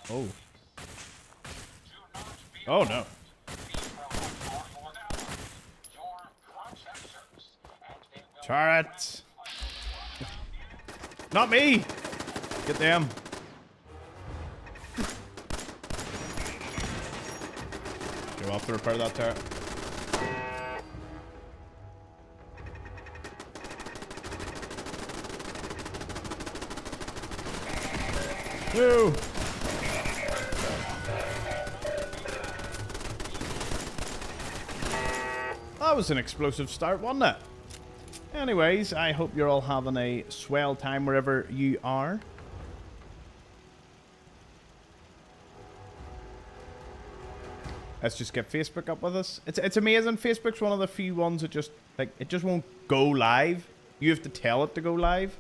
Oh. Oh no. Turret. Not me. Get them. Go off to repair that turret. Woo! That was an explosive start, wasn't it? Anyways, I hope you're all having a swell time wherever you are. Let's just get Facebook up with us. It's amazing. Facebook's one of the few ones that just, like, it just won't go live. You have to tell it to go live.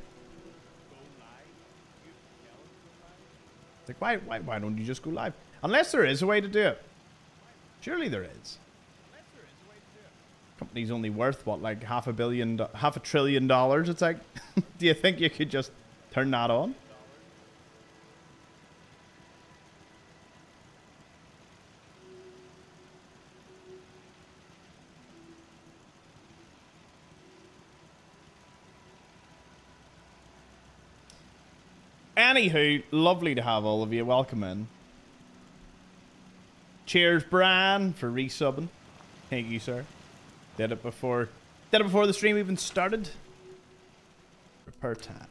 It's like, why don't you just go live? Unless there is a way to do it. Surely there is. Company's only worth, what, like half a trillion dollars? It's like, do you think you could just turn that on? Anywho, lovely to have all of you. Welcome in. Cheers, Brian, for resubbing. Thank you, sir. Did it before the stream even started. Repair time.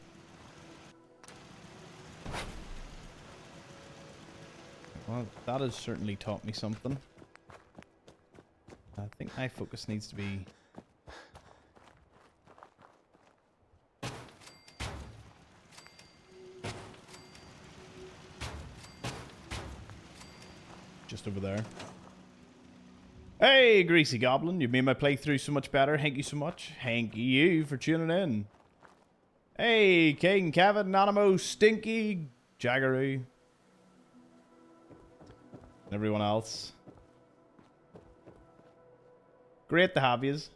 Well, that has certainly taught me something. I think my focus needs to be... just over there. Hey, Greasy Goblin, you've made my playthrough so much better. Thank you so much. Thank you for tuning in. Hey, King, Kevin, Anonymous, Stinky, Jaggeroo, and everyone else. Great to have yous.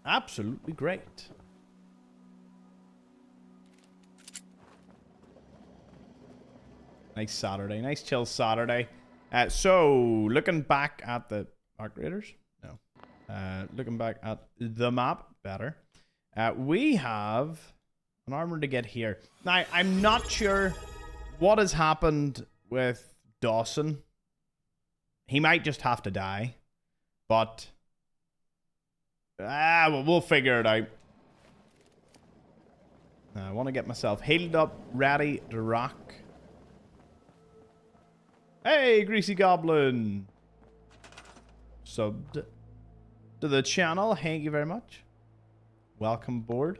Absolutely great. Nice Saturday. Nice chill Saturday. So, looking back at the... Arc Raiders? No. Looking back at the map. Better. We have an armor to get here. Now, I'm not sure what has happened with Dawson. He might just have to die. But... well, we'll figure it out. Now, I want to get myself healed up, ready to rock. Hey, Greasy Goblin! Subbed to the channel. Thank you very much. Welcome aboard.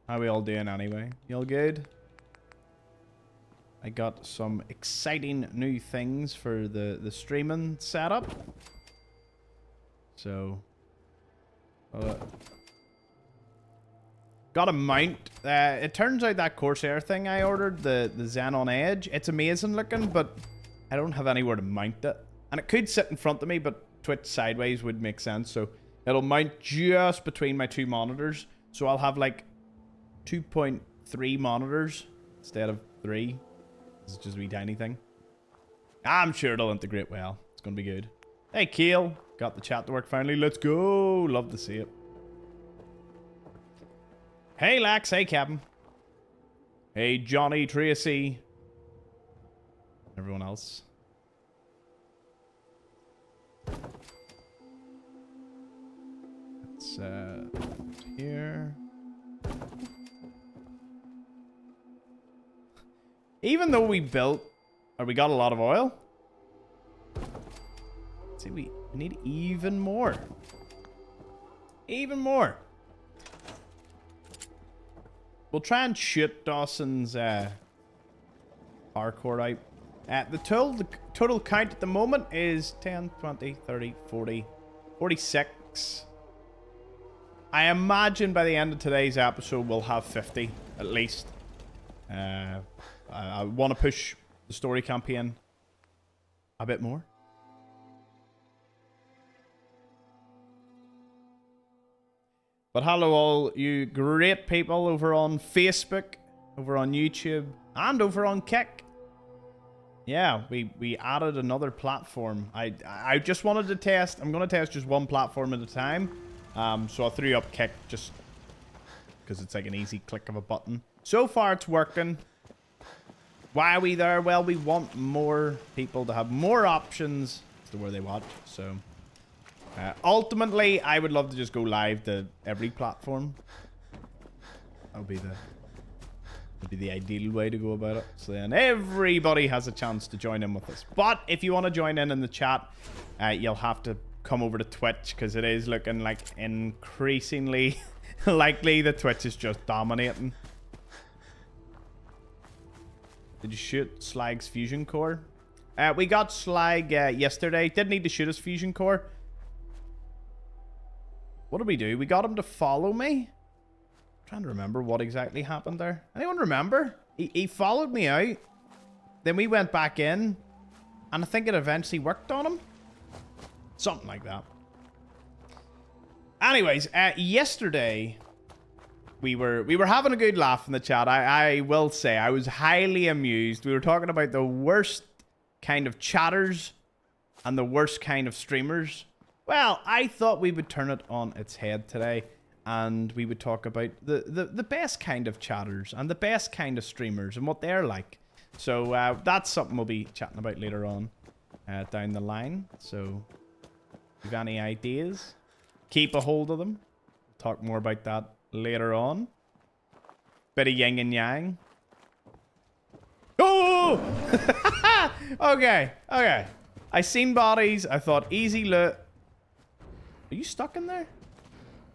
How we all doing anyway? You all good? I got some exciting new things for the streaming setup. So... got a mount. It turns out that Corsair thing I ordered, the Xenon Edge, it's amazing looking, but I don't have anywhere to mount it. And it could sit in front of me, but twitch sideways would make sense. So it'll mount just between my two monitors. So I'll have like 2.3 monitors instead of 3. This is just a wee tiny thing. I'm sure it'll integrate well. It's going to be good. Hey, Keel. Got the chat to work finally. Let's go. Love to see it. Hey, Lax. Hey, Captain. Hey, Johnny, Tracy. Everyone else. It's here. Even though we built, or we got a lot of oil. Let's see, we need even more. Even more. We'll try and shoot Dawson's hardcore out. The total count at the moment is 10, 20, 30, 40, 46. I imagine by the end of today's episode we'll have 50 at least. I want to push the story campaign a bit more. But hello all you great people over on Facebook, over on YouTube, and over on Kick. Yeah, we added another platform. I just wanted to test. I'm going to test just one platform at a time. So I threw up Kick just because it's like an easy click of a button. So far it's working. Why are we there? Well, we want more people to have more options as to where they watch. So ultimately, I would love to just go live to every platform. That would be the ideal way to go about it. So then everybody has a chance to join in with us. But if you want to join in the chat, you'll have to come over to Twitch because it is looking like increasingly likely that Twitch is just dominating. Did you shoot Slag's fusion core? We got Slag yesterday. Didn't need to shoot his fusion core. What did we do? We got him to follow me. I'm trying to remember what exactly happened there. Anyone remember? He followed me out. Then we went back in. And I think it eventually worked on him. Something like that. Anyways, yesterday we were having a good laugh in the chat. I will say I was highly amused. We were talking about the worst kind of chatters and the worst kind of streamers. Well, I thought we would turn it on its head today and we would talk about the best kind of chatters and the best kind of streamers and what they're like. So that's something we'll be chatting about later on down the line. So if you have any ideas, keep a hold of them. We'll talk more about that later on. Bit of yin and yang. Oh! Okay. I seen bodies. I thought easy loot. Are you stuck in there?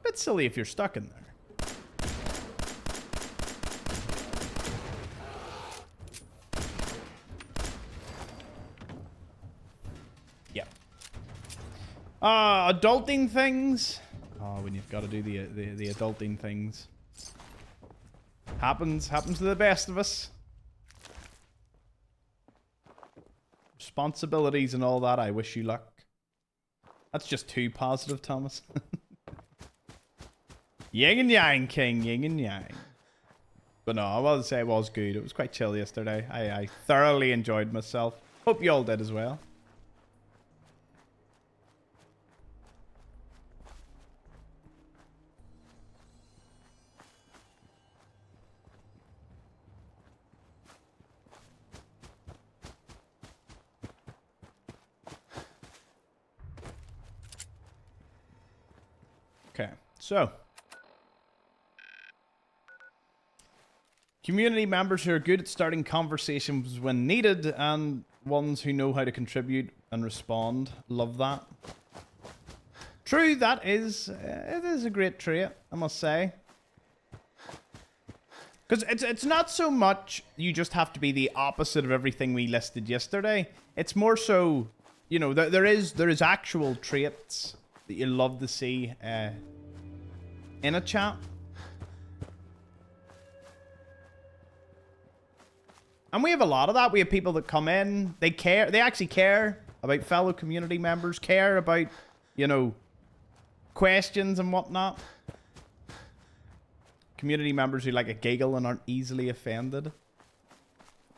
Bit silly if you're stuck in there. Yep. Adulting things. Oh, when you've got to do the adulting things. Happens to the best of us. Responsibilities and all that. I wish you luck. That's just too positive, Thomas. Yin and yang, King. Yin and yang. But no, I will say it was good. It was quite chill yesterday. I thoroughly enjoyed myself. Hope you all did as well. Okay, so community members who are good at starting conversations when needed and ones who know how to contribute and respond. Love that. True, that is it is a great trait, I must say. Because it's not so much you just have to be the opposite of everything we listed yesterday. It's more so, you know, there is actual traits that you love to see in a chat. And we have a lot of that. We have people that come in, they actually care about fellow community members, care about, you know, questions and whatnot. Community members who like a giggle and aren't easily offended.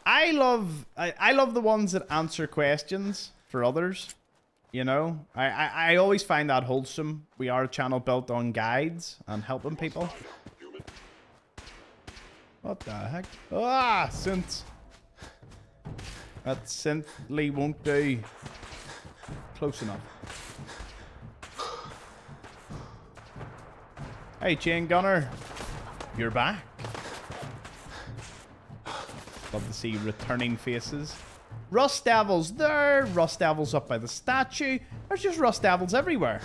I love the ones that answer questions for others. You know, I always find that wholesome. We are a channel built on guides and helping people. What the heck? Ah, synth. That synthly won't do. Close enough. Hey, Chain Gunner. You're back. Love to see returning faces. Rust Devils there. Rust Devils up by the statue. There's just Rust Devils everywhere.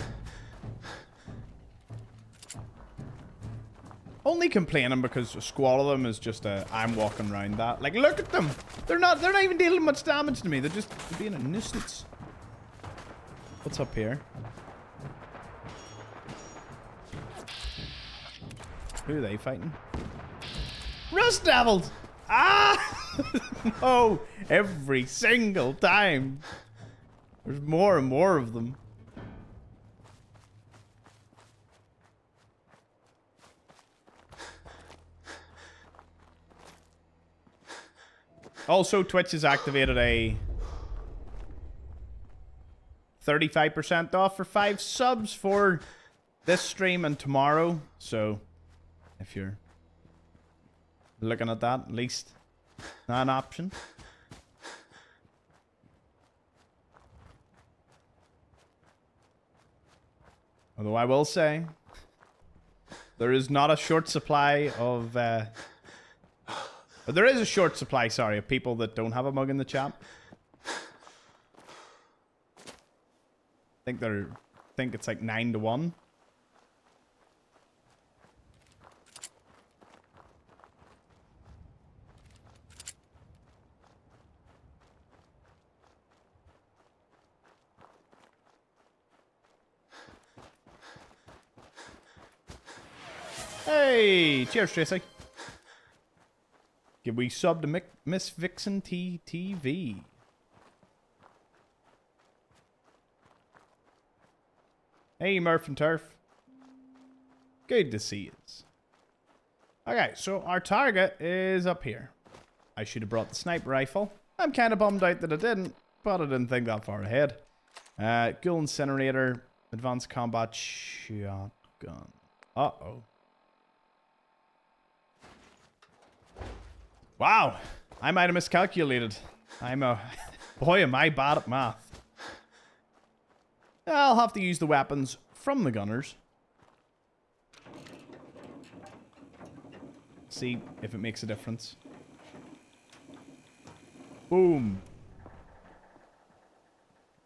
Only complaining because a squad of them is just I'm walking around that. Like, look at them. They're not even dealing much damage to me. They're just being a nuisance. What's up here? Who are they fighting? Rust Devils! Ah! No! Every single time. There's more and more of them. Also, Twitch has activated a 35% off for 5 subs for this stream and tomorrow. So, if you're looking at that, at least an option. Although I will say, there is not a short supply of... there is a short supply, sorry, of people that don't have a mug in the chat. I think it's like 9 to 1. Hey, cheers, Tracy. Give we sub to Miss Vixen TTV. Hey, Murph and Turf. Good to see you. Okay, so our target is up here. I should have brought the sniper rifle. I'm kind of bummed out that I didn't, but I didn't think that far ahead. Ghoul Incinerator, Advanced Combat Shotgun. Uh-oh. Wow, I might have miscalculated. Boy, am I bad at math. I'll have to use the weapons from the gunners. See if it makes a difference. Boom.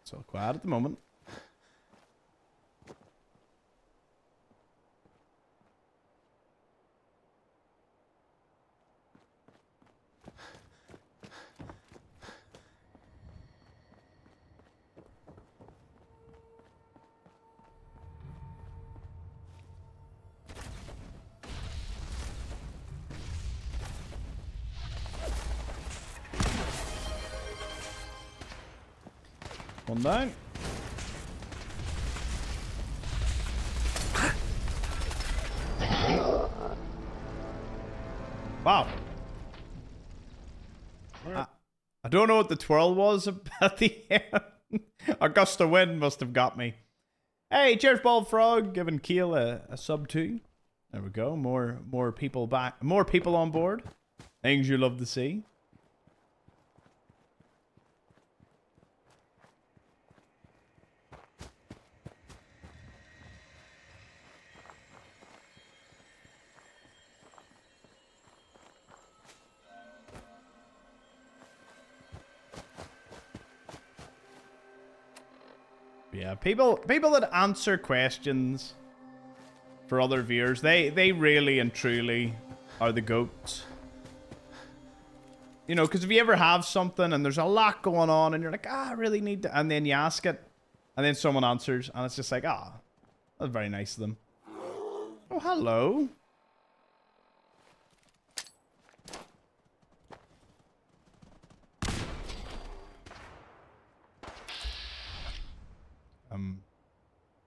It's all quiet at the moment. One down. Wow. I don't know what the twirl was at the end. A gust of wind must have got me. Hey, cheers, Bald Frog, giving Keel a sub 2. There we go. More people back. More people on board. Things you love to see. Yeah, people that answer questions for other viewers, they really and truly are the goats. You know, because if you ever have something and there's a lot going on and you're like, I really need to, and then you ask it, and then someone answers, and it's just like, that's very nice of them. Oh, hello.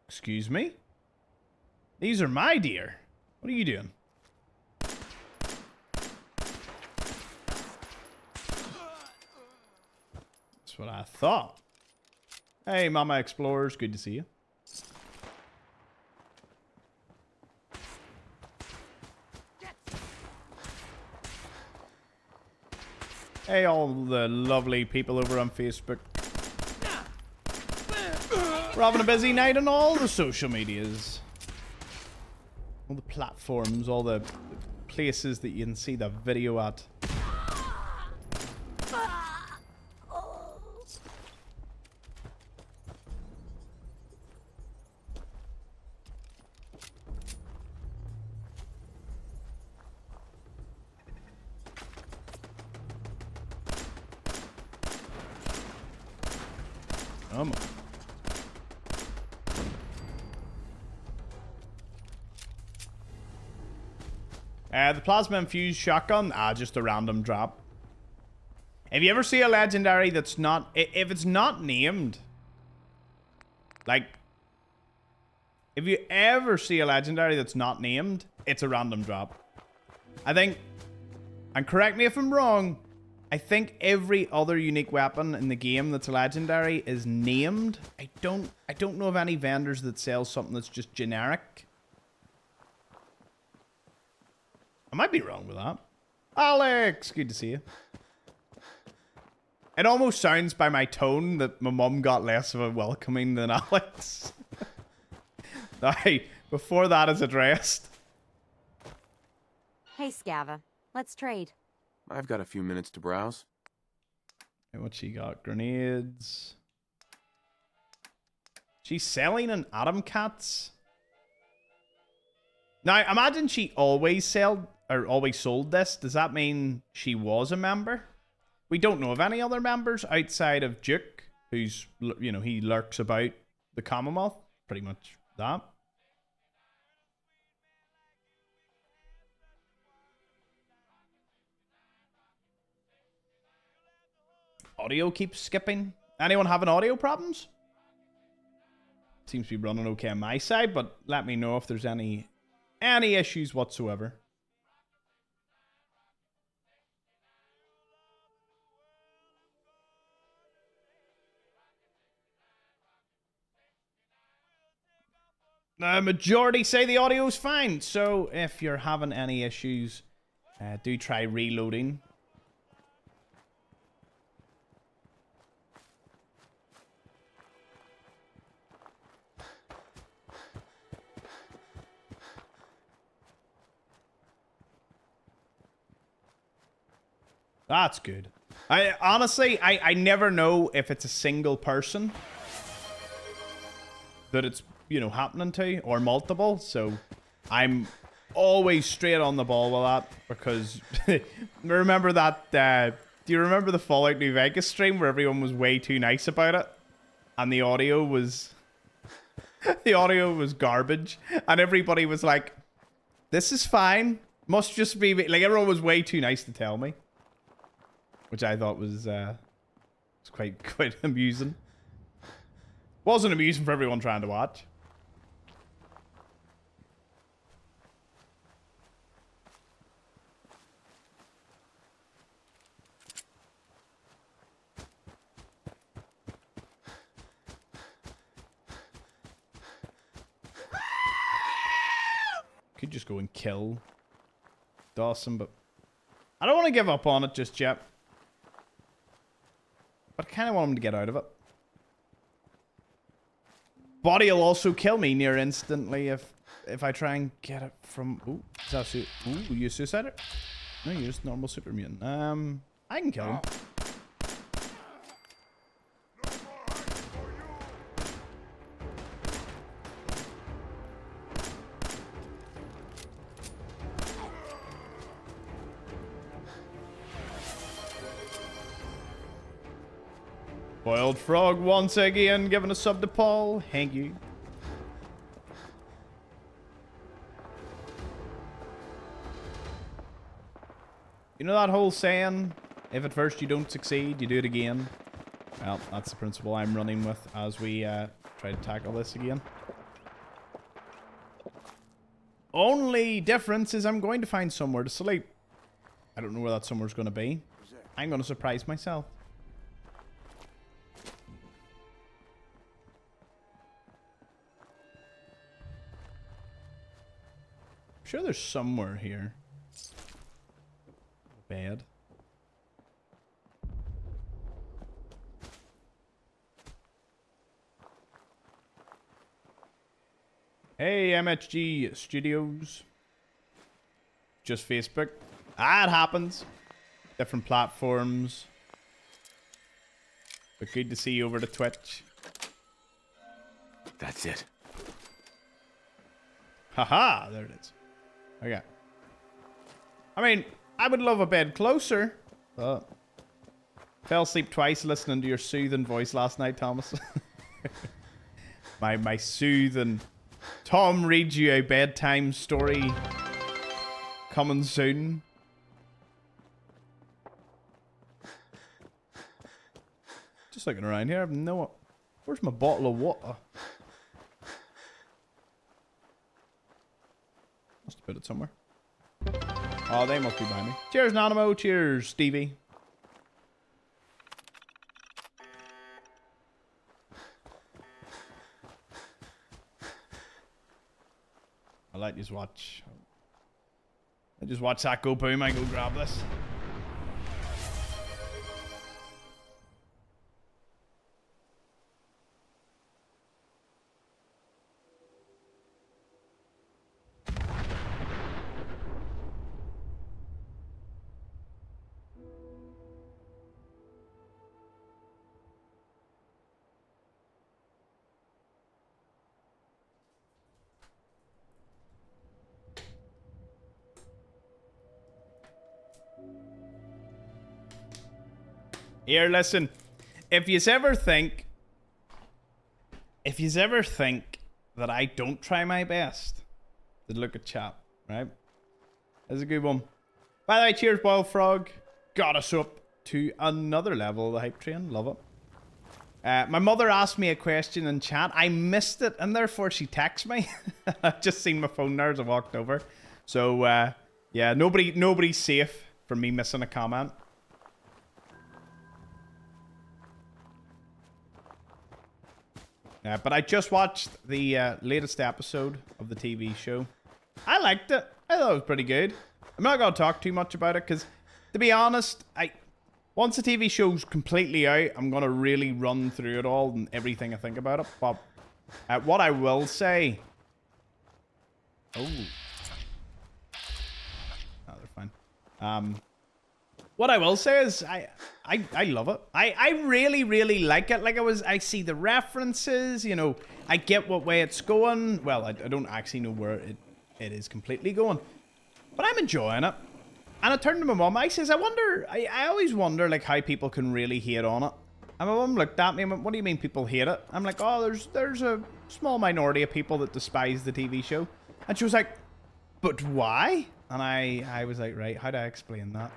Excuse me? These are my deer. What are you doing? That's what I thought. Hey, Mama Xplores, good to see you. Hey, all the lovely people over on Facebook. We're having a busy night on all the social medias. All the platforms, all the places that you can see the video at. Come on. The plasma infused shotgun, just a random drop. If you ever see a legendary that's not, if it's not named, like, if you ever see a legendary that's not named, it's a random drop. I think, and correct me if I'm wrong, I think every other unique weapon in the game that's legendary is named. I don't know of any vendors that sell something that's just generic. I might be wrong with that. Alex, good to see you. It almost sounds by my tone that my mum got less of a welcoming than Alex. Hey, before that is addressed. Hey, Scava. Let's trade. I've got a few minutes to browse. Hey, what she got? Grenades. She's selling an Atom Cats. Now, imagine she always sold this. Does that mean she was a member? We don't know of any other members outside of Duke, who's, you know, he lurks about the Commonwealth. Pretty much that. Audio keeps skipping. Anyone having audio problems? Seems to be running okay on my side, but let me know if there's any issues whatsoever. The majority say the audio's fine, so if you're having any issues, do try reloading. That's good. I never know if it's a single person that it's, you know, happening to, or multiple, so I'm always straight on the ball with that, because remember that, do you remember the Fallout New Vegas stream where everyone was way too nice about it? And the audio was... the audio was garbage, and everybody was like, this is fine, must just be... Like, everyone was way too nice to tell me. Which I thought was quite amusing. Wasn't amusing for everyone trying to watch. Could just go and kill Dawson, but I don't want to give up on it just yet. But I kind of want him to get out of it. Body will also kill me near instantly if I try and get it from... Ooh, is that ooh, you suicide it? No, you're just normal super mutant. I can kill him. Boiled Frog once again giving a sub to Paul. Thank you. You know that whole saying, if at first you don't succeed, you do it again? Well, that's the principle I'm running with as we try to tackle this again. Only difference is I'm going to find somewhere to sleep. I don't know where that somewhere's going to be. I'm going to surprise myself. I'm sure there's somewhere here. Bad. Hey, MHG Studios. Just Facebook. Ah, it happens. Different platforms. But good to see you over to Twitch. That's it. Haha, there it is. Okay. I mean, I would love a bed closer, but fell asleep twice listening to your soothing voice last night, Thomas. my soothing. Tom reads you a bedtime story coming soon. Just looking around here, I have no... Where's my bottle of water? Must have put it somewhere. Oh, they must be behind me. Cheers, Nanimo. Cheers, Stevie. I'll let you watch. I just watch that go boom. I go grab this. Here, listen. If you ever think that I don't try my best, then look at chat, right? That's a good one. By the way, cheers, Boiled Frog. Got us up to another level of the hype train. Love it. My mother asked me a question in chat. I missed it, and therefore she texted me. I've just seen my phone there as I walked over. So, yeah, nobody's safe from me missing a comment. But I just watched the latest episode of the TV show. I liked it. I thought it was pretty good. I'm not going to talk too much about it because, to be honest, once the TV show's completely out, I'm going to really run through it all and everything I think about it. But what I will say... Oh. Oh, they're fine. What I will say is I love it. I really, really like it. Like I see the references, you know, I get what way it's going. Well, I don't actually know where it is completely going. But I'm enjoying it. And I turned to my mum, I says, I always wonder like how people can really hate on it. And my mum looked at me and went, what do you mean people hate it? I'm like, oh, there's a small minority of people that despise the TV show. And she was like, but why? And I was like, right, how do I explain that?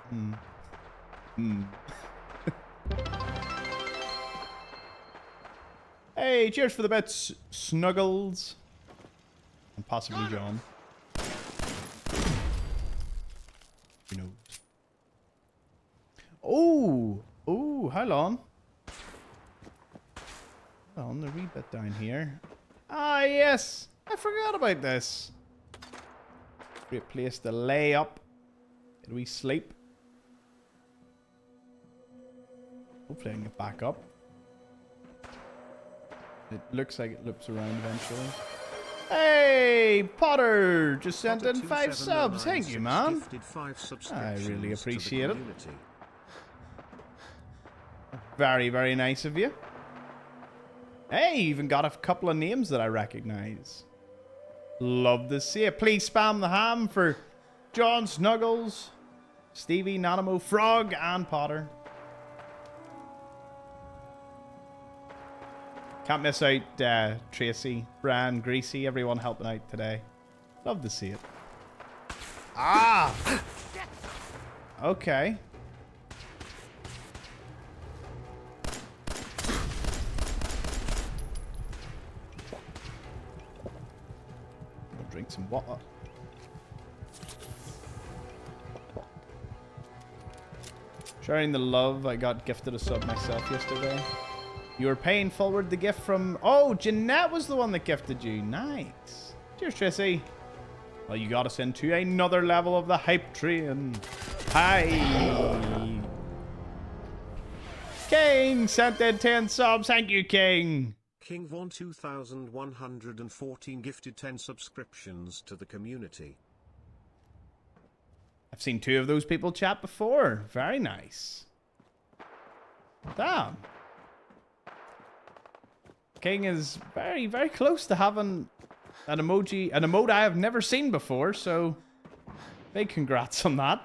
Hey, cheers for the bits, Snuggles. And possibly John. Who knows? Oh, hold on. Hold on, the wee bit down here. Ah, yes. I forgot about this. Great place to lay up. Did we sleep? Hopefully I can get back up. It looks like it loops around eventually. Hey, Potter! Just sent in 5 subs. Thank you, man. I really appreciate it. Very, very nice of you. Hey, even got a couple of names that I recognize. Love to see it. Please spam the ham for John Snuggles, Stevie, Nanimo, Frog, and Potter. Can't miss out Tracy, Bran, Greasy, everyone helping out today. Love to see it. Ah! Okay. I'll drink some water. Sharing the love. I got gifted a sub myself yesterday. You were paying forward the gift from... Oh, Jeanette was the one that gifted you. Nice. Cheers, Tracy. Well, you got us into another level of the hype train. Hi. King sent in 10 subs. Thank you, King. King Von 2114 gifted 10 subscriptions to the community. I've seen 2 of those people chat before. Very nice. Damn. King is very, very close to having an emote I have never seen before, so big congrats on that.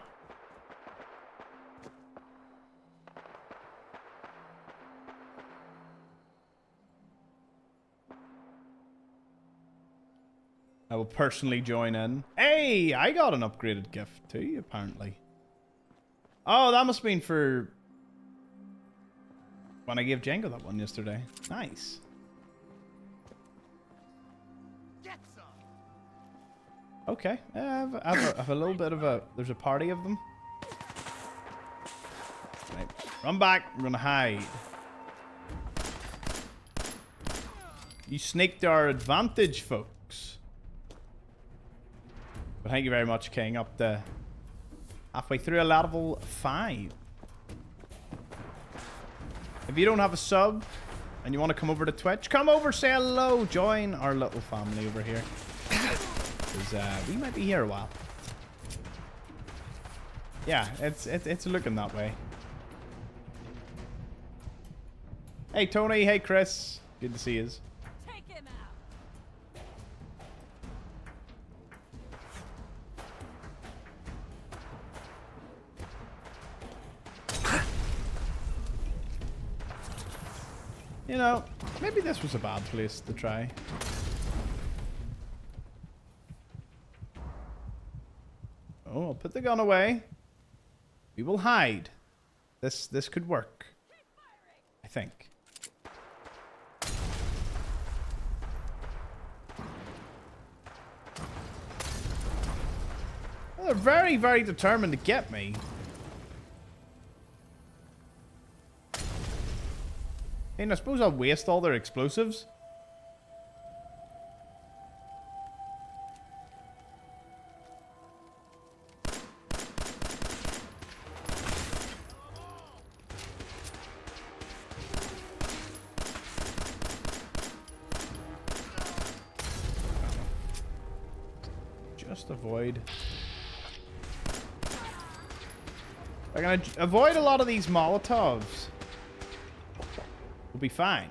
I will personally join in. Hey, I got an upgraded gift too, apparently. Oh, that must have been for when I gave Django that one yesterday. Nice. Okay, I have a little bit of a... There's a party of them. Right. Run back. We're gonna hide. You sneaked our advantage, folks. thank you very much, King. Up to halfway through a level 5. If you don't have a sub and you want to come over to Twitch, come over, say hello, join our little family over here. Because we might be here a while. Yeah, it's looking that way. Hey Tony, hey Chris, good to see you. Take him out. You know, maybe this was a bad place to try. Oh, I'll put the gun away. We will hide. This could work. I think. Well, they're very, very determined to get me. I mean, I suppose I'll waste all their explosives. Just avoid. I'm gonna avoid a lot of these Molotovs. We'll be fine.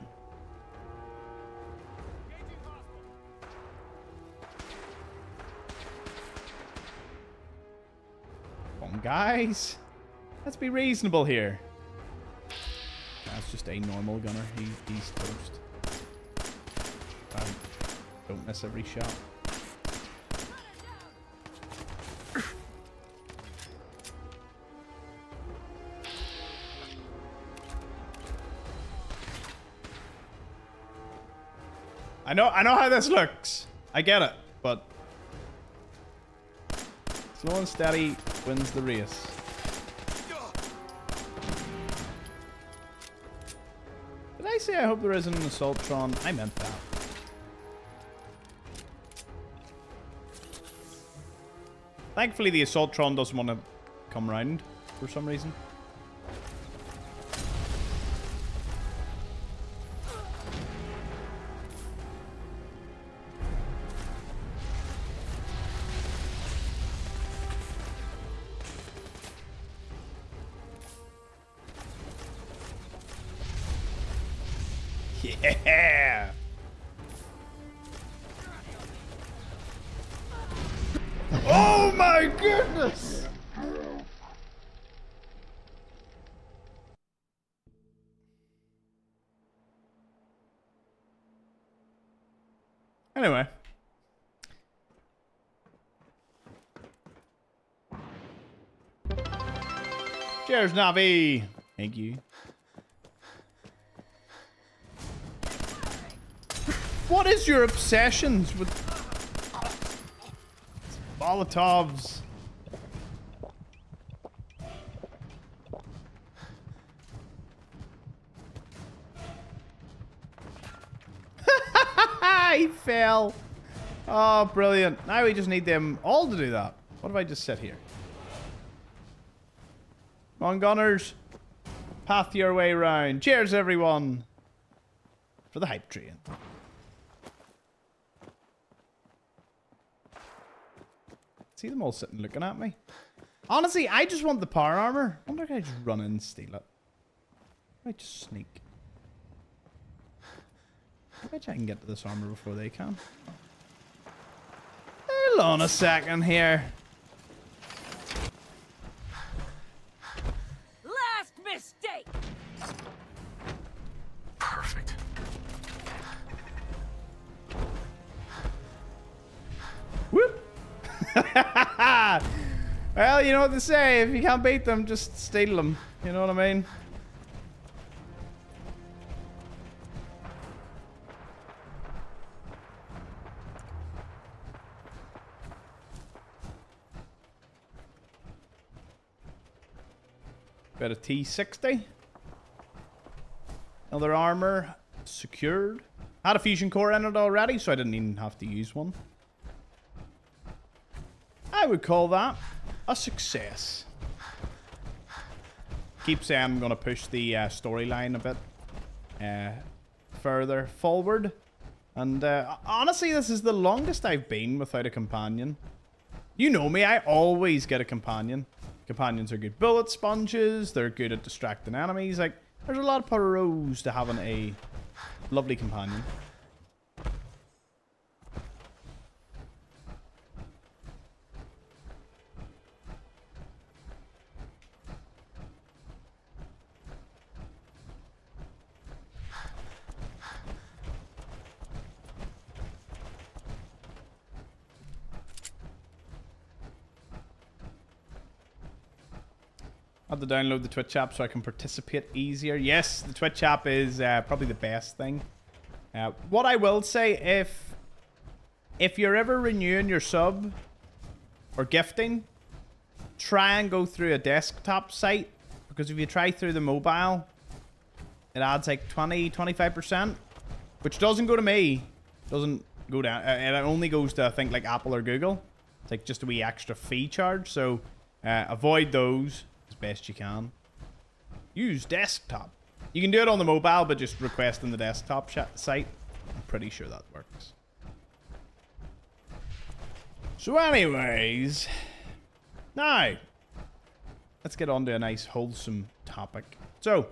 Come on, guys. Let's be reasonable here. That's just a normal gunner. He's toast. Don't miss every shot. I know how this looks. I get it, but slow and steady wins the race. Did I say I hope there isn't an Assaultron? I meant that. Thankfully, the Assaultron doesn't want to come round for some reason. Yeah! Oh my goodness! Anyway. Cheers, Navi! Thank you. What is your obsessions with Molotovs? He fell. Oh, brilliant. Now we just need them all to do that. What if I just sit here? Come on, gunners. Path your way round. Cheers, everyone. For the hype train. See them all sitting looking at me. Honestly, I just want the power armor. I wonder if I just run in and steal it. I might just sneak. I bet I can get to this armor before they can. Hold on a second here. Last mistake. Perfect. Whoop. Well, you know what they say. If you can't beat them, just steal them. You know what I mean? Got a T60. Another armor secured. Had a fusion core in it already, so I didn't even have to use one. I would call that a success. Keep saying I'm going to push the storyline a bit further forward. And honestly, this is the longest I've been without a companion. You know me, I always get a companion. Companions are good bullet sponges. They're good at distracting enemies. Like, there's a lot of pros to having a lovely companion. I have to download the Twitch app so I can participate easier. Yes, the Twitch app is probably the best thing. What I will say, if you're ever renewing your sub or gifting, try and go through a desktop site, because if you try through the mobile, it adds like 20-25%, which doesn't go to me. Doesn't go down. It only goes to, I think, like Apple or Google. It's like just a wee extra fee charge. So avoid those as best you can. Use desktop. You can do it on the mobile, but just request in the desktop site. I'm pretty sure that works. So anyways, now let's get on to a nice wholesome topic. So,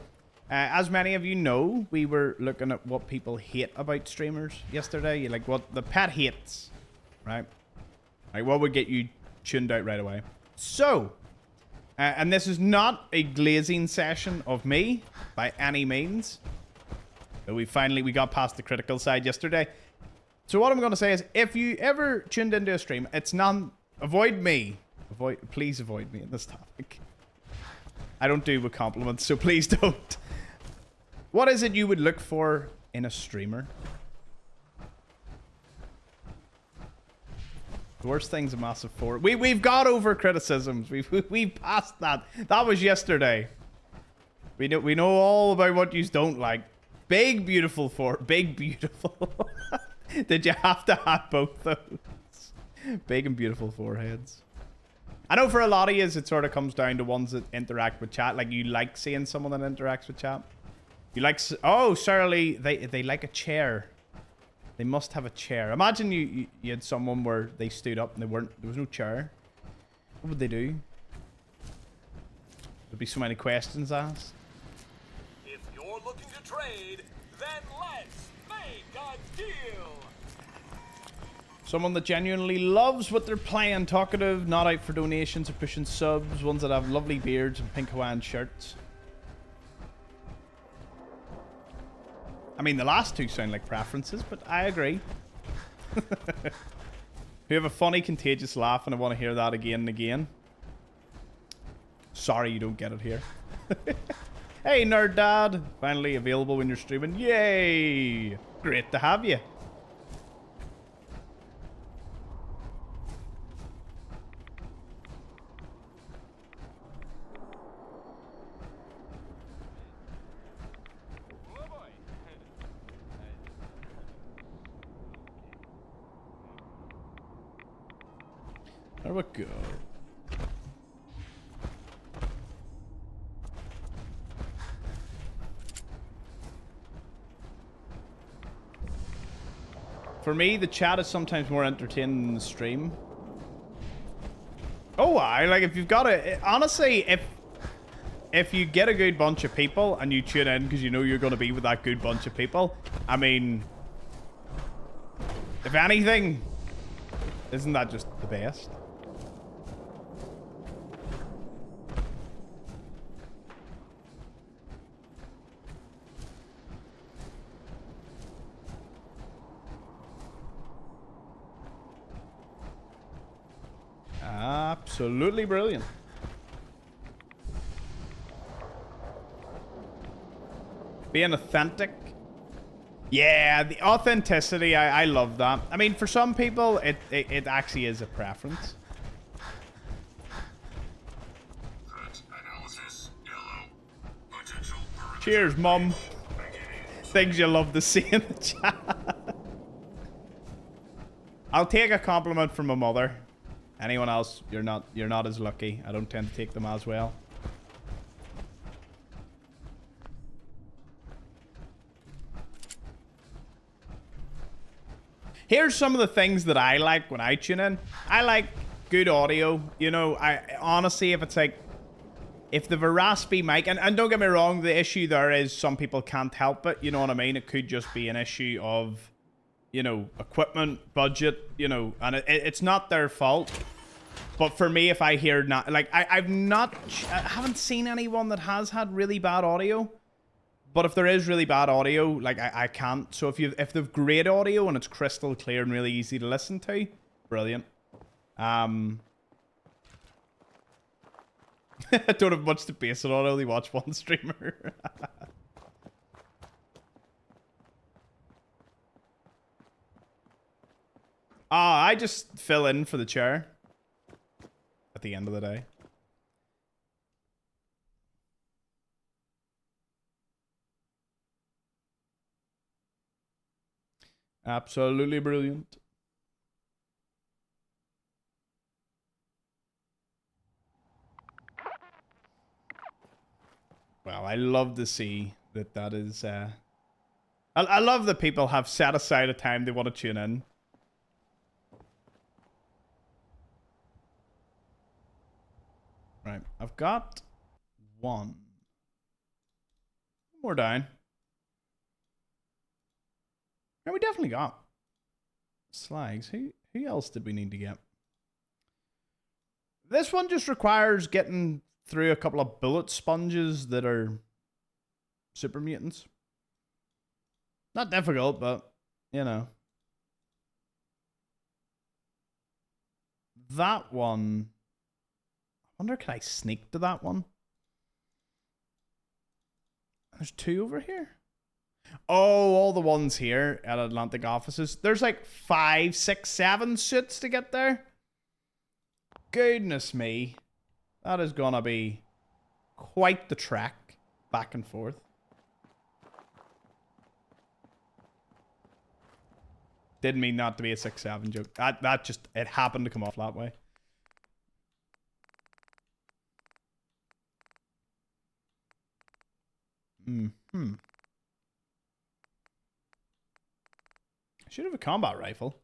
as many of you know, we were looking at what people hate about streamers yesterday. Like what the pet hates, right? Like what would get you tuned out right away. So, and this is not a glazing session of me by any means. But we got past the critical side yesterday. So what I'm going to say is, if you ever tuned into a stream, it's avoid me. Please avoid me in this topic. I don't do with compliments, so please don't. What is it you would look for in a streamer? The worst thing's a massive 4. We've got over criticisms. We've passed that. That was yesterday. We know all about what you don't like. Big beautiful 4. Big beautiful. Did you have to have both those? Big and beautiful foreheads. I know for a lot of you, it sort of comes down to ones that interact with chat. Like, you like seeing someone that interacts with chat. You like... Oh, Shirley, they like a chair. They must have a chair. Imagine you had someone where they stood up and there was no chair. What would they do? There'd be so many questions asked. If you're looking to trade, then let's make a deal. Someone that genuinely loves what they're playing, talkative, not out for donations or pushing subs, ones that have lovely beards and pink Hawaiian shirts. I mean, the last two sound like preferences, but I agree. Who have a funny, contagious laugh, and I want to hear that again and again. Sorry you don't get it here. Hey, Nerd Dad. Finally available when you're streaming. Yay! Great to have you. There we go. For me, the chat is sometimes more entertaining than the stream. Oh, like if you've got honestly, if you get a good bunch of people and you tune in because you know you're going to be with that good bunch of people, I mean, if anything, isn't that just the best? Absolutely brilliant. Being authentic. Yeah, the authenticity, I love that. I mean, for some people, it actually is a preference. Cheers, Mum. Things you love to see in the chat. I'll take a compliment from my mother. Anyone else, you're not as lucky. I don't tend to take them as well. Here's some of the things that I like when I tune in. I like good audio. You know, I honestly, if it's like, if the raspy mic, and don't get me wrong, the issue there is some people can't help it. You know what I mean? It could just be an issue of, you know, equipment, budget, you know, and it's not their fault. But for me, if I hear not, like, I haven't seen anyone that has had really bad audio. But if there is really bad audio, like, I can't. So if they've great audio and it's crystal clear and really easy to listen to, brilliant. I don't have much to base it on. I only watch one streamer. I just fill in for the chair at the end of the day. Absolutely brilliant. Well, I love to see that is... I love that people have set aside a time they want to tune in. Right, I've got one. More down. Yeah, we definitely got slags. Who else did we need to get? This one just requires getting through a couple of bullet sponges that are super mutants. Not difficult, but, you know. That one... I wonder, can I sneak to that one? There's two over here. Oh, all the ones here at Atlantic offices. There's like 5, 6, 7 suits to get there. Goodness me. That is gonna be quite the trek back and forth. Didn't mean not to be a 6-7 joke. That just, it happened to come off that way. I should have a combat rifle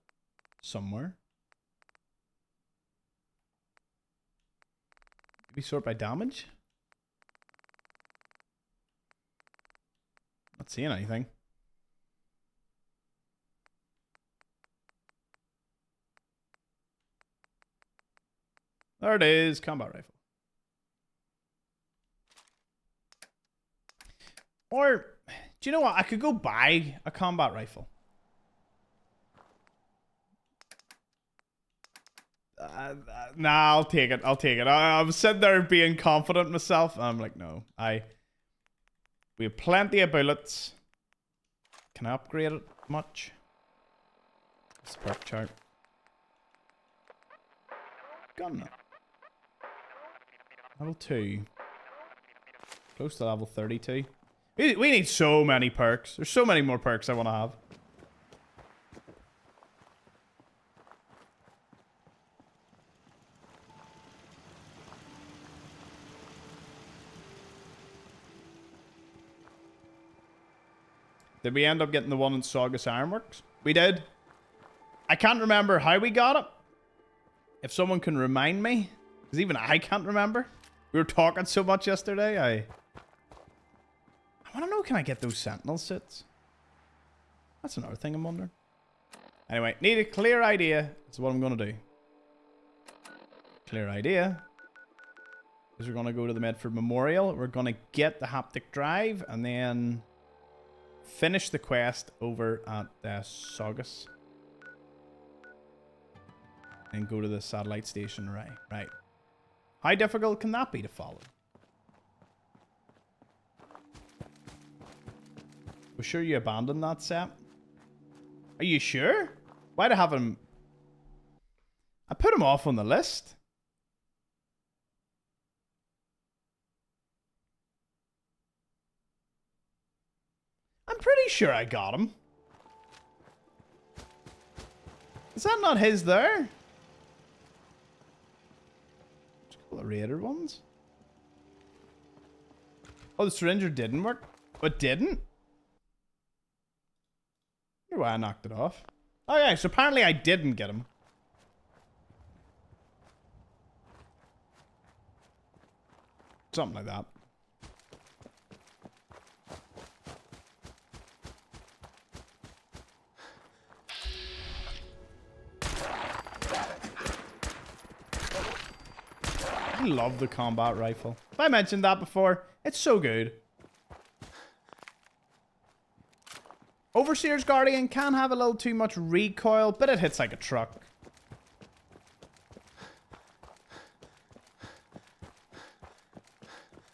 somewhere. Maybe sort by damage? Not seeing anything. There it is, combat rifle. Or, do you know what? I could go buy a combat rifle. Nah, I'll take it. I'll take it. I'm sitting there being confident myself. And I'm like, no. We have plenty of bullets. Can I upgrade it much? This perk chart. Gun. Level 2. Close to level 32. We need so many perks. There's so many more perks I want to have. Did we end up getting the one in Saugus Ironworks? We did. I can't remember how we got it. If someone can remind me. Because even I can't remember. We were talking so much yesterday. I want to know, can I get those Sentinel suits? That's another thing I'm wondering. Anyway, need a clear idea. That's what I'm going to do. Clear idea. Is we're going to go to the Medford Memorial. We're going to get the haptic drive. And then finish the quest over at Saugus. And go to the satellite station. Right. How difficult can that be to follow? We're sure you abandoned that set? Are you sure? Why'd I have him? I put him off on the list. I'm pretty sure I got him. Is that not his there? Raider ones? Oh, the syringer didn't work? It didn't? I wonder why I knocked it off. Oh yeah, so apparently I didn't get him. Something like that. I love the combat rifle. Have I mentioned that before? It's so good. Overseer's Guardian can have a little too much recoil, but it hits like a truck.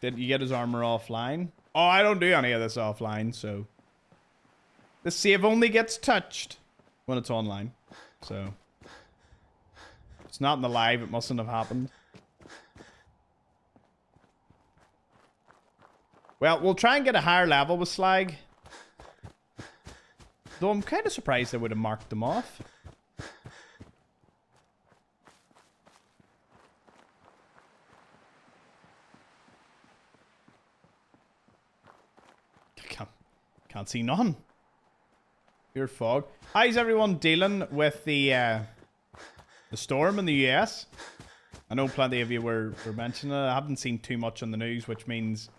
Did you get his armor offline? Oh, I don't do any of this offline, so... The save only gets touched when it's online. So... It's not in the live, it mustn't have happened. Well, we'll try and get a higher level with Slag. Though I'm kind of surprised they would have marked them off. Can't see none. Pure fog. How's everyone dealing with the storm in the US? I know plenty of you were mentioning it. I haven't seen too much on the news, which means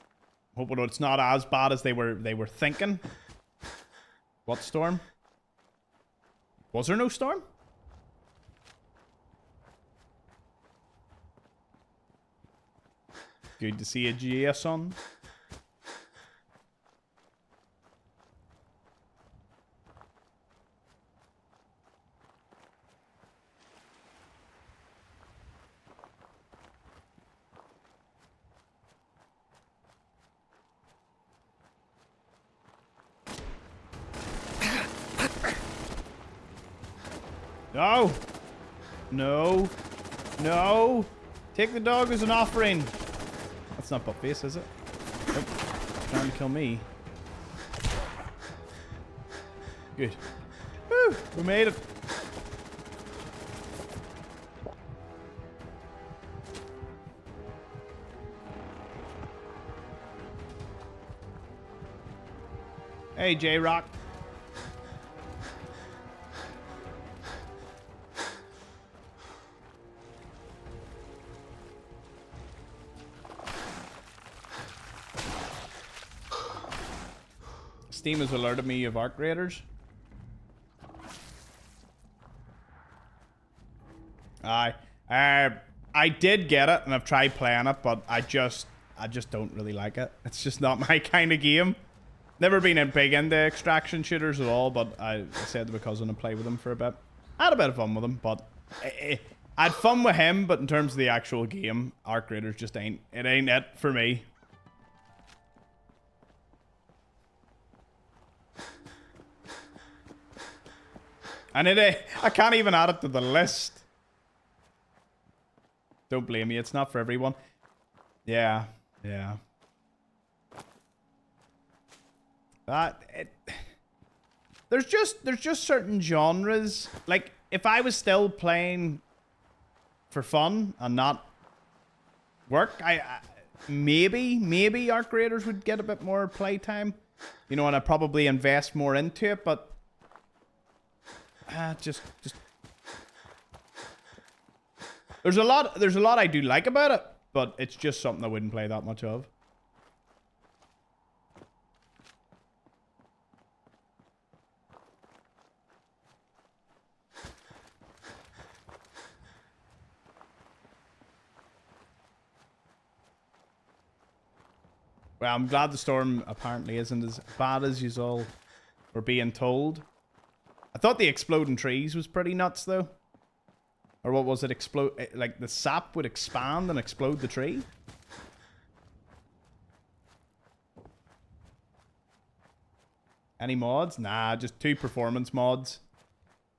hoping it's not as bad as they were thinking. What storm? Was there no storm? Good to see a GS on. No! No! No! Take the dog as an offering! That's not butt face, is it? Nope. Trying to kill me. Good. Woo! We made it! Hey, J-Rock. Steam has alerted me of Arc Raiders. I did get it and I've tried playing it, but I just don't really like it. It's just not my kind of game. Never been big into extraction shooters at all, but I said to my cousin to play with them for a bit. I had a bit of fun with him, but I had fun with him, but in terms of the actual game, Arc Raiders just ain't it for me. And I can't even add it to the list. Don't blame me, it's not for everyone. Yeah. There's just certain genres. Like, if I was still playing for fun and not work, maybe Arc Raiders would get a bit more playtime. You know, and I'd probably invest more into it, but just there's a lot I do like about it, but it's just something I wouldn't play that much of. Well, I'm glad the storm apparently isn't as bad as you all were being told. I thought the exploding trees was pretty nuts, though. Or what was it? Explode, like the sap would expand and explode the tree? Any mods? Nah, just 2 performance mods.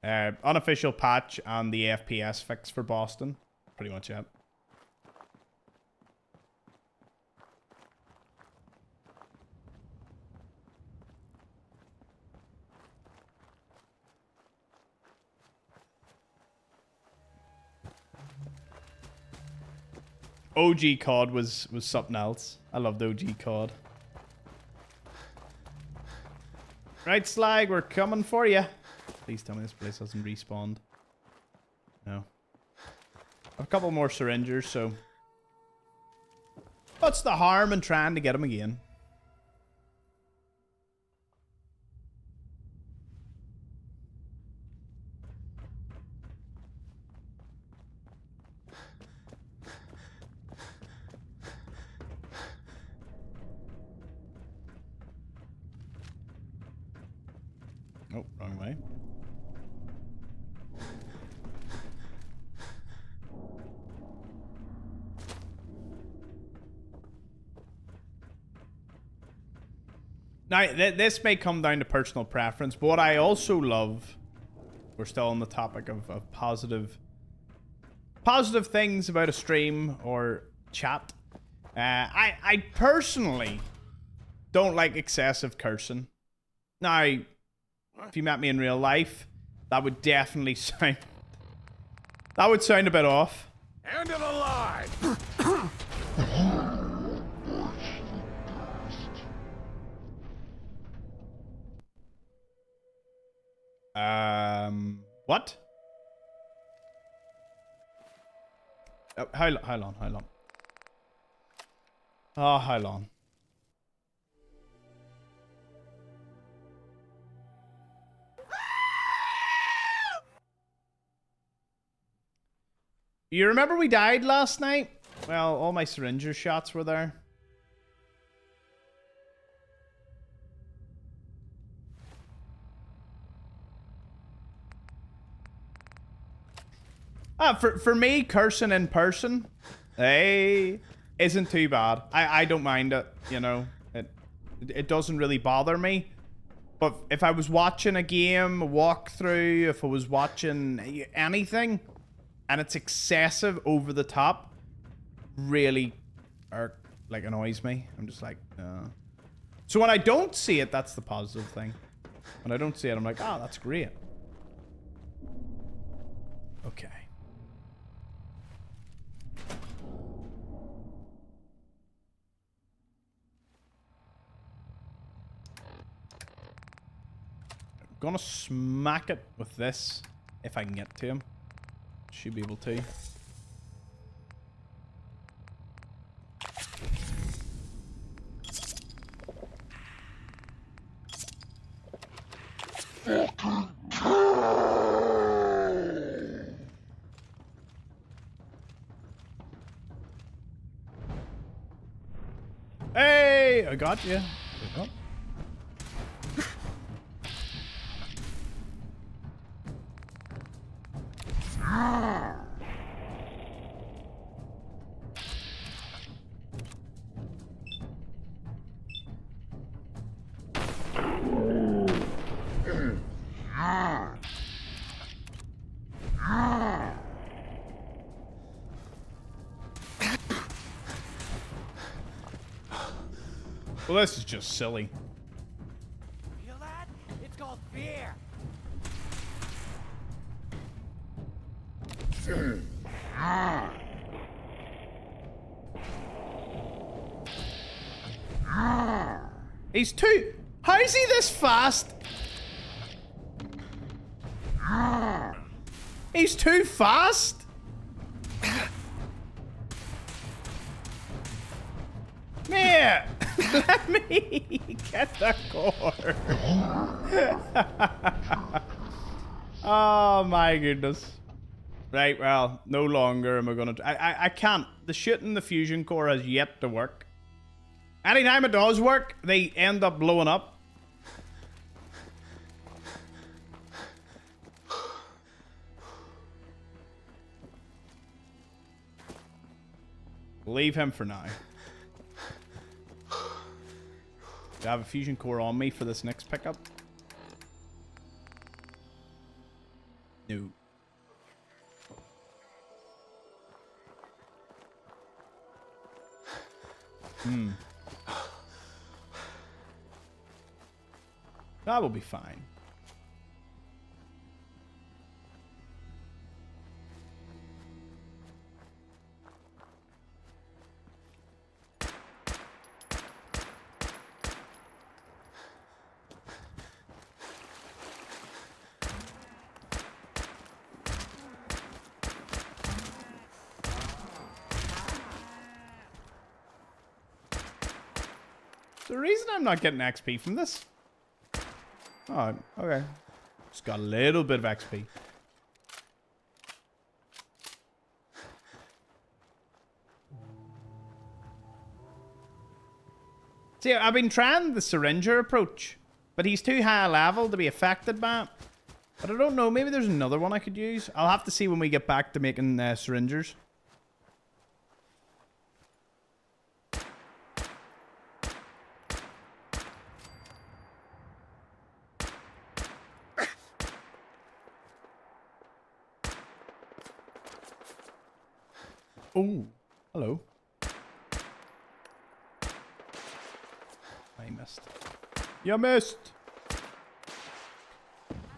Unofficial patch and the FPS fix for Boston. Pretty much it. OG COD was something else. I loved OG COD. Right, Slag, we're coming for you. Please tell me this place hasn't respawned. No. A couple more syringers, so... What's the harm in trying to get them again? Oh, wrong way. Now, this may come down to personal preference, but what I also love, we're still on the topic of positive things about a stream or chat. I personally don't like excessive cursing. Now, if you met me in real life, that would definitely sound... That would sound a bit off. End of the line! What? Oh, how long? Oh, how long? You remember we died last night? Well, all my syringer shots were there. For me, cursing in person, hey, isn't too bad. I don't mind it, you know. It doesn't really bother me. But if I was watching a game, a walkthrough, if I was watching anything, and it's excessive, over the top, really, like, annoys me. I'm just like, no. So when I don't see it, that's the positive thing. When I don't see it, I'm like, oh, that's great. Okay. I'm gonna smack it with this if I can get to him. Should be able to. Hey, I got you. Oh. Well, this is just silly. Feel that? It's called fear. He's too... How is he this fast? He's too fast? Man, let me get the core. Oh my goodness. Right, well, no longer am I gonna... I can't. The shit in the fusion core has yet to work. Anytime it does work, they end up blowing up. Leave him for now. Do I have a fusion core on me for this next pickup? No. That will be fine. The reason I'm not getting XP from this. Oh, okay. Just got a little bit of XP. See, I've been trying the syringer approach, but he's too high a level to be affected by it. But I don't know, maybe there's another one I could use. I'll have to see when we get back to making syringers. Oh, hello. I missed. You missed!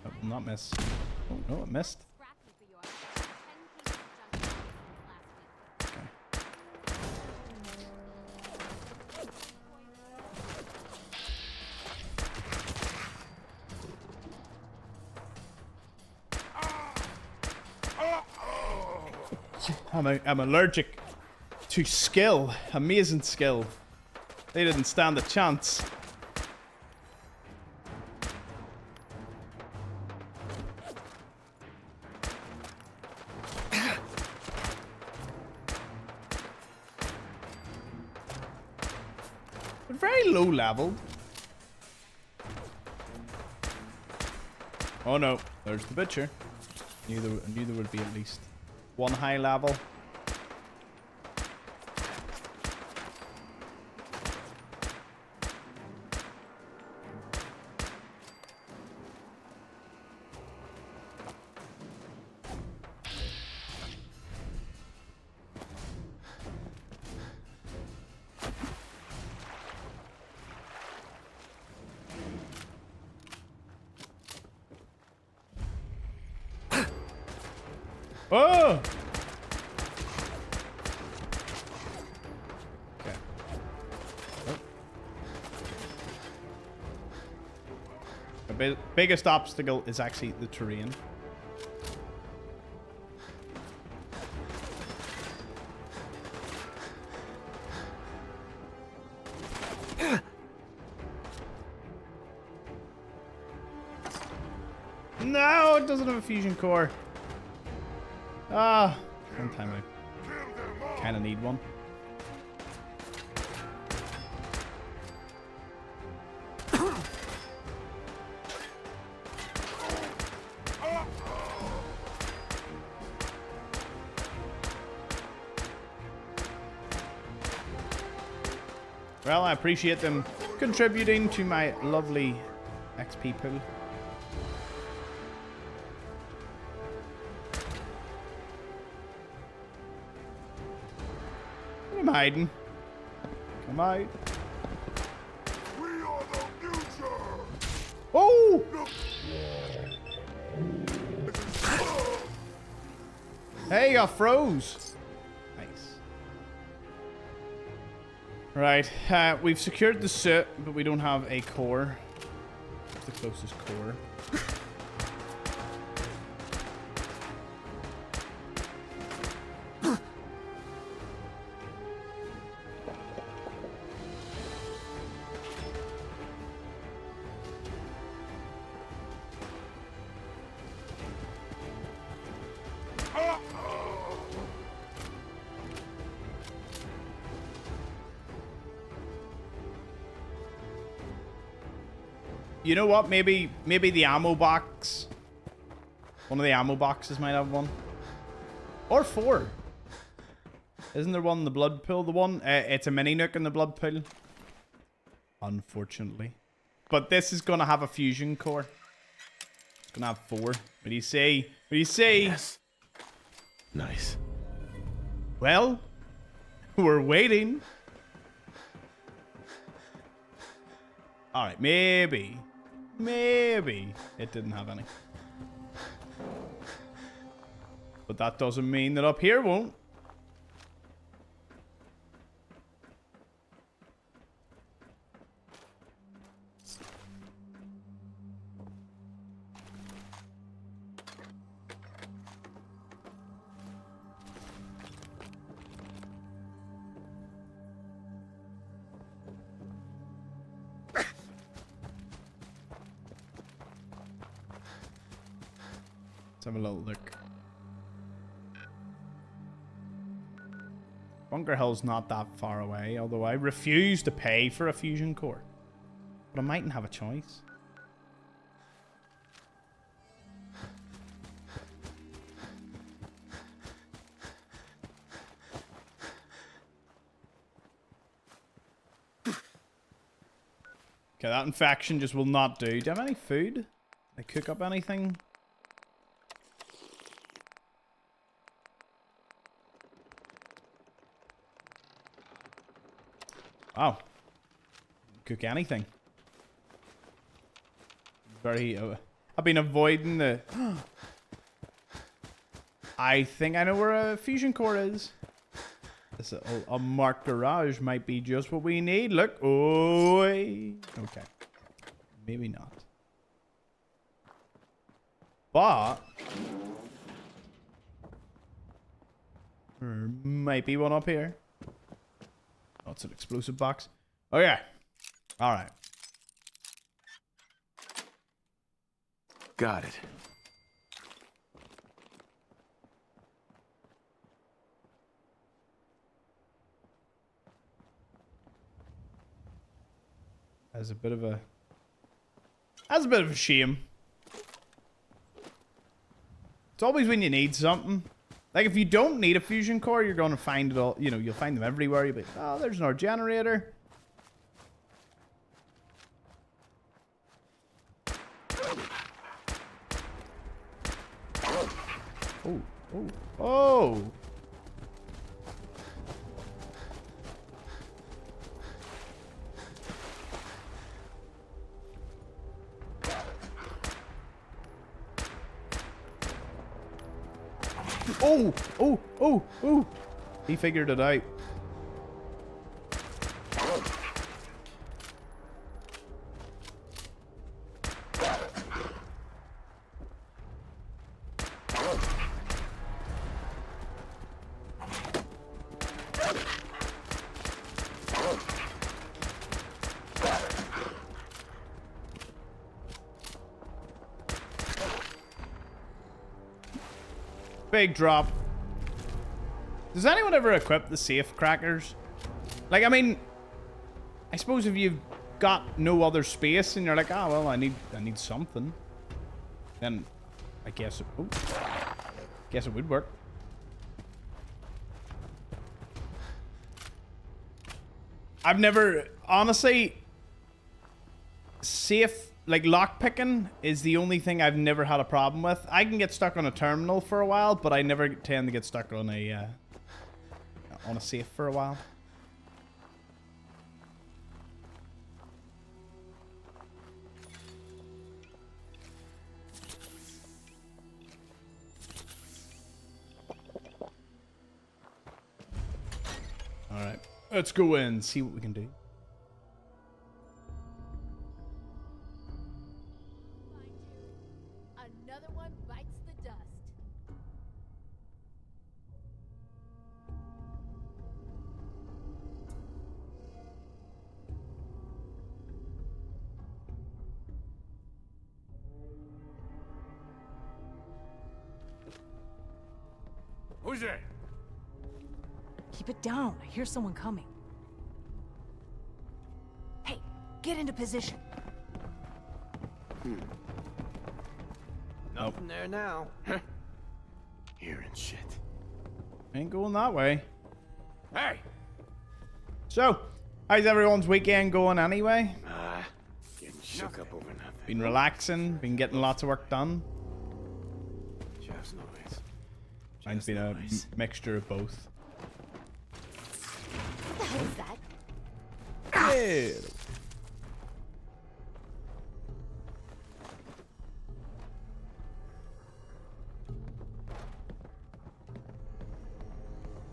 Oh, not miss. Oh, no, it missed. Okay. I'm allergic to skill. Amazing skill. They didn't stand a chance. They're very low level. Oh no, there's the butcher. I knew there would be at least one high level. Oh! Okay. Oh. The biggest obstacle is actually the terrain. No, it doesn't have a fusion core. Ah, one time I kind of need one. Well, I appreciate them contributing to my lovely XP pool. I'm hiding. Come out. We are the future. Oh! Hey, I froze. Nice. Right, we've secured the suit, but we don't have a core. What's the closest core? You know what? Maybe the ammo box. One of the ammo boxes might have one. Or 4. Isn't there one in the blood pool? The one? It's a mini nuke in the blood pool. Unfortunately. But this is going to have a fusion core. It's going to have 4. What do you say? What do you say? Yes. Nice. Well, we're waiting. Alright, maybe it didn't have any. But that doesn't mean that up here won't. Let's have a little look. Bunker Hill's not that far away, although I refuse to pay for a fusion core. But I mightn't have a choice. Okay, that infection just will not do. Do you have any food? I cook up anything? Wow. Cook anything. Very... I've been avoiding the... I think I know where a fusion core is. This a marked garage might be just what we need. Look. Oh. Okay. Maybe not. But there might be one up here. Oh, it's an explosive box. Okay. All right. Got it. That's a bit of a... That's a bit of a shame. It's always when you need something. Like, if you don't need a fusion core, you're going to find it all... You know, you'll find them everywhere. You'll be like, oh, there's another generator. Oh, oh, oh! Oh, oh, oh, oh. He figured it out. Big drop. Does anyone ever equip the safe crackers? Like, I mean, I suppose if you've got no other space and you're like, ah, well, I need something, then I guess it would work. I've never, honestly, safe. Like, lockpicking is the only thing I've never had a problem with. I can get stuck on a terminal for a while, but I never tend to get stuck on a safe for a while. All right, let's go in and see what we can do. Another one bites the dust. Who's there? Keep it down. I hear someone coming. Hey, get into position. Nothing there now. Hearing shit. Ain't going that way. Hey! So, how's everyone's weekend going anyway? Getting shook up over nothing. Been relaxing, been getting lots of work done. Just noise. Mine's been a mixture of both. What the hell is that? Yeah.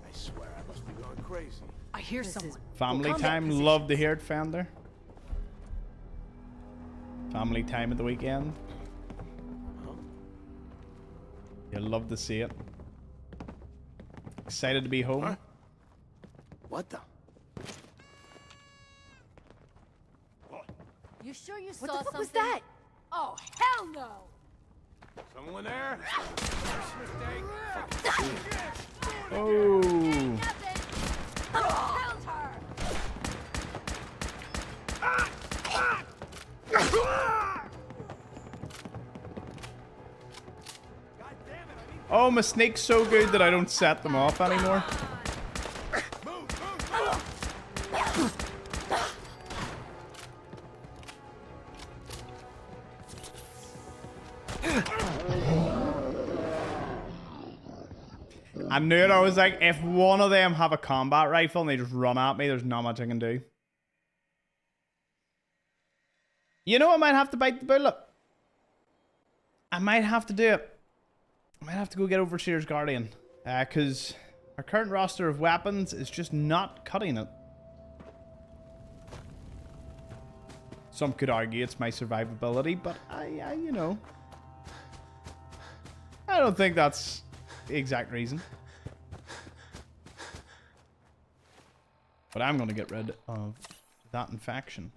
I swear I must be going crazy. I hear someone. Family Combat time, position. love to hear it, Fender. Family time at the weekend. You'll love to see it. Excited to be home. Huh? What the? You sure you saw What the fuck something? was that? Oh, hell no! Someone there? Mistake. Oh. Nothing. Killed her. Oh, my snake's so good that I don't set them off anymore. I knew it. I was like, if one of them have a combat rifle and they just run at me, there's not much I can do. You know, I might have to bite the bullet. I might have to do it. I might have to go get Overseer's Guardian. Because our current roster of weapons is just not cutting it. Some could argue it's my survivability, but I you know. I don't think that's the exact reason. But I'm going to get rid of that infection.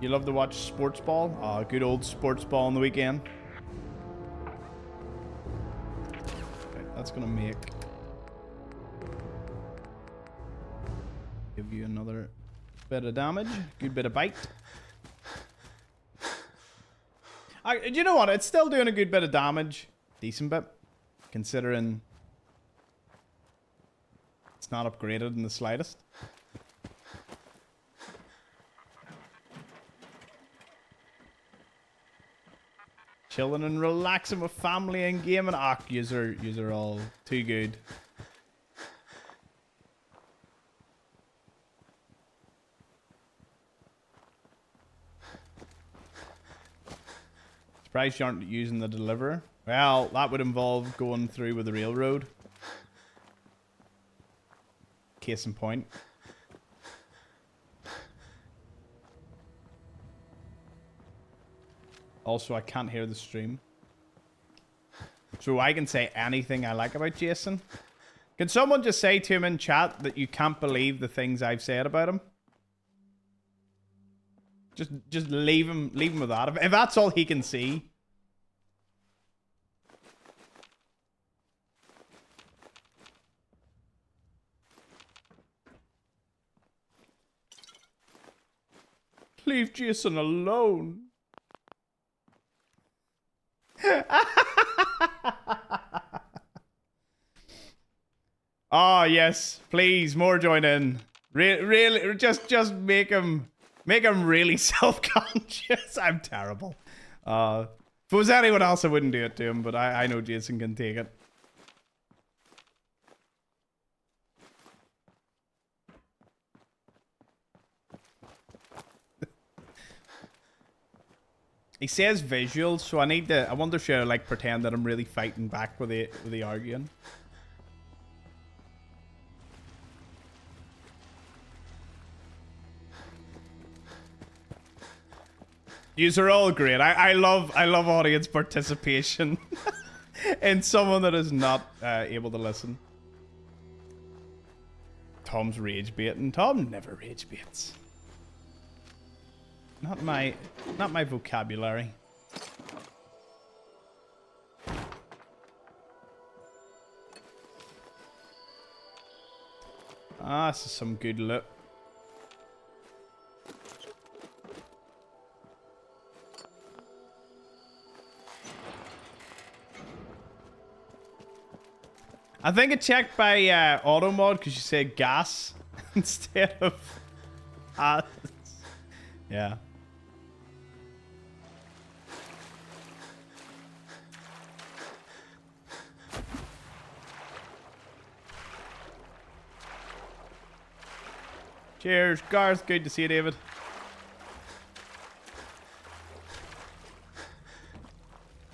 You love to watch sports ball? Oh, good old sports ball on the weekend. Okay, that's going to make... Give you another bit of damage. Good bit of bite. You know what? It's still doing a good bit of damage. Decent bit. Considering it's not upgraded in the slightest. Chilling and relaxing with family and gaming. Ah, yous are all too good. Surprised you aren't using the deliverer. Well, that would involve going through with the railroad. Case in point. Also, I can't hear the stream. So I can say anything I like about Jason. Can someone just say to him in chat that you can't believe the things I've said about him? Just leave him with that. If that's all he can see. Leave Jason alone. Oh yes, please, more join in. Really, just make him really self-conscious. I'm terrible. If it was anyone else, I wouldn't do it to him, but I know Jason can take it. He says visuals, so I wonder should I like pretend that I'm really fighting back with the arguing. Yous are all great. I love audience participation in someone that is not able to listen. Tom's rage baiting. Tom never rage baits. Not my vocabulary. Ah, this is some good loot. I think it checked by auto mod because you said gas instead of yeah. Cheers, Garth. Good to see you, David.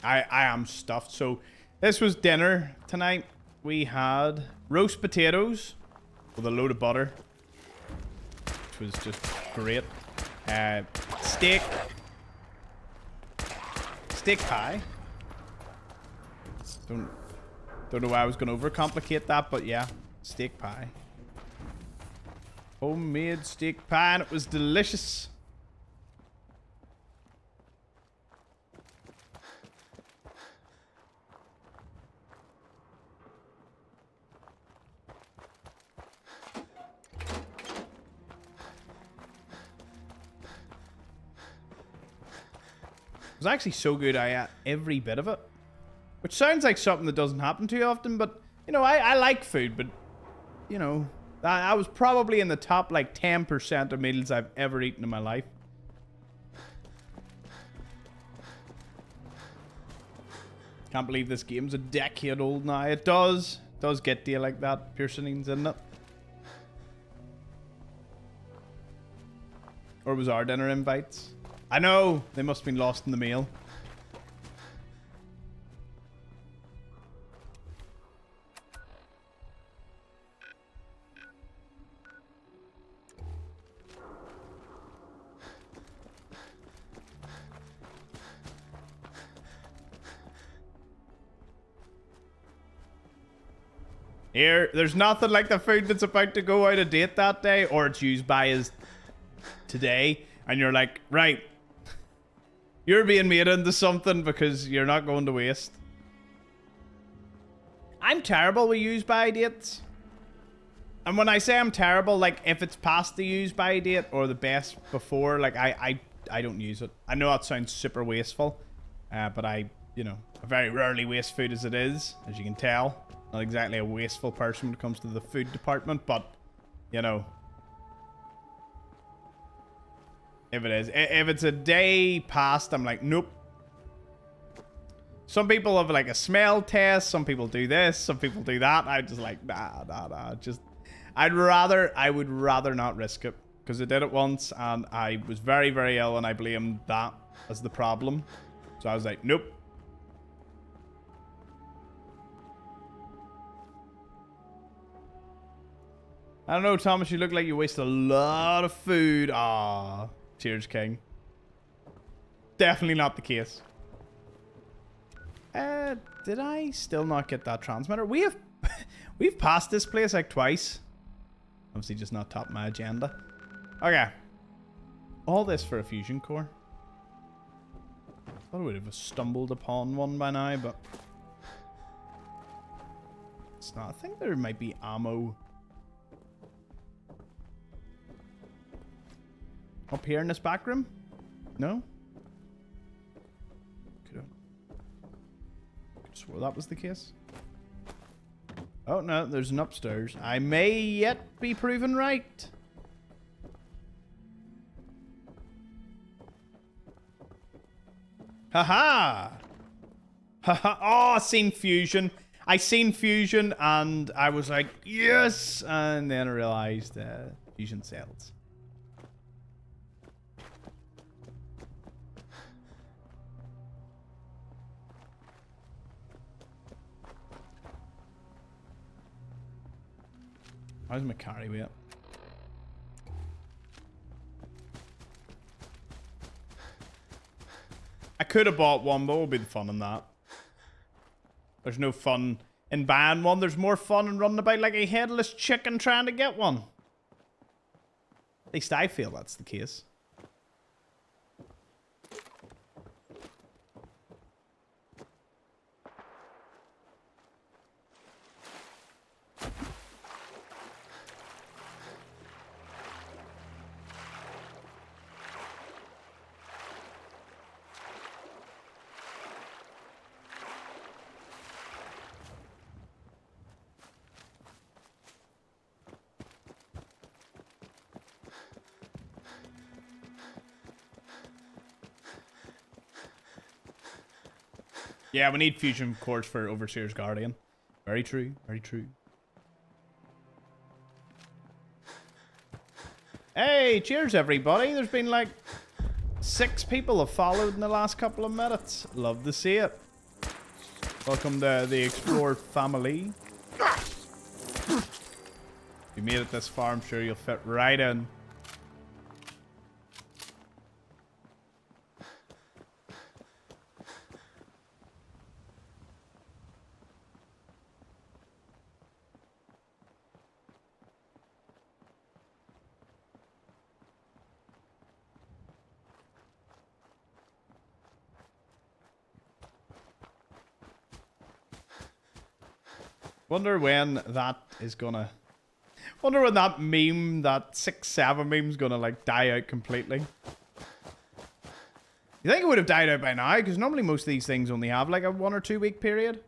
I am stuffed. So this was dinner tonight. We had roast potatoes with a load of butter, which was just great. Steak pie. Don't know why I was gonna overcomplicate that, but yeah, steak pie. Homemade steak pie, and it was delicious. was actually so good I ate every bit of it. Which sounds like something that doesn't happen too often, but, you know, I like food, but, you know, I was probably in the top, like, 10% of meals I've ever eaten in my life. Can't believe this game's a decade old now. It does get to you like that, piercings, isn't it? Or was our dinner invites? I know, they must have been lost in the mail. Here, there's nothing like the food that's about to go out of date that day, or it's used by as today, and you're like, right, you're being made into something because you're not going to waste. I'm terrible with use by dates. And when I say I'm terrible, like, if it's past the use by date or the best before, like, I don't use it. I know that sounds super wasteful, but I, you know, I very rarely waste food as it is, as you can tell. Not exactly a wasteful person when it comes to the food department, but, you know, if it is. If it's a day past, I'm like, nope. Some people have like a smell test. Some people do this. Some people do that. I just like, nah. Just, I would rather not risk it. Because I did it once and I was very, very ill and I blamed that as the problem. So I was like, nope. I don't know, Thomas, you look like you waste a lot of food. Ah, cheers, King. Definitely not the case. Did I still not get that transmitter? We've passed this place like twice. Obviously just not top of my agenda. Okay. All this for a fusion core. Thought I would have stumbled upon one by now, but it's not. I think there might be ammo up here in this back room? No? Could have swore that was the case. Oh no, there's an upstairs. I may yet be proven right. Haha! Haha! Oh, I seen fusion. I seen fusion and I was like, yes! And then I realized fusion cells. How's my carry weight? I could have bought one, but what would be the fun in that? There's no fun in buying one. There's more fun in running about like a headless chicken trying to get one. At least I feel that's the case. Yeah, we need fusion cores for Overseer's Guardian. Very true, very true. Hey, cheers everybody. There's been like 6 people have followed in the last couple of minutes. Love to see it. Welcome to the Xplores family. If you made it this far, I'm sure you'll fit right in. Wonder when that is gonna... Wonder when that meme, that 6-7 meme's gonna like die out completely. You think it would have died out by now? Because normally most of these things only have like a 1 or 2 week period.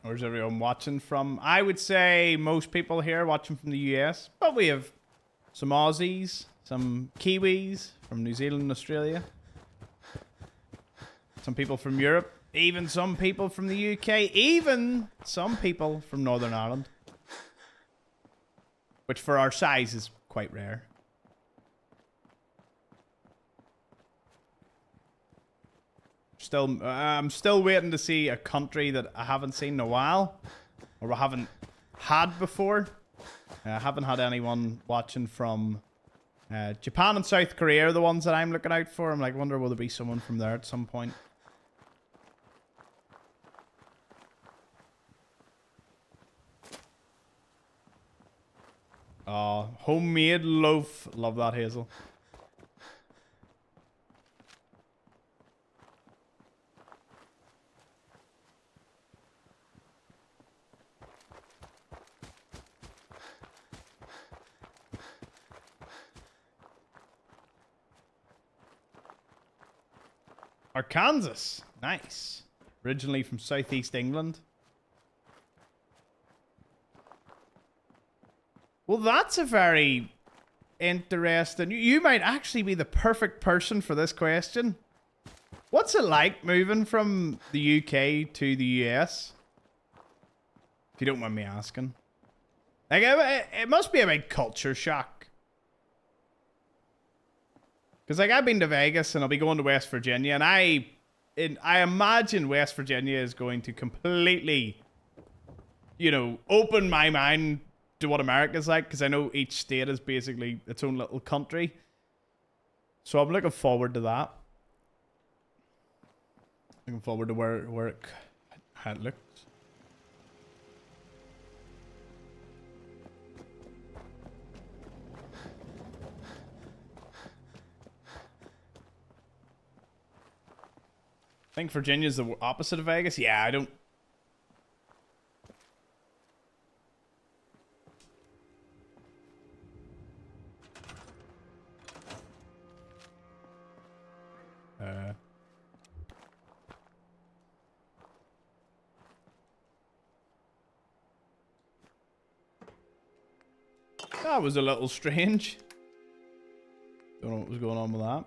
Where's everyone watching from? I would say most people here watching from the US, but we have some Aussies, some Kiwis from New Zealand and Australia, some people from Europe, even some people from the UK, even some people from Northern Ireland, which for our size is quite rare. I'm still waiting to see a country that I haven't seen in a while, or I haven't had before. I haven't had anyone watching from Japan and South Korea are the ones that I'm looking out for. I'm like, wonder will there be someone from there at some point. Homemade loaf. Love that, Hazel. Arkansas. Nice. Originally from southeast England. Well, that's a very interesting... You might actually be the perfect person for this question. What's it like moving from the UK to the US? If you don't mind me asking. Like, it must be a big culture shock. Because, like, I've been to Vegas and I'll be going to West Virginia, and I imagine West Virginia is going to completely, you know, open my mind to what America's like, because I know each state is basically its own little country. So I'm looking forward to that. Looking forward to how it looks. I think Virginia's the opposite of Vegas. Yeah, I don't... That was a little strange. Don't know what was going on with that.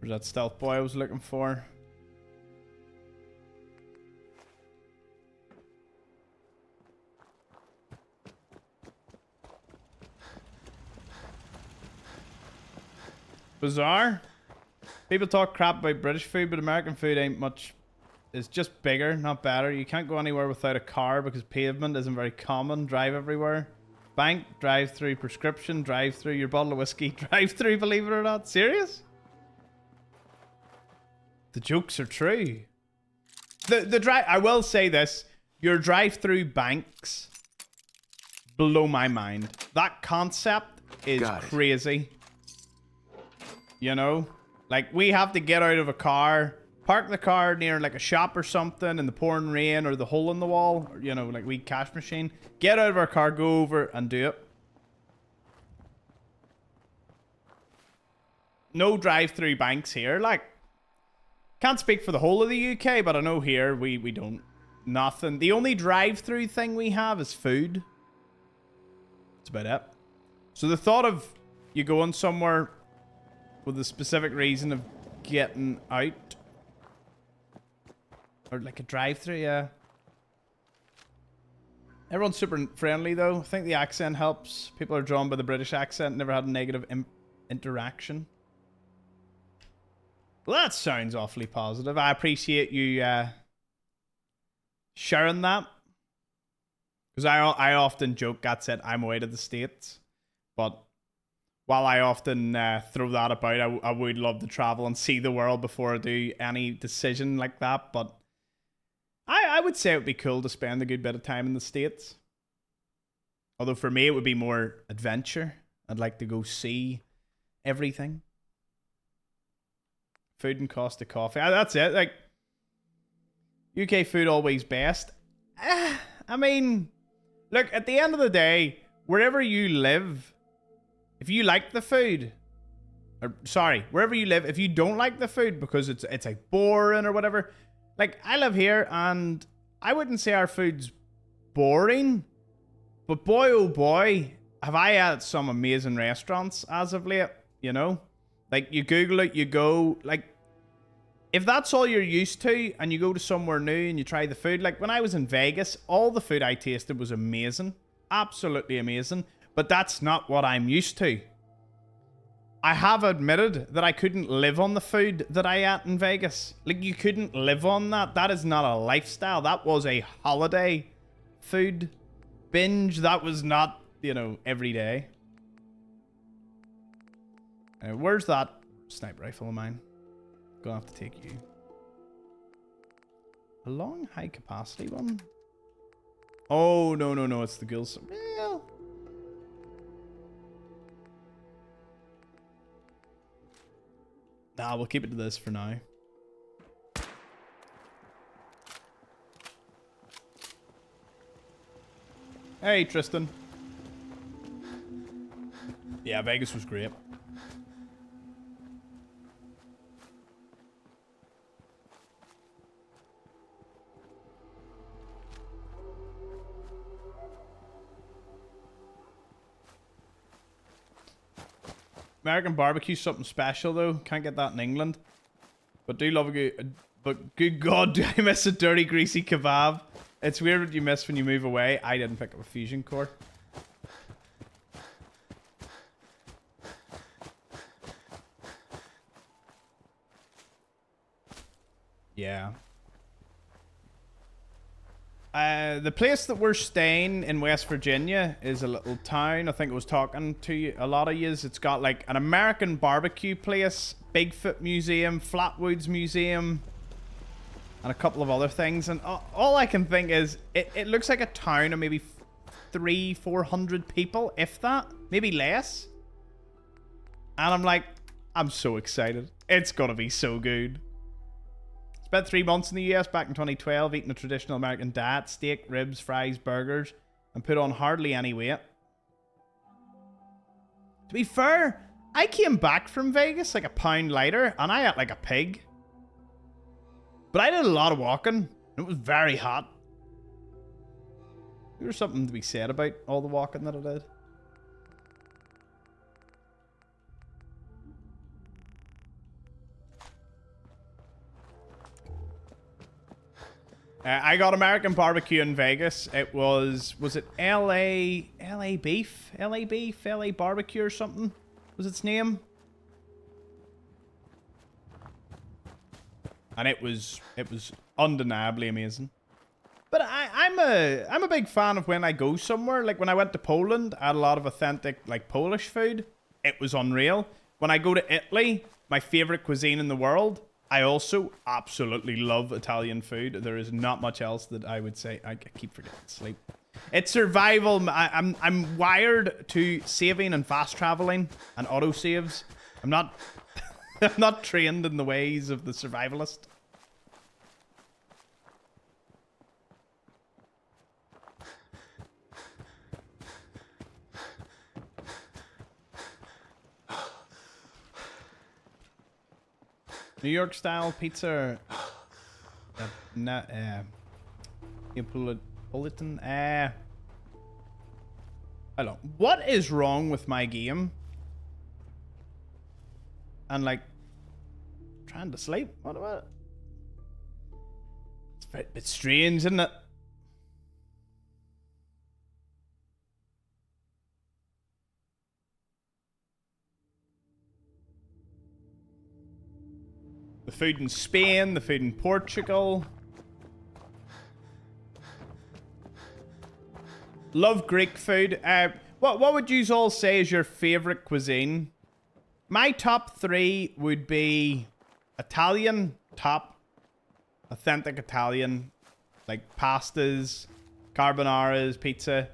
Where's that stealth boy I was looking for? Bizarre. People talk crap about British food, but American food ain't much. It's just bigger, not better. You can't go anywhere without a car because pavement isn't very common. Drive everywhere. Bank, drive through, prescription, drive through, your bottle of whiskey, drive through, believe it or not. Serious? The jokes are true. I will say this. Your drive-through banks blow my mind. That concept is crazy. You know? Like, we have to get out of a car, park the car near, like, a shop or something in the pouring rain or the hole in the wall. Or, you know, like, we cash machine. Get out of our car, go over and do it. No drive-through banks here. Like, can't speak for the whole of the UK, but I know here we don't. Nothing. The only drive-through thing we have is food. That's about it. So the thought of you going somewhere with a specific reason of getting out Or like a drive-through, yeah. Everyone's super friendly though. I think the accent helps. People are drawn by the British accent. Never had a negative interaction. Well, that sounds awfully positive. I appreciate you sharing that. Because I often joke, that's it, I'm away to the States. But while I often throw that about, I would love to travel and see the world before I do any decision like that. But I would say it would be cool to spend a good bit of time in the States. Although for me, it would be more adventure. I'd like to go see everything. Food and cost of coffee. That's it. Like, UK food always best. I mean, look, at the end of the day, wherever you live, if you like the food, or sorry, wherever you live, if you don't like the food because it's like boring or whatever, like I live here and I wouldn't say our food's boring, but boy oh boy, have I had some amazing restaurants as of late, you know? Like you Google it, you go, like, if that's all you're used to and you go to somewhere new and you try the food, like when I was in Vegas, all the food I tasted was amazing. Absolutely amazing. But that's not what I'm used to. I have admitted that I couldn't live on the food that I ate in Vegas. Like, you couldn't live on that. That is not a lifestyle. That was a holiday food binge. That was not, you know, every day. Where's that sniper rifle of mine? Gonna have to take you. A long high capacity one? Oh, no. It's the gills. Well, nah, we'll keep it to this for now. Hey, Tristan. Yeah, Vegas was great. American barbecue, something special though. Can't get that in England. But do love a good... But good God, do I miss a dirty, greasy kebab? It's weird what you miss when you move away. I didn't pick up a fusion core. Yeah. The place that we're staying in West Virginia is a little town. I think I was talking to a lot of yous. It's got like an American barbecue place, Bigfoot Museum, Flatwoods Museum, and a couple of other things. And all I can think is it looks like a town of maybe 300-400 people, if that, maybe less. And I'm like, I'm so excited. It's gonna be so good. Spent 3 months in the US back in 2012, eating a traditional American diet, steak, ribs, fries, burgers, and put on hardly any weight. To be fair, I came back from Vegas like a pound lighter, and I ate like a pig. But I did a lot of walking, and it was very hot. There's something to be said about all the walking that I did. I got American barbecue in Vegas. It was it LA beef, LA barbecue or something was its name. And it was undeniably amazing. But I'm a big fan of when I go somewhere. Like when I went to Poland, I had a lot of authentic like Polish food. It was unreal. When I go to Italy, my favorite cuisine in the world, I also absolutely love Italian food. There is not much else that I would say. I keep forgetting to sleep. It's survival. I'm wired to saving and fast traveling and auto saves. I'm not I'm not trained in the ways of the survivalist. New York style pizza. Neapolitan. I don't know. What is wrong with my game? And like trying to sleep. What? It's a bit strange, isn't it? The food in Spain, the food in Portugal. Love Greek food. What would you all say is your favorite cuisine? My top 3 would be Italian, top. Authentic Italian. Like pastas, carbonaras, pizza.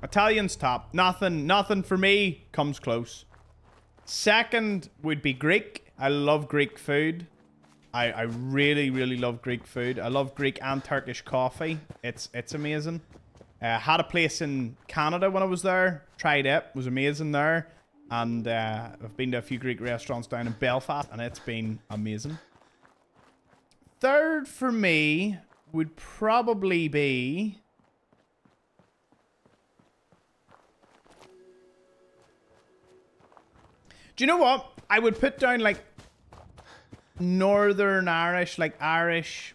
Italian's top. Nothing for me comes close. Second would be Greek. I love Greek food. I really, really love Greek food. I love Greek and Turkish coffee. It's amazing. Had a place in Canada when I was there. Tried it. Was amazing there. And I've been to a few Greek restaurants down in Belfast, and it's been amazing. Third for me would probably be... Do you know what? I would put down like Northern Irish,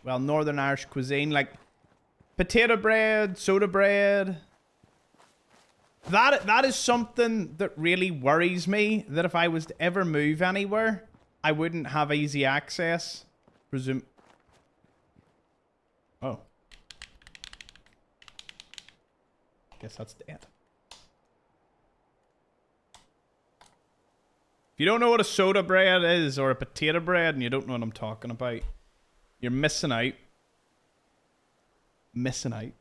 Northern Irish cuisine, like potato bread, soda bread. That is something that really worries me, that if I was to ever move anywhere, I wouldn't have easy access. Oh. Guess that's dead. If you don't know what a soda bread is, or a potato bread, and you don't know what I'm talking about, you're missing out. Missing out.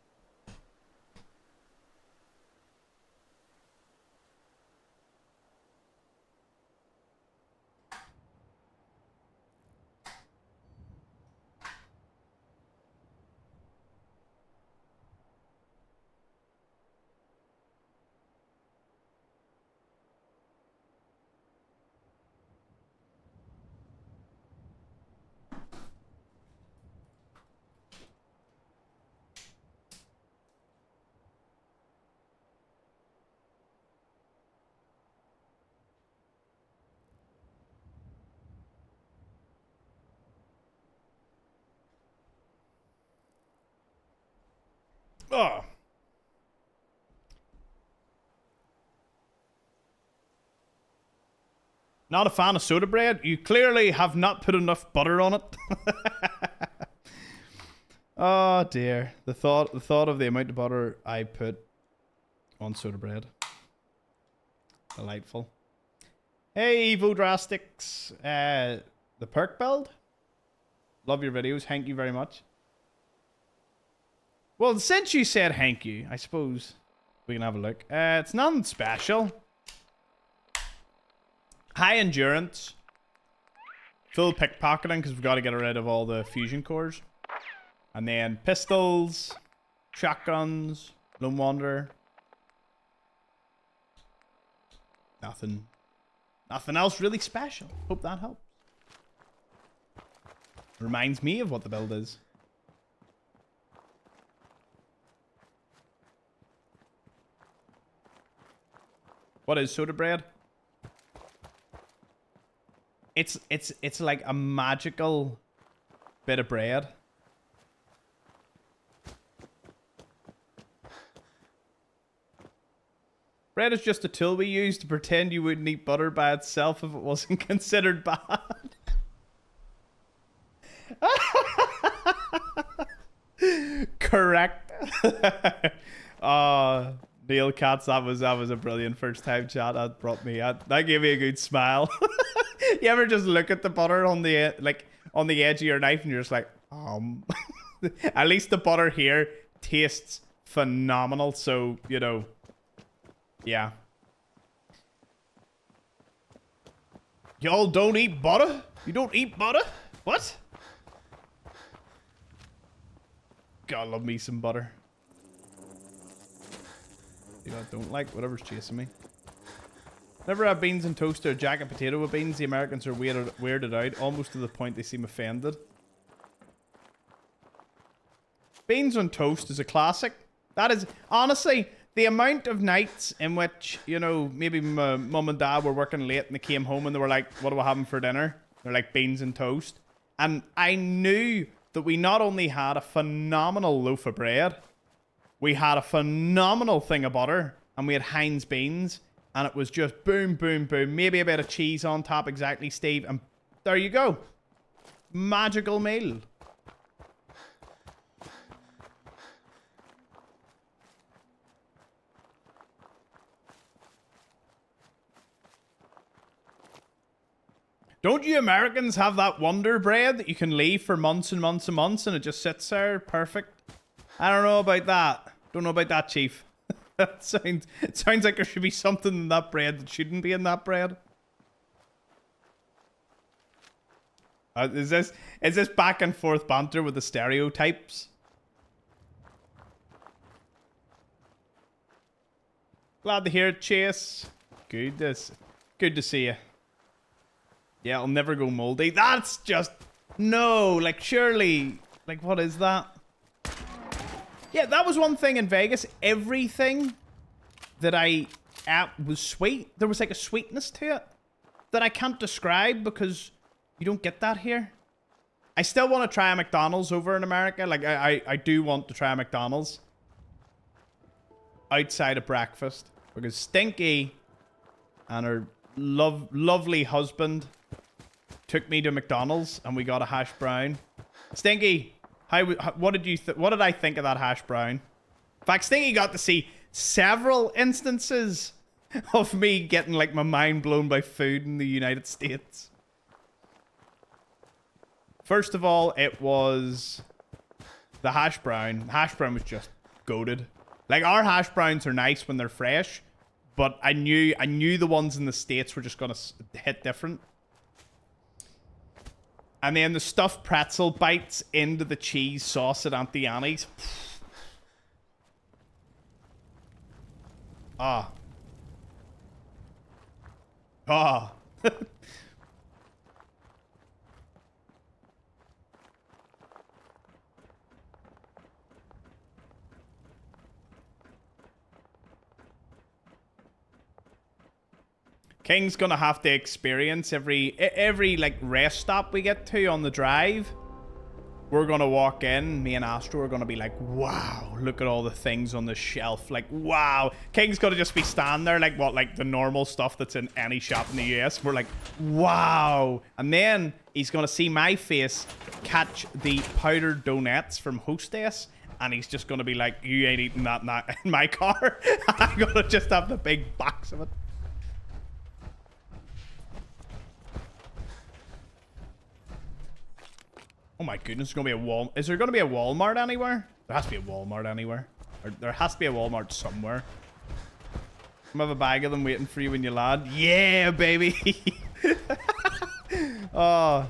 Oh. Not a fan of soda bread? You clearly have not put enough butter on it. Oh dear. The thought of the amount of butter I put on soda bread. Delightful. Hey Evo Drastics. The perk build? Love your videos. Thank you very much. Well, since you said thank you, I suppose we can have a look. It's nothing special. High endurance. Full pickpocketing, because we've got to get rid of all the fusion cores. And then pistols, shotguns, lone wanderer. Nothing else really special. Hope that helps. Reminds me of what the build is. What is soda bread? It's like a magical bit of bread. Bread is just a tool we use to pretend you wouldn't eat butter by itself if it wasn't considered bad. Correct. Neil Katz, that was a brilliant first time chat. That brought me that gave me a good smile. You ever just look at the butter on the edge of your knife and you're just like, At least the butter here tastes phenomenal, so you know. Yeah. Y'all don't eat butter? You don't eat butter? What? God, love me some butter. You know, I don't like whatever's chasing me. Never have beans and toast or a jacket potato with beans. The Americans are weirded out, almost to the point they seem offended. Beans on toast is a classic. That is, honestly, the amount of nights in which, you know, maybe my mum and dad were working late and they came home and they were like, what are we having for dinner? They're like, beans and toast. And I knew that we not only had a phenomenal loaf of bread, we had a phenomenal thing of butter, and we had Heinz beans, and it was just boom, boom, boom. Maybe a bit of cheese on top, exactly, Steve, and there you go. Magical meal. Don't you Americans have that Wonder Bread that you can leave for months and months and months and it just sits there perfect? I don't know about that. Don't know about that, Chief. It sounds like there should be something in that bread that shouldn't be in that bread. Is this back and forth banter with the stereotypes? Glad to hear it, Chase. Good to see you. Yeah, I'll never go moldy. That's just... No, like, surely... Like, what is that? Yeah, that was one thing in Vegas. Everything that I ate was sweet. There was, like, a sweetness to it that I can't describe because you don't get that here. I still want to try a McDonald's over in America. Like, I do want to try a McDonald's outside of breakfast because Stinky and her lovely husband took me to McDonald's and we got a hash brown. Stinky, what did I think of that hash brown? In fact, Stinky got to see several instances of me getting like my mind blown by food in the United States. First of all, it was the hash brown. The hash brown was just goated. Like, our hash browns are nice when they're fresh, but I knew the ones in the States were just gonna hit different. And then the stuffed pretzel bites into the cheese sauce at Auntie Annie's. Ah. Ah. King's gonna have to experience every like rest stop we get to on the drive. We're gonna walk in, me and Astro are gonna be like, wow, look at all the things on the shelf. Like, wow. King's gonna just be standing there like what, like the normal stuff that's in any shop in the US. We're like, wow. And then he's gonna see my face catch the powdered donuts from Hostess. And he's just gonna be like, you ain't eating that in my car. I'm gonna just have the big box of it. Oh my goodness, there's gonna be is there gonna be a Walmart anywhere? There has to be a Walmart anywhere. Or there has to be a Walmart somewhere. I have a bag of them waiting for you when you land. Yeah, baby! Oh,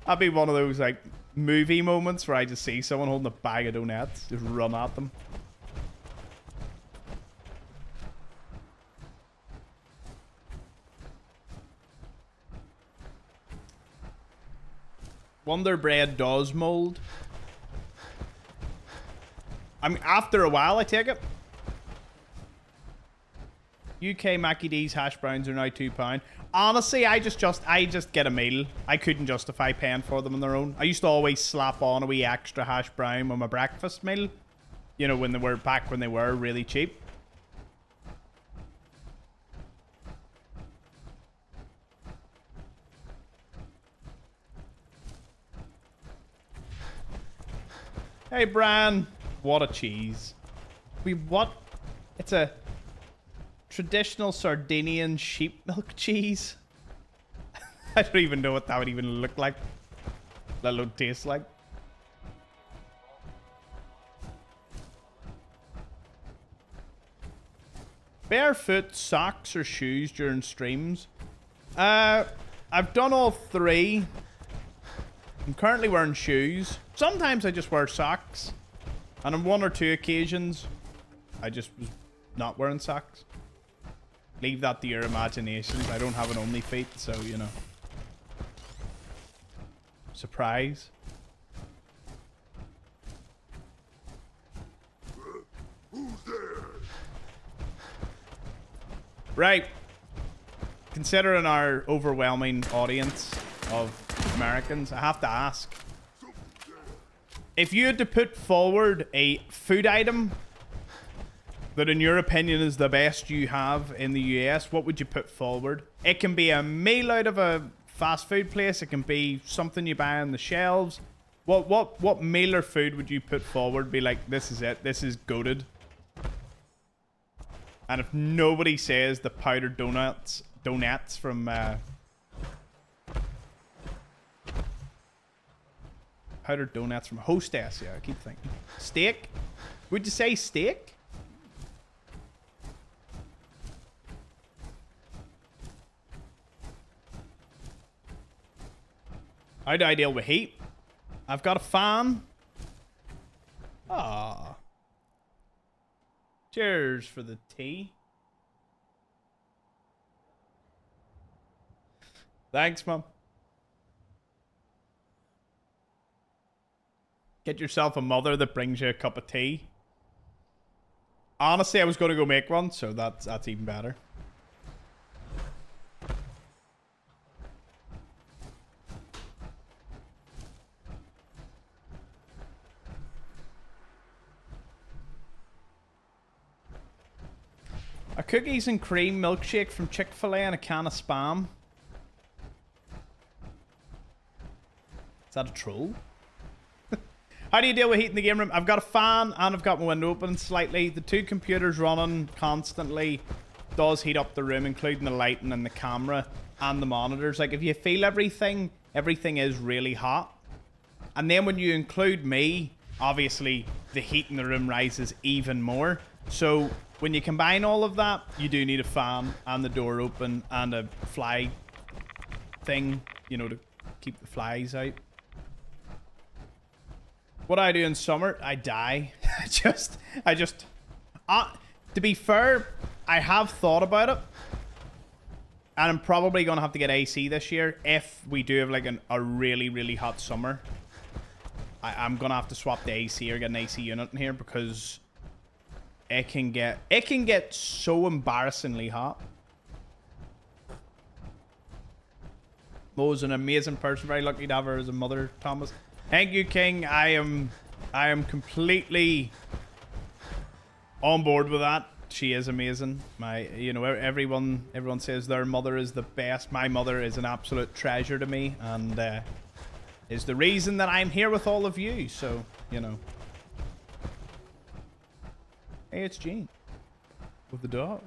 that'd be one of those like movie moments where I just see someone holding a bag of donuts, just run at them. Wonder Bread does mold. I mean, after a while, I take it. UK Mackie D's hash browns are now £2. Honestly, I just get a meal. I couldn't justify paying for them on their own. I used to always slap on a wee extra hash brown with my breakfast meal. You know, when they were really cheap. Hey, Bran. What a cheese. What? It's a traditional Sardinian sheep milk cheese. I don't even know what that would even look like. Let alone taste like. Barefoot, socks, or shoes during streams? I've done all three. I'm currently wearing shoes. Sometimes I just wear socks. And on one or two occasions, I just was not wearing socks. Leave that to your imaginations. I don't have an only feet, so, you know. Surprise. Who's there? Right. Considering our overwhelming audience of Americans, I have to ask. If you had to put forward a food item that in your opinion is the best you have in the US, what would you put forward? It can be a meal out of a fast food place. It can be something you buy on the shelves. What meal or food would you put forward? Be like, this is it. This is goated. And if nobody says the powdered donuts from powdered donuts from Hostess, yeah, I keep thinking. Steak? Would you say steak? How do I deal with heat? I've got a fan. Ah. Cheers for the tea. Thanks, Mom. Get yourself a mother that brings you a cup of tea. Honestly, I was going to go make one, so that's even better. A cookies and cream milkshake from Chick-fil-A and a can of Spam. Is that a troll? How do you deal with heat in the game room? I've got a fan and I've got my window open slightly. The two computers running constantly does heat up the room, including the lighting and the camera and the monitors. Like, if you feel everything is really hot. And then when you include me, obviously the heat in the room rises even more. So when you combine all of that, you do need a fan and the door open and a fly thing, you know, to keep the flies out. What do I do in summer? I die. To be fair, I have thought about it. And I'm probably going to have to get AC this year if we do have like a really, really hot summer. I'm going to have to swap the AC or get an AC unit in here because it can get so embarrassingly hot. Mo's an amazing person. Very lucky to have her as a mother, Thomas. Thank you, King. I am completely on board with that. She is amazing. Everyone says their mother is the best. My mother is an absolute treasure to me, and is the reason that I'm here with all of you. So, you know. Hey, it's Gene with the dog.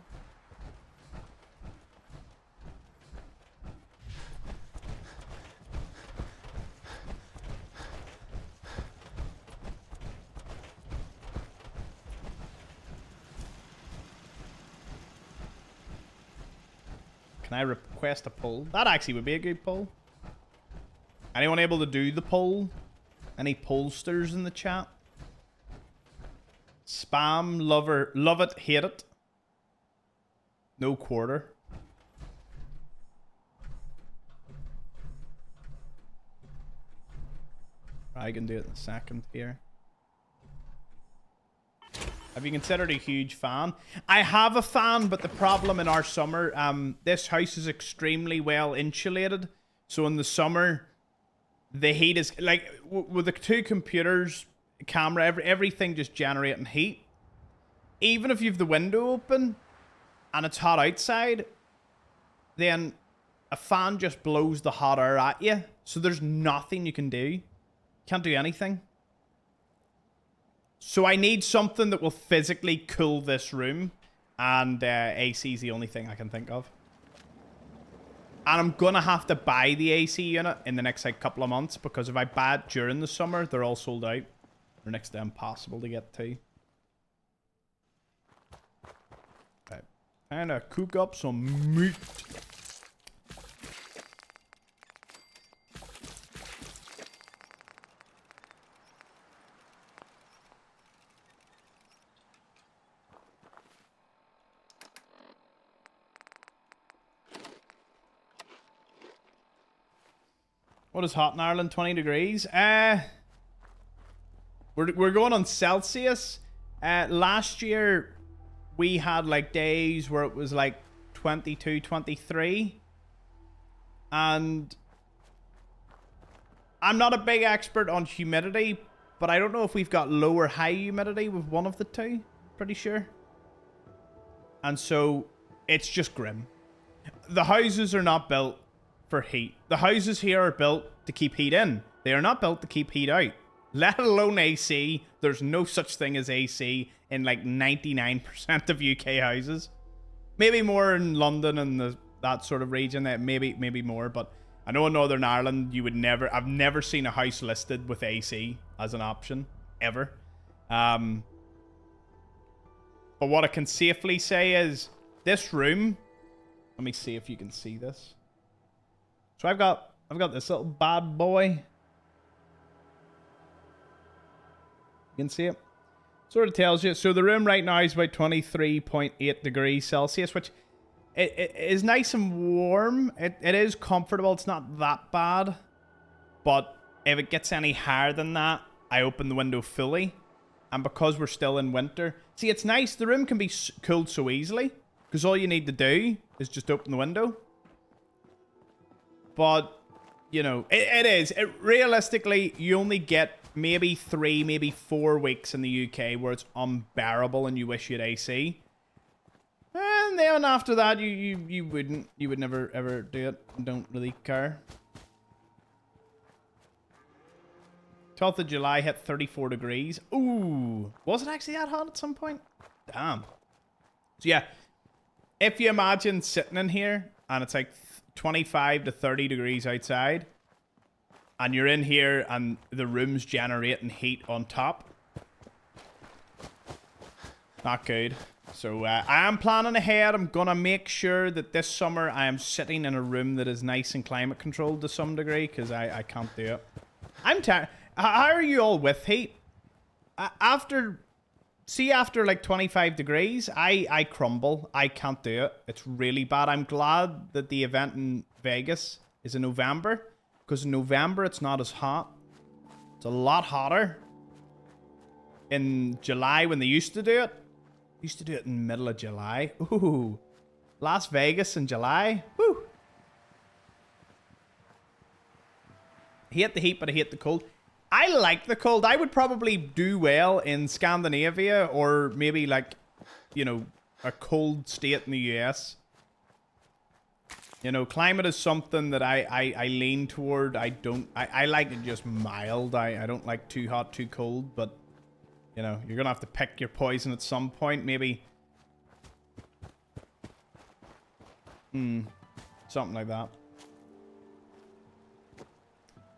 Can I request a poll? That actually would be a good poll. Anyone able to do the poll? Any pollsters in the chat? Spam, lover, love it, hate it. No quarter. I can do it in a second here. Have you considered a huge fan? I have a fan, but the problem in our summer, this house is extremely well insulated. So in the summer, the heat is like with the two computers, camera, everything just generating heat. Even if you have the window open and it's hot outside, then a fan just blows the hot air at you. So there's nothing you can do. Can't do anything. So I need something that will physically cool this room. And AC is the only thing I can think of. And I'm going to have to buy the AC unit in the next like couple of months. Because if I buy it during the summer, they're all sold out. They're next to impossible to get to. Right. And cook up some meat. What is hot in Ireland? 20 degrees. We're going on Celsius. Last year, we had like days where it was like 22, 23. And I'm not a big expert on humidity, but I don't know if we've got low or high humidity with one of the two. Pretty sure. And so it's just grim. The houses are not built for heat. The houses here are built to keep heat in. They are not built to keep heat out. Let alone AC. There's no such thing as AC in like 99% of UK houses. Maybe more in London and that sort of region. Maybe more, but I know in Northern Ireland you would never. I've never seen a house listed with AC as an option ever. But what I can safely say is this room. Let me see if you can see this. So I've got this little bad boy. You can see it. Sort of tells you. So the room right now is about 23.8 degrees Celsius, which it is nice and warm. It is comfortable. It's not that bad. But if it gets any higher than that, I open the window fully. And because we're still in winter. See, it's nice. The room can be cooled so easily. Because all you need to do is just open the window. But, you know, it is. Realistically, you only get maybe 3, maybe 4 weeks in the UK where it's unbearable and you wish you had AC. And then after that, you would never ever do it. Don't really care. 12th of July hit 34 degrees. Ooh. Was it actually that hot at some point? Damn. So yeah. If you imagine sitting in here and it's like 25 to 30 degrees outside and you're in here and the room's generating heat on top. Not good. So I am planning ahead. I'm going to make sure that this summer I am sitting in a room that is nice and climate controlled to some degree because I can't do it. I'm tired. How are you all with heat? After like 25 degrees, I crumble. I can't do it. It's really bad. I'm glad that the event in Vegas is in November. Because in November, it's not as hot. It's a lot hotter. In July, when they used to do it. Used to do it in the middle of July. Ooh. Las Vegas in July. Woo. I hate the heat, but I hate the cold. I like the cold. I would probably do well in Scandinavia or maybe like, you know, a cold state in the US. You know, climate is something that I lean toward. I like it just mild. I don't like too hot, too cold, but, you know, you're going to have to pick your poison at some point. Maybe. Something like that.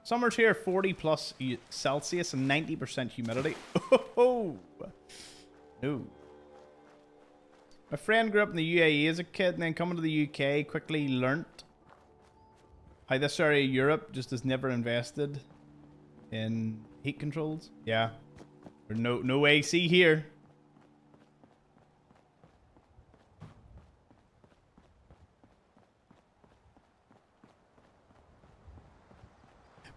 Summer's here, 40 plus Celsius and 90% humidity. Oh, no. My friend grew up in the UAE as a kid and then coming to the UK quickly learnt how this area of Europe just has never invested in heat controls. Yeah. There's no AC here.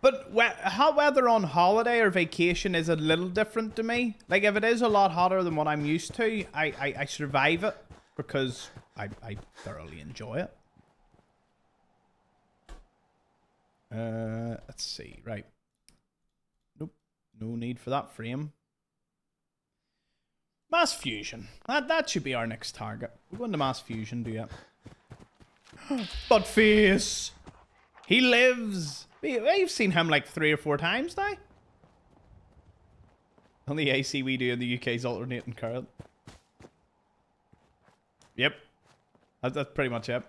But hot weather on holiday or vacation is a little different to me. Like, if it is a lot hotter than what I'm used to, I survive it because I thoroughly enjoy it. Let's see. Right. Nope. No need for that frame. Mass fusion. That should be our next target. We're going to mass fusion, do you? Buttface! He lives! We've seen him like 3 or 4 times now. Only AC we do in the UK is alternating current. Yep. That's pretty much it.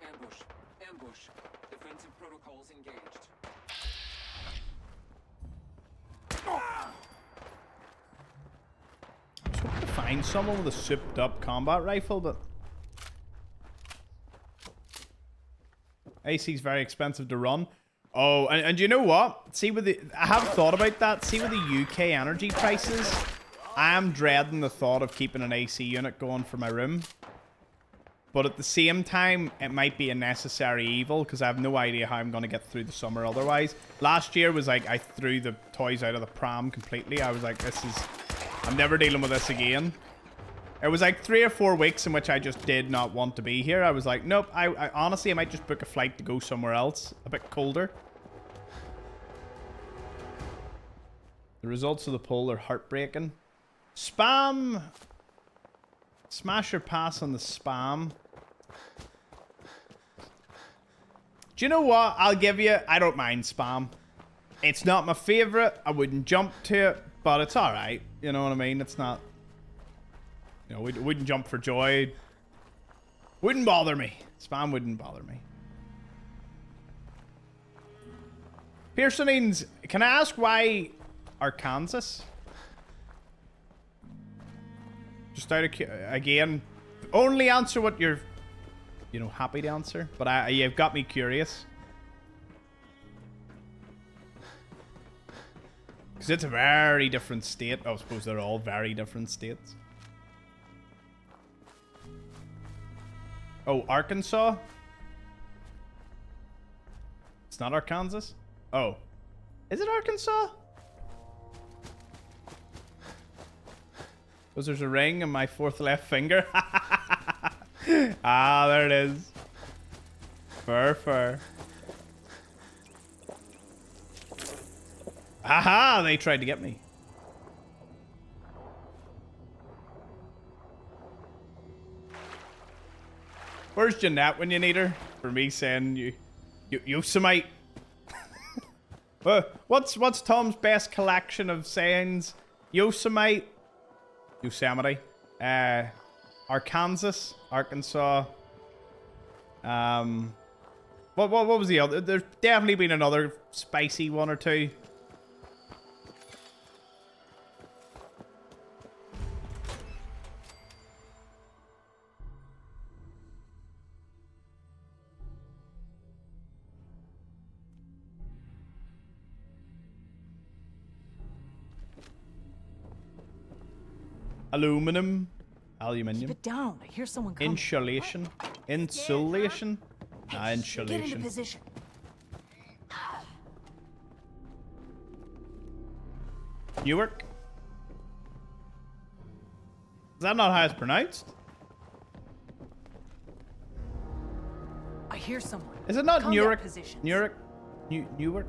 Ambush. Ambush. Defensive protocols engaged. I was hoping to find someone with a souped up combat rifle, but AC is very expensive to run. Oh, and you know what? See, I haven't thought about that. See, with the UK energy prices, I am dreading the thought of keeping an AC unit going for my room. But at the same time, it might be a necessary evil because I have no idea how I'm going to get through the summer otherwise. Last year was like I threw the toys out of the pram completely. I was like, I'm never dealing with this again. It was like 3 or 4 weeks in which I just did not want to be here. I was like, nope, I honestly, I might just book a flight to go somewhere else. A bit colder. The results of the poll are heartbreaking. Spam. Smash or pass on the spam. Do you know what? I'll give you. I don't mind spam. It's not my favorite. I wouldn't jump to it, but it's all right. You know what I mean? It's not. You know, we wouldn't jump for joy. Wouldn't bother me. Spam wouldn't bother me. Pearsonings, can I ask why Arkansas? Just out of again, only answer what you're, you know, happy to answer. But you've got me curious. Because it's a very different state. Oh, I suppose they're all very different states. Oh, Arkansas? It's not Arkansas? Oh. Is it Arkansas? Because there's a ring on my fourth left finger. Ah, there it is. Fur. Aha! They tried to get me. Where's Jeanette when you need her? For me saying you Yosemite. What's Tom's best collection of sayings? Yosemite. Arkansas. What was the other? There's definitely been another spicy one or two. Aluminum. Keep it down. I hear someone coming. Insulation. Insulation? Get into Insulation. position. Newark? Is that not how it's pronounced? I hear someone. Is it not Combat Newark? positions. Newark? Newark?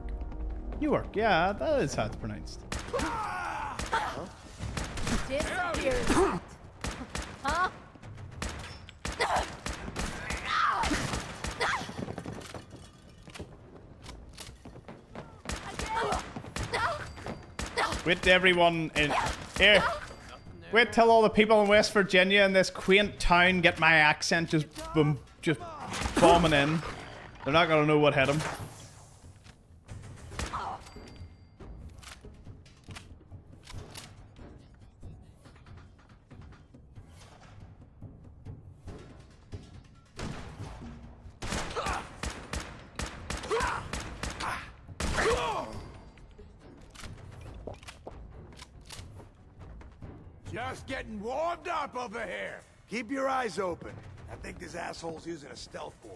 Newark, yeah, that is how it's pronounced. Disappeared. Huh? Wait till everyone in here. Wait till all the people in West Virginia in this quaint town get my accent just bombing in. They're not gonna know what hit them. Just getting warmed up over here. Keep your eyes open. I think this asshole's using a stealth boy.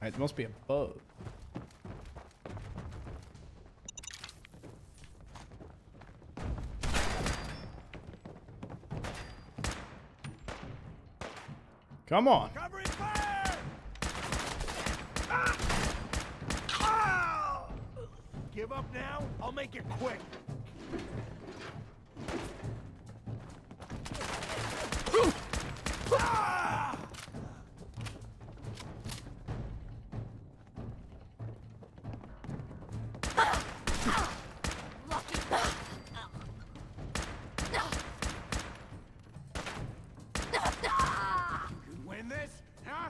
It must be a bug. Come on. Covering fire! Ah! Ah! Give up now? I'll make it quick. Ah! Could win this, huh?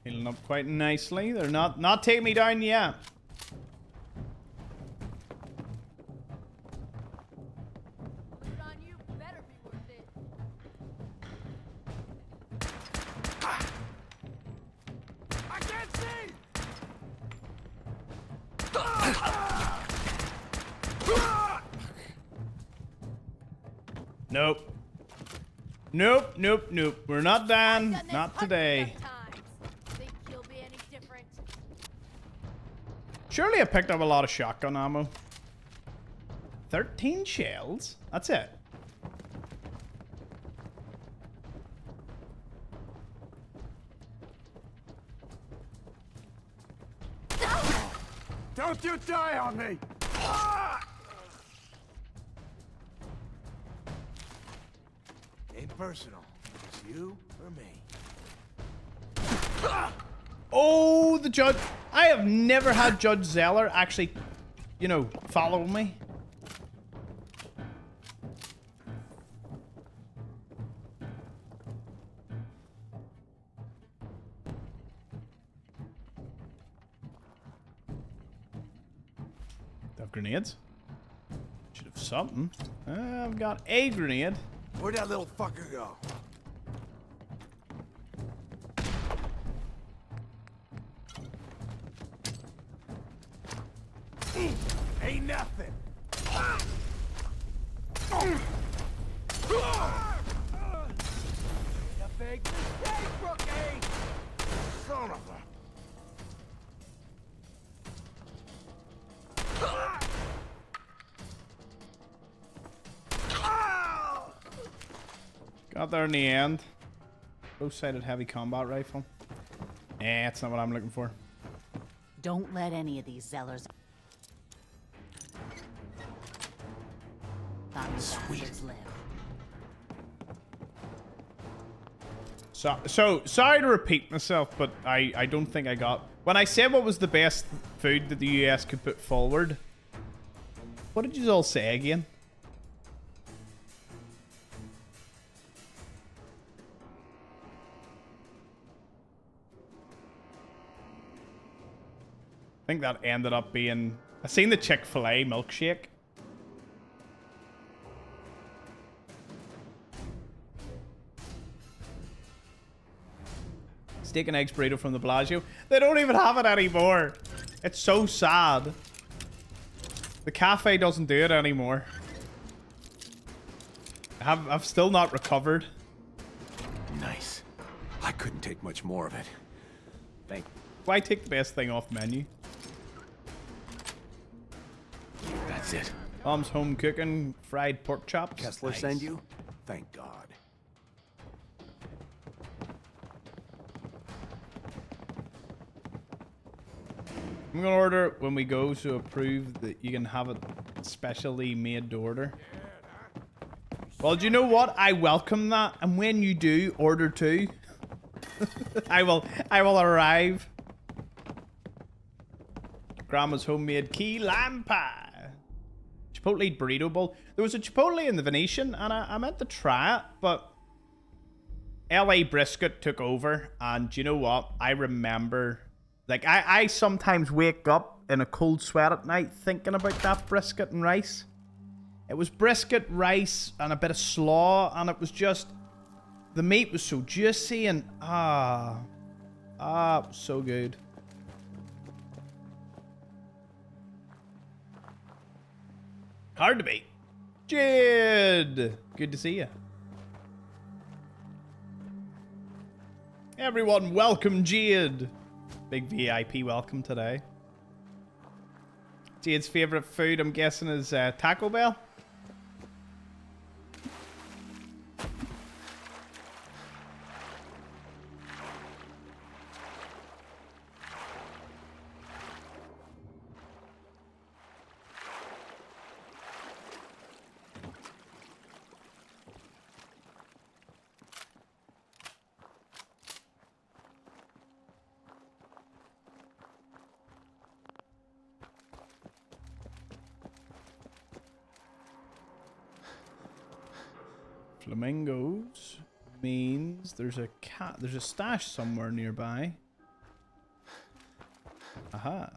Healing up quite nicely. They're not taking me down yet. Put on you better be worth it. I can't see! Nope. Nope. We're not done. Done this Not hundreds today. of times. Think you'll be any different? Surely I picked up a lot of shotgun ammo. 13 shells? That's it. Don't you die on me! Ah! Ain't personal. It's you or me. Oh, the judge. I have never had Judge Zeller actually, you know, follow me. Have grenades? Should have something. I've got a grenade. Where'd that little fucker go? Ain't nothing. A big mistake, rookie! Son of a... Got there in the end. Both-sided heavy combat rifle. Eh, that's not what I'm looking for. Don't let any of these Zellers bastards live. So sorry to repeat myself, but I don't think I got... When I said what was the best food that the US could put forward, what did you all say again? I think that ended up being... I seen the Chick-fil-A milkshake. Steak and eggs burrito from the Bellagio. They don't even have it anymore. It's so sad. The cafe doesn't do it anymore. I've still not recovered. Nice. I couldn't take much more of it. Thank... Why take the best thing off menu? That's it. Mom's home cooking fried pork chops. Kessler Nice. send you? Thank God. I'm gonna order it when we go to approve that you can have it specially made to order. Well, do you know what? I welcome that, and when you do, order too. I will arrive. Grandma's homemade key lime pie. Chipotle burrito bowl. There was a Chipotle in the Venetian, and I meant to try it, but LA brisket took over, and do you know what? I remember, like, I sometimes wake up in a cold sweat at night thinking about that brisket and rice. It was brisket, rice, and a bit of slaw, and it was just, the meat was so juicy, and it was so good. Hard to beat. Jid! Good to see you. Everyone, welcome Jid. Big VIP welcome today. Jid's favorite food, I'm guessing, is Taco Bell. Flamingos means there's a cat. There's a stash somewhere nearby. Aha.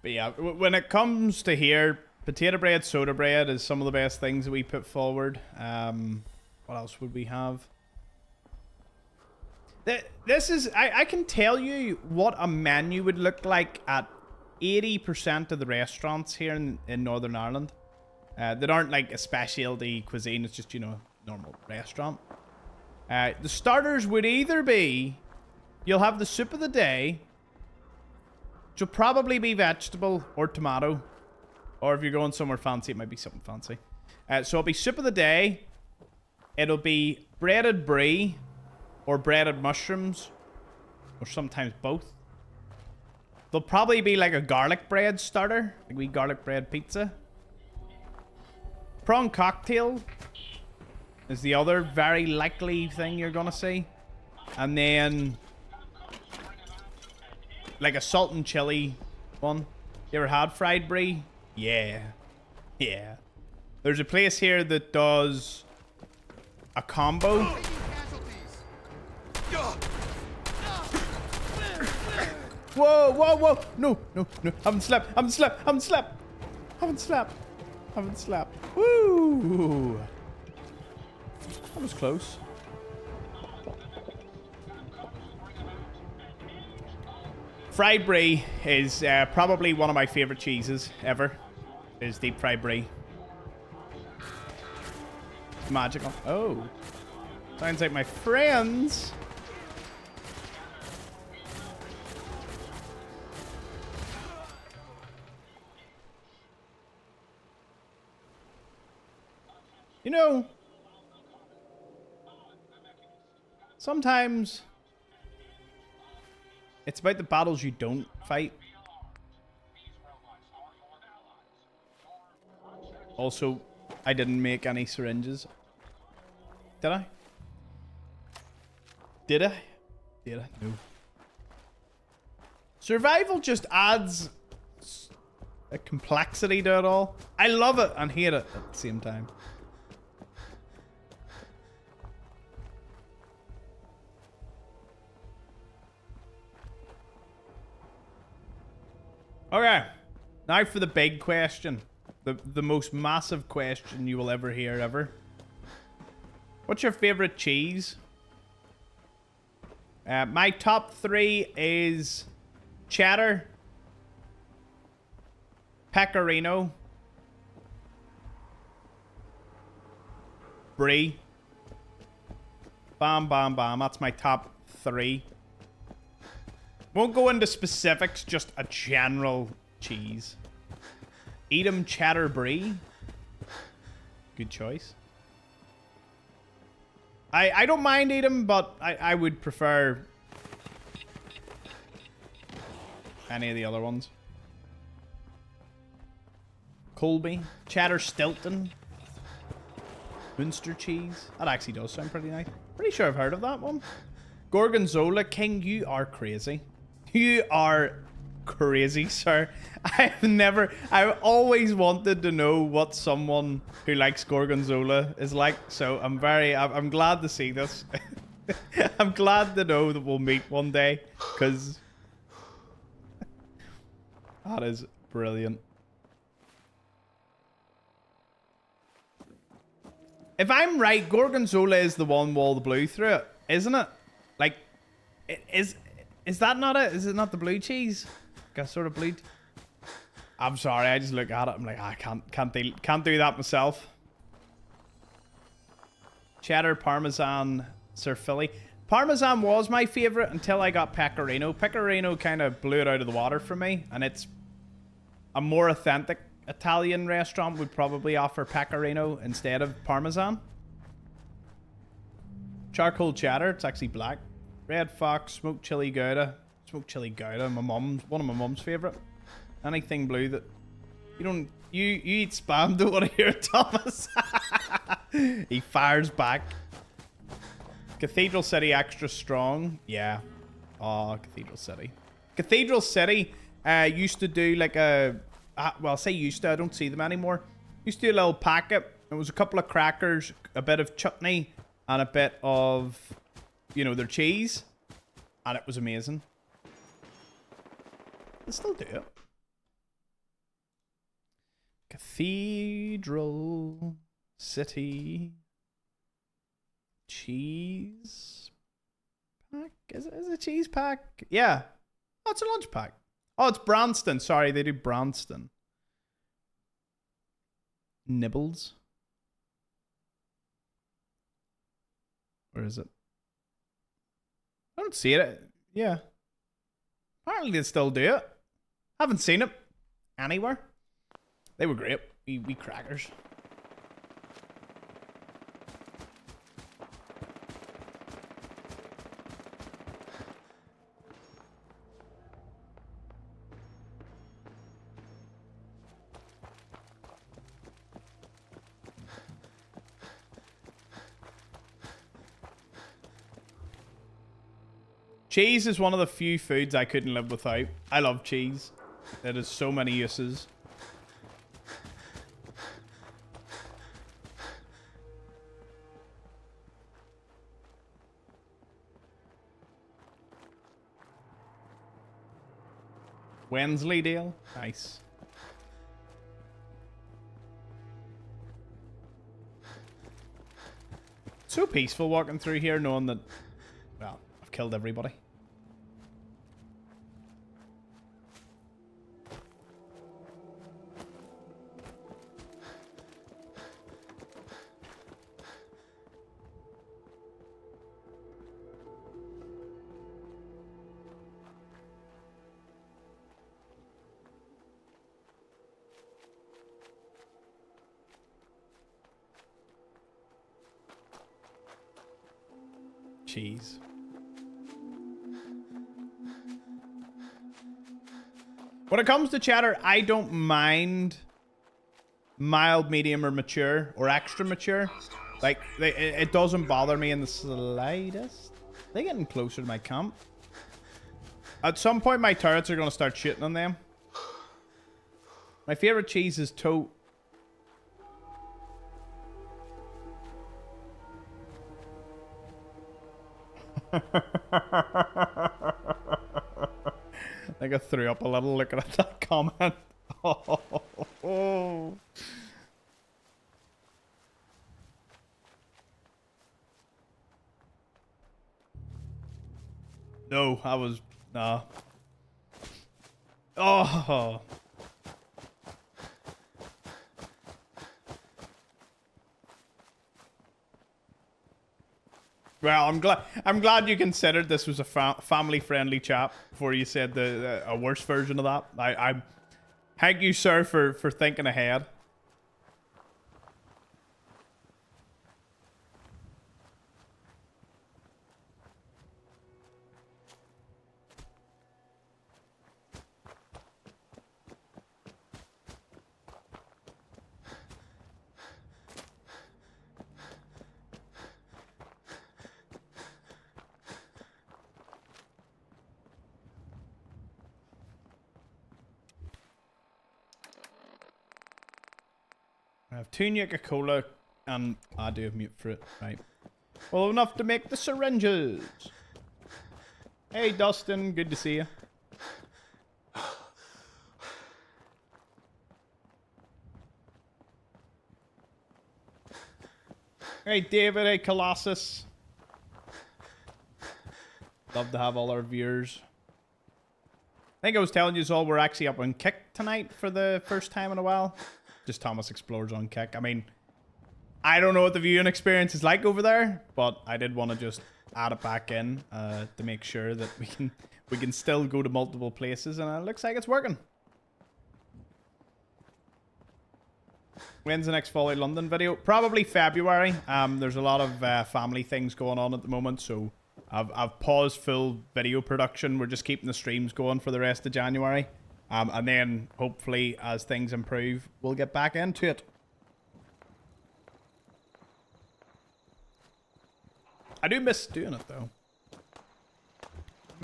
But yeah, when it comes to here, potato bread, soda bread is some of the best things that we put forward. What else would we have? This is, I can tell you what a menu would look like at 80% of the restaurants here in Northern Ireland. That aren't like a specialty cuisine, it's just, you know, a normal restaurant. The starters would either be, you'll have the soup of the day, which will probably be vegetable or tomato. Or if you're going somewhere fancy, it might be something fancy. So it'll be soup of the day. It'll be breaded brie or breaded mushrooms, or sometimes both. There'll probably be like a garlic bread starter, like wee garlic bread pizza. Prawn cocktail is the other very likely thing you're gonna see. And then like a salt and chili one. You ever had fried brie? Yeah. Yeah. There's a place here that does a combo. Whoa, whoa, whoa. No, no, no. Haven't slept. Haven't slept. Haven't slept. Haven't slept. Haven't slept. Woo. That was close. Fried brie is probably one of my favorite cheeses ever. Is deep fried brie. It's magical. Oh. Sounds like my friends. You know, sometimes it's about the battles you don't fight. Also, I didn't make any syringes. Did I? Did I? Did I? No. Survival just adds a complexity to it all. I love it and hate it at the same time. Okay, now for the big question. The most massive question you will ever hear, ever. What's your favorite cheese? My top 3 is cheddar, pecorino, brie. Bam, bam, bam. That's my top 3. Won't go into specifics, just a general cheese. Edam cheddar brie. Good choice. I don't mind Edam, but I would prefer any of the other ones. Colby. Cheddar Stilton. Munster cheese. That actually does sound pretty nice. Pretty sure I've heard of that one. Gorgonzola. King, you are crazy. You are crazy, sir. I've always wanted to know what someone who likes Gorgonzola is like, so I'm glad to see this. I'm glad to know that we'll meet one day, because that is brilliant. If I'm right, Gorgonzola is the one with all the blue through it, isn't it? Like, is that not it? Is it not the blue cheese? Got sort of blue. I'm sorry, I just look at it. I'm like, I can't do that myself. Cheddar, Parmesan, Sir Philly. Parmesan was my favorite until I got Pecorino. Pecorino kind of blew it out of the water for me, and it's a more authentic Italian restaurant would probably offer Pecorino instead of Parmesan. Charcoal cheddar, it's actually black. Red Fox, smoked chili Gouda. Smoked chili Gouda, one of my mum's favorite. Anything blue that you eat spam, don't want to hear it, Thomas. He fires back. Cathedral City extra strong. Yeah. Oh, Cathedral City. Cathedral City used to do like well, I say used to, I don't see them anymore. Used to do a little packet. It was a couple of crackers, a bit of chutney, and a bit of, their cheese. And it was amazing. They still do it. Cathedral City cheese pack. Is it a cheese pack? Yeah. Oh, it's a lunch pack. Oh, it's Branston. Sorry, they do Branston. Nibbles. Where is it? I don't see it. Yeah. Apparently they still do it. Haven't seen it anywhere. They were great. We crackers. Cheese is one of the few foods I couldn't live without. I love cheese. It has so many uses. Wensleydale. Nice. So peaceful walking through here knowing that, well, I've killed everybody. Cheese. When it comes to cheddar, I don't mind mild, medium, or mature, or extra mature. Like, it doesn't bother me in the slightest. They're getting closer to my camp. At some point, my turrets are going to start shooting on them. My favorite cheese is toast. I think I threw up a little looking at that comment. Oh. No, I was... Nah. Oh. Well, I'm glad you considered this was a family-friendly chat before you said a worse version of that. I thank you, sir, for thinking ahead. I have 2 Nuka-Cola and I do have mute fruit, right? Well, enough to make the syringes. Hey, Dustin, good to see you. Hey, David, hey, Colossus. Love to have all our viewers. I think I was telling you all we're actually up on Kick tonight for the first time in a while. Just Thomas Xplores on Kick. I mean, I don't know what the viewing experience is like over there, but I did want to just add it back in to make sure that we can still go to multiple places, and it looks like it's working. When's the next Fallout London video? Probably February. There's a lot of family things going on at the moment, so I've paused full video production. We're just keeping the streams going for the rest of January. And then, hopefully, as things improve, we'll get back into it. I do miss doing it, though.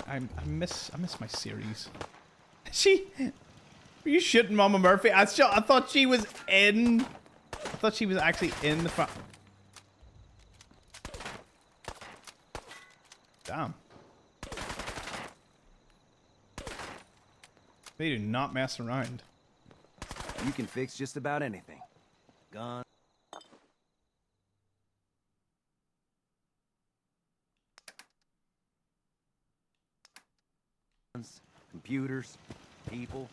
I miss my series. Are you shitting Mama Murphy? I thought she was in... I thought she was actually in the front. Damn. They do not mess around. You can fix just about anything. Gun. Computers, people.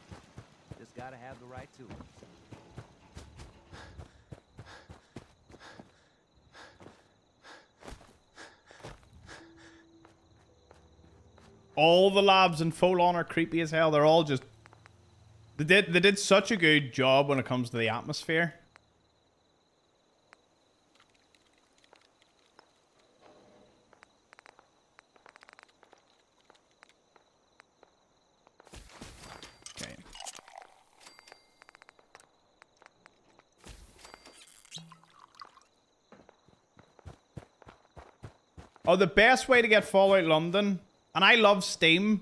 Just gotta have the right tools. All the labs in Full On are creepy as hell. They're all just... They did such a good job when it comes to the atmosphere. Okay. Oh, the best way to get Fallout London And I love Steam.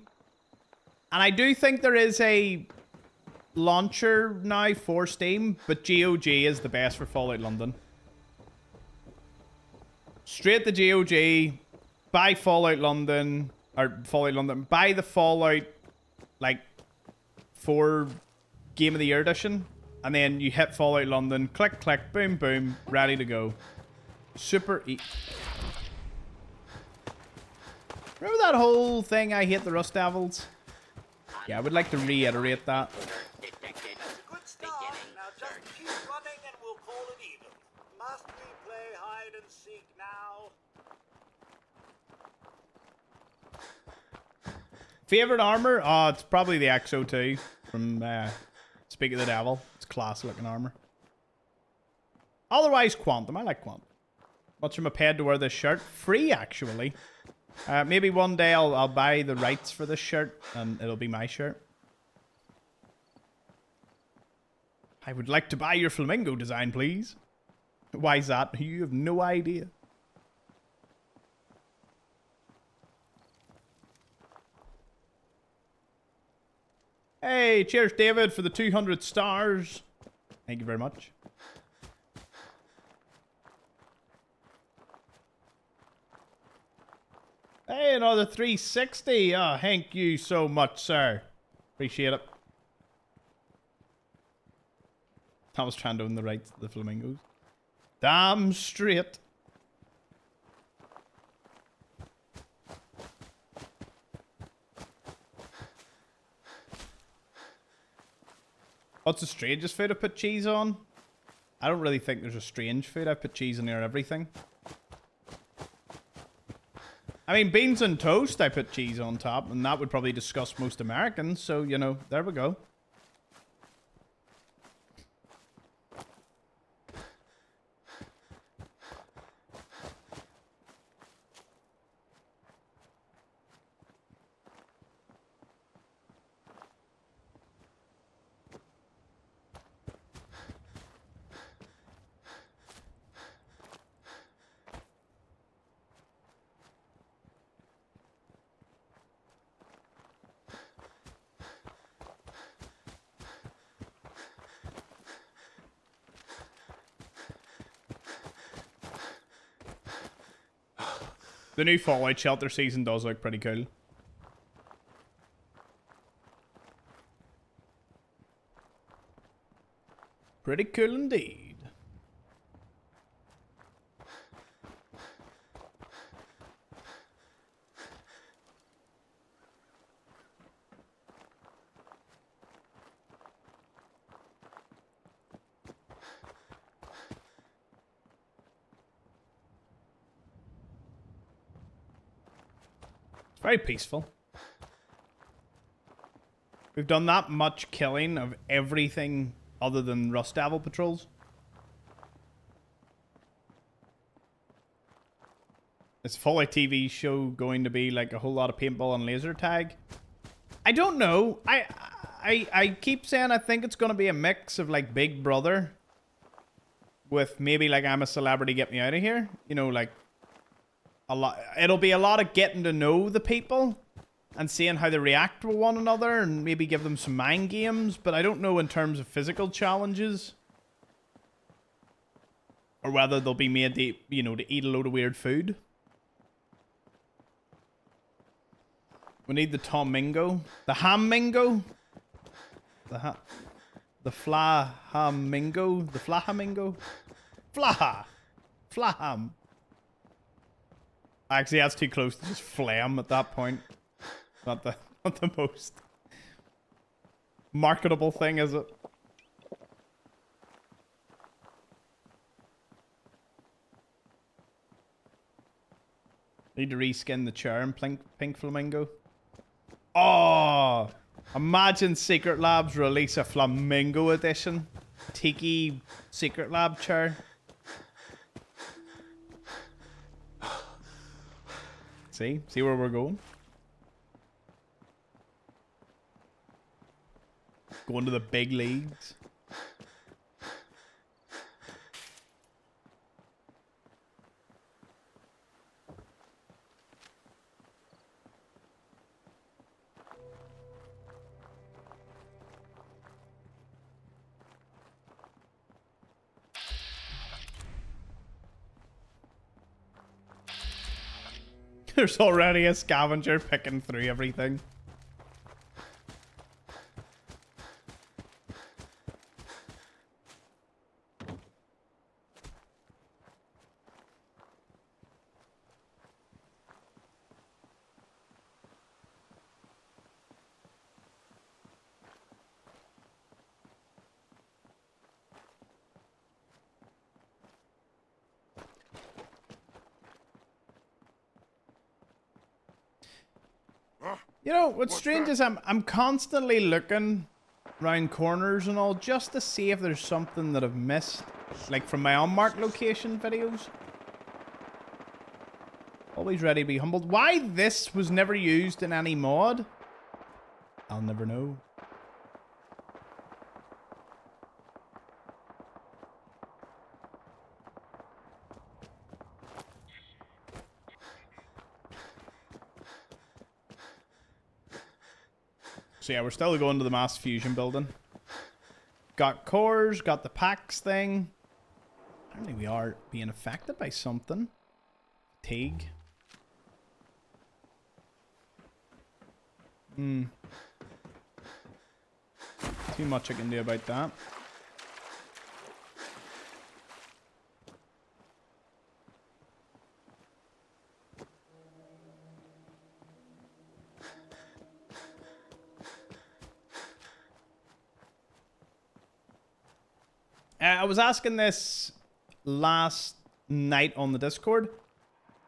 And I do think there is a launcher now for Steam, but GOG is the best for Fallout London. Straight to GOG, buy Fallout London, or Fallout London, buy the Fallout, like, 4 Game of the Year edition, and then you hit Fallout London, click, click, boom, boom, ready to go. Super easy. Remember that whole thing, I hate the Rust Devils? Yeah, I would like to reiterate that. Good start. Now just keep running and we'll call it even. Must we play hide and seek now? Favorite armor? Oh, it's probably the XO2 from Speak of the Devil. It's class looking armor. Otherwise, Quantum. I like Quantum. Much of a paid to wear this shirt. Free, actually. Maybe one day I'll buy the rights for this shirt and it'll be my shirt. I would like to buy your flamingo design, please. Why's that? You have no idea. Hey, cheers, David, for the 200 stars. Thank you very much. Hey, another 360. Oh, thank you so much, sir. Appreciate it. I was trying to own the rights to the flamingos. Damn straight. What's the strangest food I put cheese on? I don't really think there's a strange food. I put cheese on near everything. I mean, beans and toast, I put cheese on top, and that would probably disgust most Americans, so, you know, there we go. The new Fallout Shelter season does look pretty cool. Pretty cool indeed. Very peaceful. We've done that much killing of everything other than Rust Devil patrols. Is Fallout TV show going to be like a whole lot of paintball and laser tag? I don't know. I keep saying I think it's going to be a mix of like Big Brother with maybe like I'm a celebrity, get me out of here. You know, like it'll be a lot of getting to know the people and seeing how they react to one another and maybe give them some mind games, but I don't know in terms of physical challenges or whether they'll be made to, you know, to eat a load of weird food. We need the Tomingo, the Hammingo, the Flahamingo, the Flahamingo, Flaham. Actually, that's too close to just phlegm at that point. Not the most marketable thing, is it? Need to reskin the chair in pink flamingo. Oh, imagine Secret Labs release a flamingo edition. Tiki Secret Lab chair. See where we're going? Going to the big leagues. There's already a scavenger picking through everything. You know, what's strange is I'm constantly looking around corners and all just to see if there's something that I've missed. Like from my unmarked location videos. Always ready to be humbled. Why this was never used in any mod? I'll never know. So yeah, we're still going to the mass fusion building. Got cores, got the PAX thing. Apparently we are being affected by something. Fatigue. Too much I can do about that. I was asking this last night on the Discord,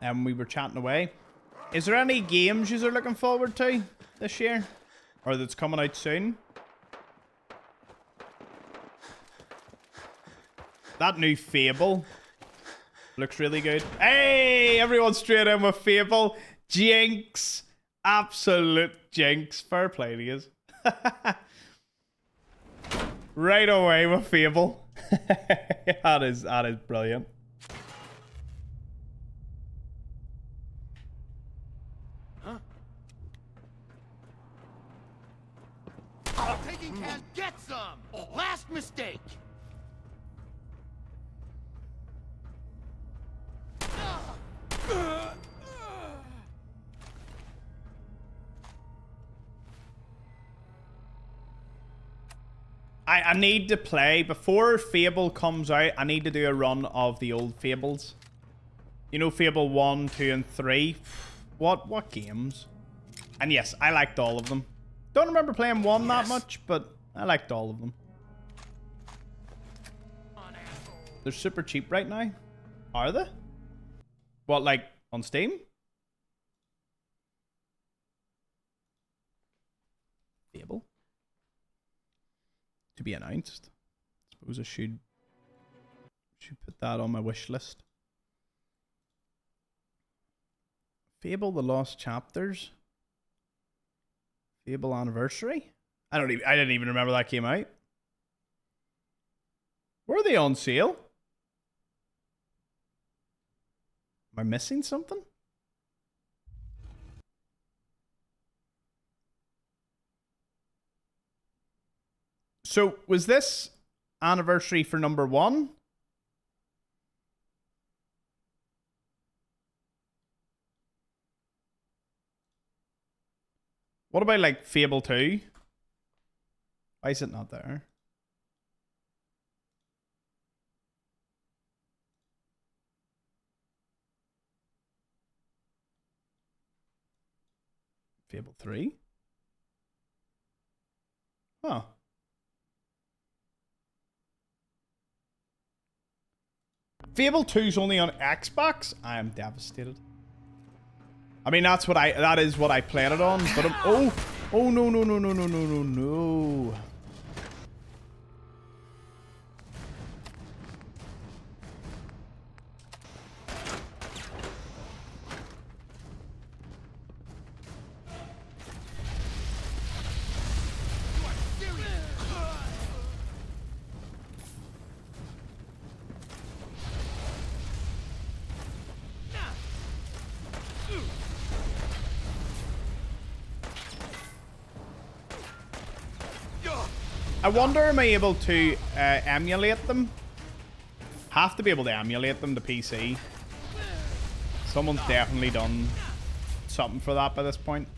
and we were chatting away. Is there any games you're looking forward to this year? Or that's coming out soon? That new Fable looks really good. Hey, everyone straight in with Fable. Jinx. Absolute jinx. Fair play to you. Right away with Fable. that is brilliant. Taking can get some. Last mistake. I need to play before Fable comes out. I need to do a run of the old Fables. You know, Fable 1, 2, and 3. What games? And yes, I liked all of them. Don't remember playing 1 that much, but I liked all of them. They're super cheap right now. Are they? What, like on Steam? Fable? To be announced. I suppose I should put that on my wish list. Fable: The Lost Chapters. Fable Anniversary. I didn't even remember that came out. Were they on sale? Am I missing something? So, was this anniversary for number 1? What about, like, Fable 2? Why is it not there? Fable 3? Huh. Fable 2's only on Xbox? I am devastated. I mean, that is what I played it on, but oh no. I wonder, am I able to emulate them? Have to be able to emulate them to PC. Someone's definitely done something for that by this point.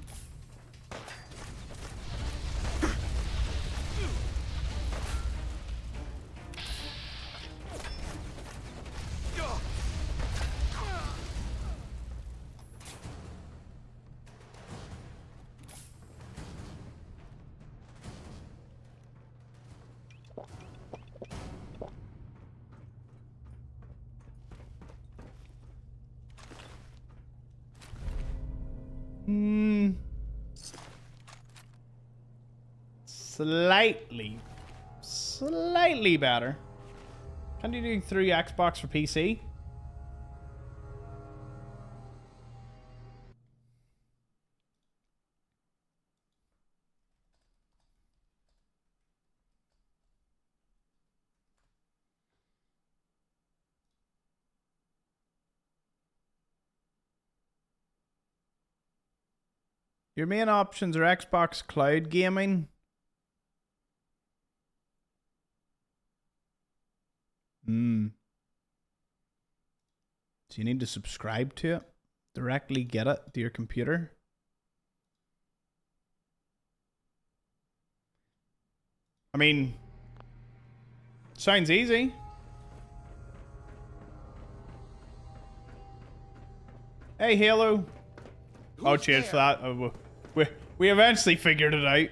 Slightly better. Can you do 3 Xbox for PC? Your main options are Xbox Cloud Gaming. So you need to subscribe to it. Directly get it to your computer. I mean, sounds easy. Hey, Halo. Oh, cheers for that. We eventually figured it out.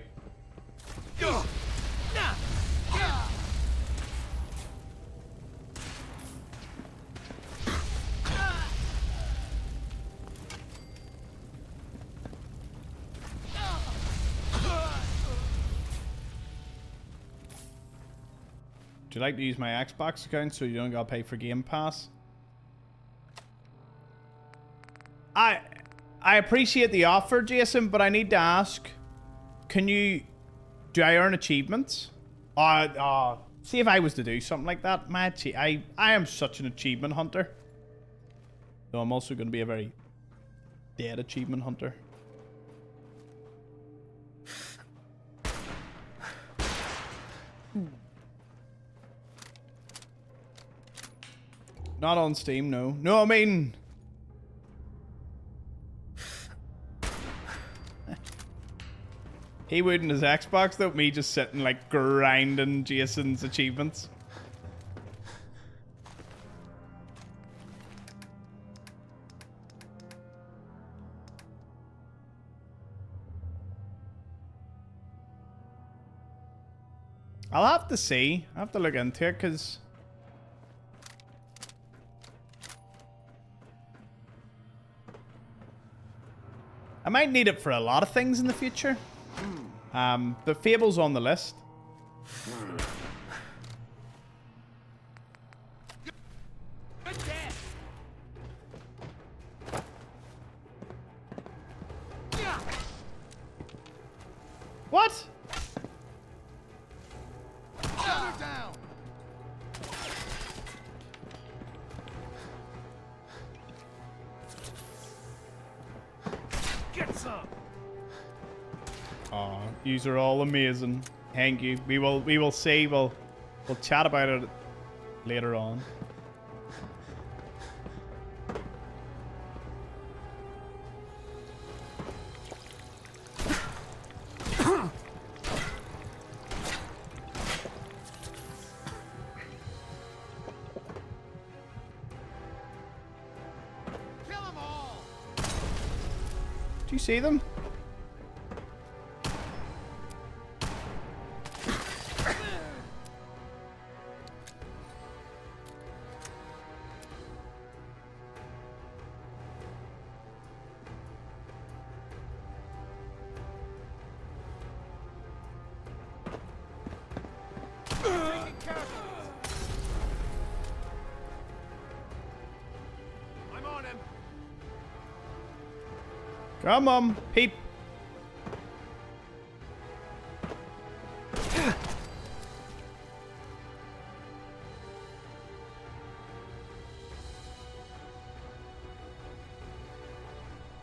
Would you like to use my Xbox account so you don't gotta pay for Game Pass? I appreciate the offer, Jason, but I need to ask, do I earn achievements? See if I was to do something like that. I am such an achievement hunter. Though I'm also going to be a very dead achievement hunter. Not on Steam, no. No, I mean... He wouldn't his Xbox though, me just sitting like grinding Jason's achievements. I'll have to see. I have to look into it because I might need it for a lot of things in the future. The Fable's on the list. What? Down. Get some. Oh, yous are all amazing. Thank you. We will see. We'll chat about it later on. Kill them all. Do you see them? I'm on him. Come on, peep.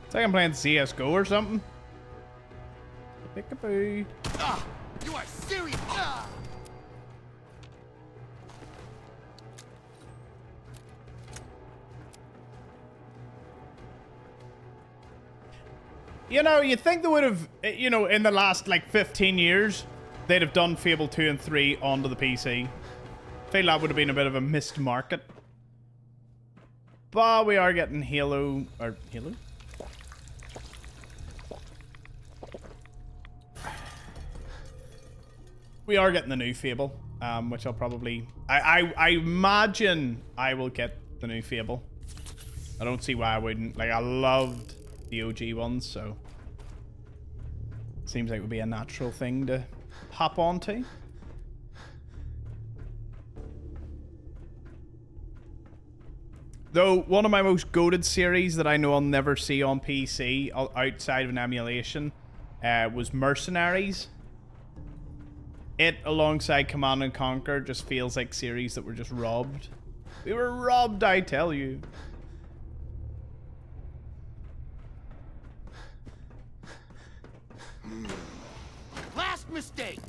It's like I'm playing CSGO or something. Pick-a-boo. You are serious. You know, you'd think they would have, you know, in the last like 15 years, they'd have done Fable 2 and 3 onto the PC. I feel that would have been a bit of a missed market. But we are getting Halo, or Halo? We are getting the new Fable, which I'll probably, I imagine I will get the new Fable. I don't see why I wouldn't. Like, I loved the OG ones, so seems like it would be a natural thing to hop onto. Though, one of my most goated series that I know I'll never see on PC outside of an emulation was Mercenaries. It, alongside Command and Conquer, just feels like series that were just robbed. We were robbed, I tell you. Last mistake.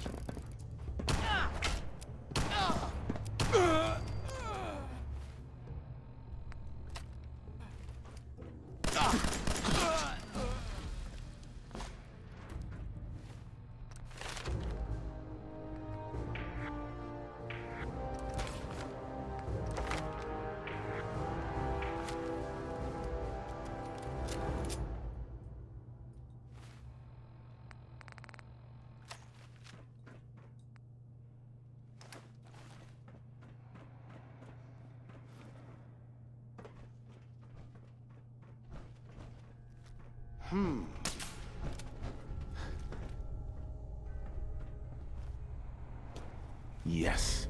Yes.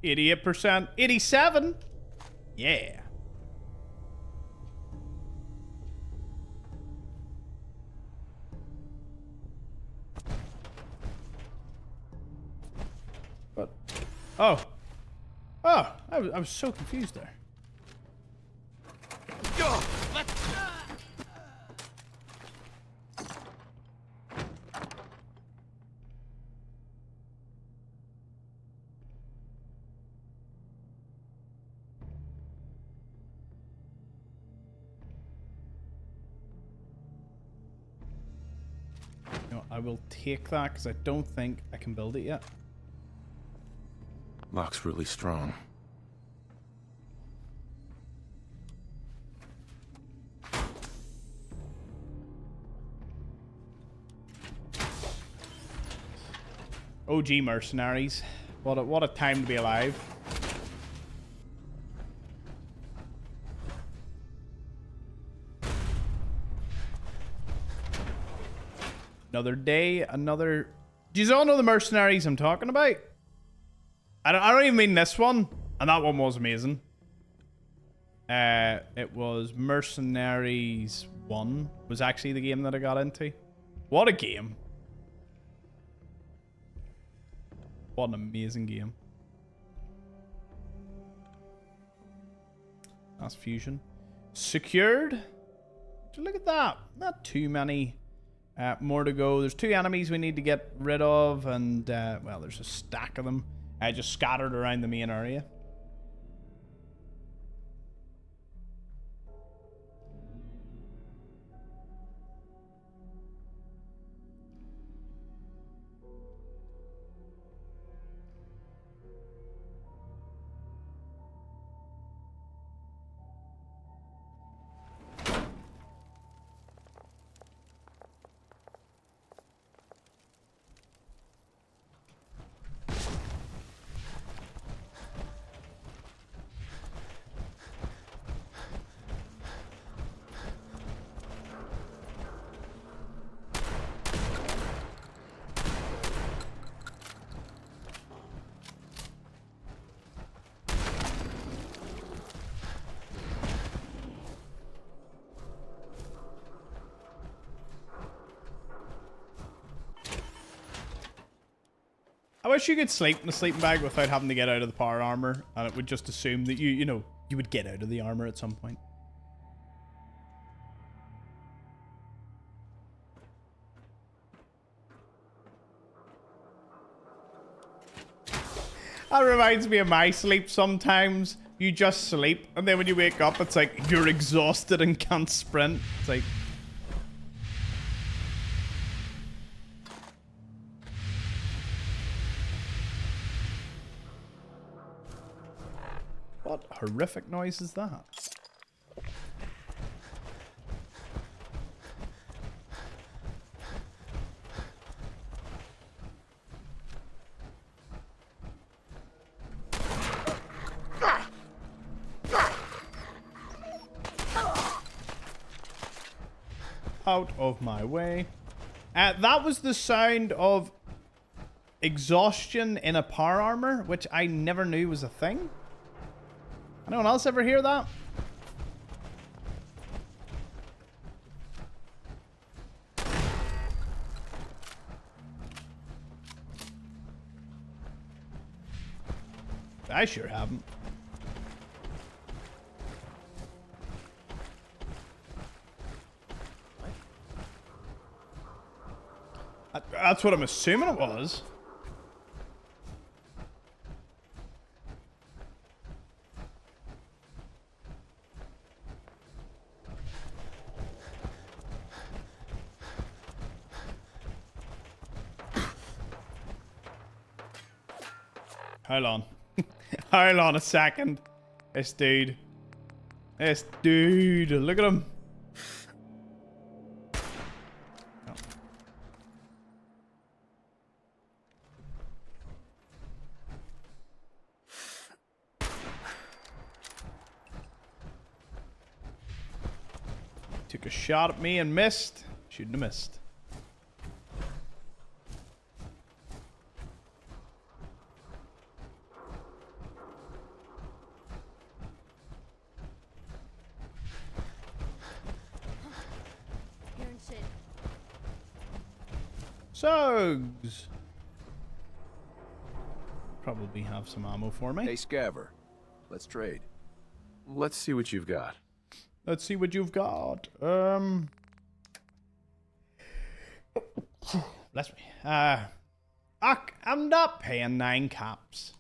88%. 87? Yeah. But, oh. Oh, I was so confused there. No, I will take that because I don't think I can build it yet. Lock's really strong. OG Mercenaries. What a time to be alive. Another day, another... Do you all know the Mercenaries I'm talking about? I don't even mean this one. And that one was amazing. It was Mercenaries 1 was actually the game that I got into. What a game. What an amazing game. That's Fusion. Secured. Look at that. Not too many more to go. There's 2 enemies we need to get rid of. And, well, there's a stack of them. Just scattered around the main area. I wish you could sleep in a sleeping bag without having to get out of the power armor, and it would just assume that you know, you would get out of the armor at some point. That reminds me of my sleep sometimes. You just sleep, and then when you wake up, it's like you're exhausted and can't sprint. It's like... What horrific noise is that? Out of my way. That was the sound of exhaustion in a power armor, which I never knew was a thing. Anyone else ever hear that? I sure haven't. That's what I'm assuming it was. Hold on. Hold on a second. This dude. This dude. Look at him. Oh. Took a shot at me and missed. Shouldn't have missed. Hearing shit. Sogs. Probably have some ammo for me. Hey, Scaver. Let's trade. Let's see what you've got. Let's see what you've got. Bless me. I'm not paying 9 caps.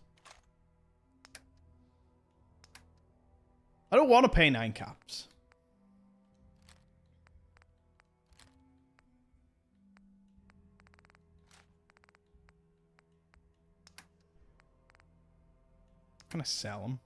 I don't want to pay 9 caps. I'm gonna sell them.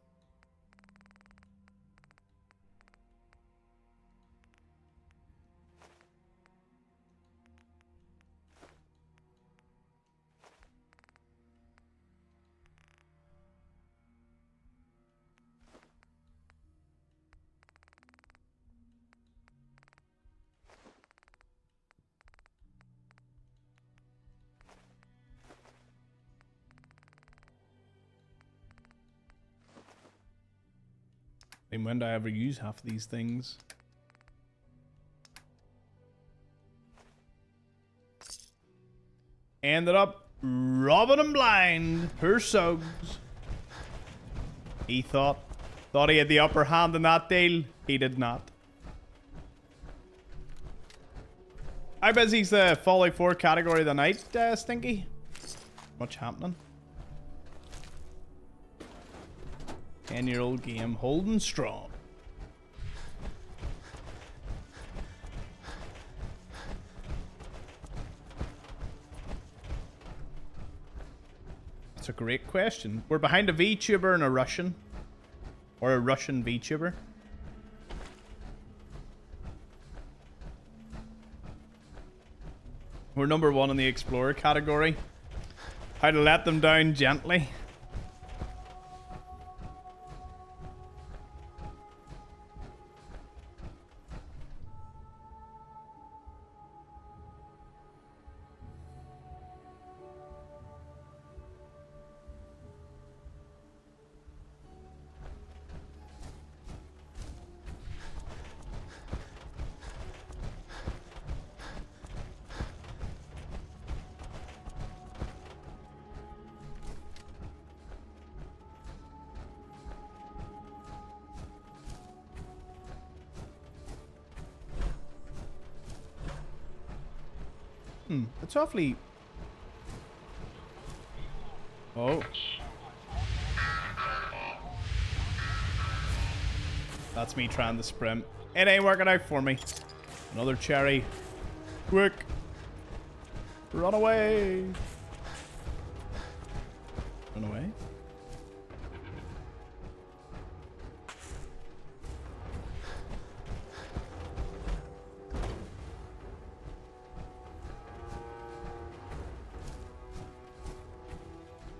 And when do I ever use half of these things? Ended up robbing him blind. Poor Suggs. He thought he had the upper hand in that deal. He did not. How busy's the Fallout 4 category of the night, Stinky? Much happening. 10-year-old game holding strong. That's a great question. We're behind a VTuber and a Russian. Or a Russian VTuber. We're number 1 in the Explorer category. How to let them down gently. It's awfully... Oh. That's me trying to sprint. It ain't working out for me. Another cherry. Quick. Run away. Run away.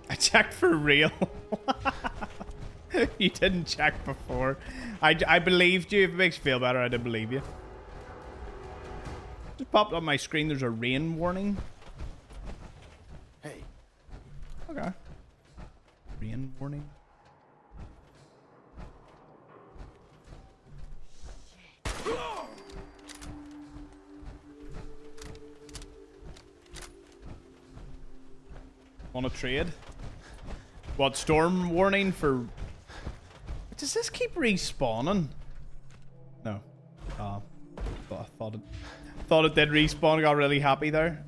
I checked for real. You didn't check before. I believed you. If it makes you feel better, I did believe you. Just popped up my screen. There's a rain warning. Hey. Okay. Rain warning. On a trade? What, storm warning for... Does this keep respawning? No. I thought it did respawn. Got really happy there.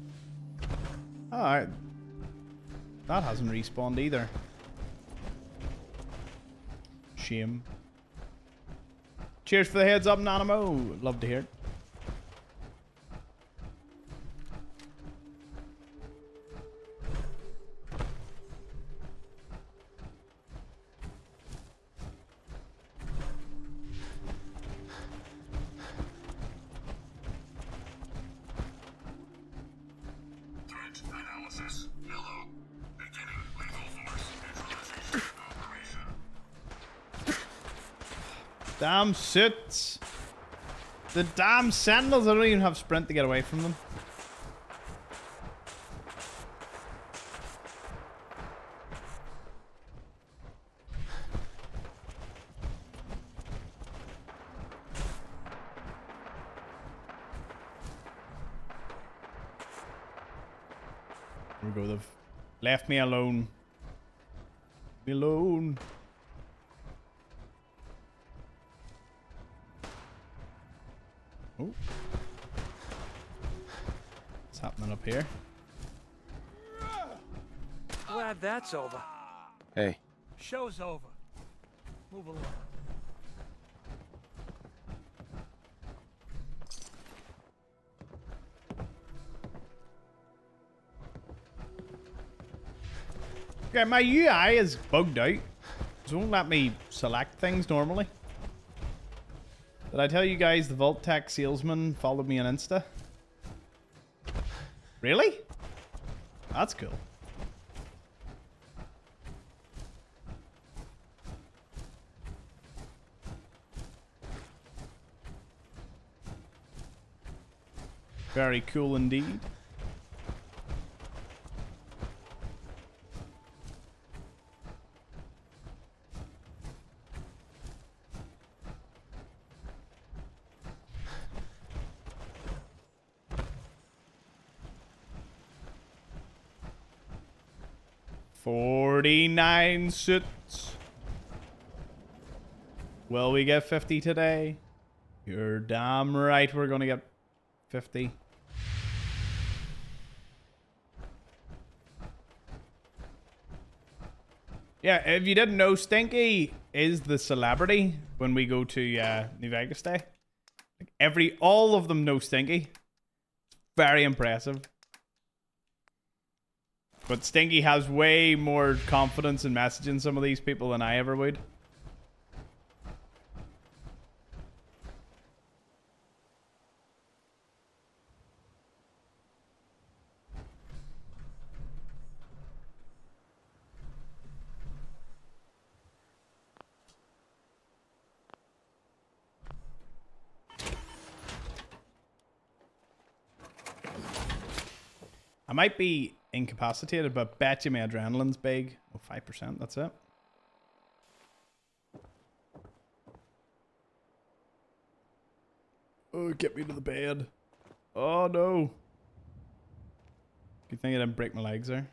Alright. That hasn't respawned either. Shame. Cheers for the heads up, Nanimo. Love to hear it. Damn suits. The damn sentinels. I don't even have sprint to get away from them. Here we go. They've left me alone. Leave me alone. Oh. What's happening up here? Glad that's over. Hey. Show's over. Move along. Okay, my UI is bugged out. It won't let me select things normally. Did I tell you guys the Vault Tech salesman followed me on Insta? Really? That's cool. Very cool indeed. $49 suits. Will we get 50 today? You're damn right we're gonna get 50. Yeah, if you didn't know, Stinky is the celebrity when we go to New Vegas Day. Like all of them know Stinky. Very impressive. But Stinky has way more confidence in messaging some of these people than I ever would. I might be incapacitated, but bet you my adrenaline's big. Oh, 5%, that's it. Oh, get me to the bed. Oh, no. Good thing I didn't break my legs there.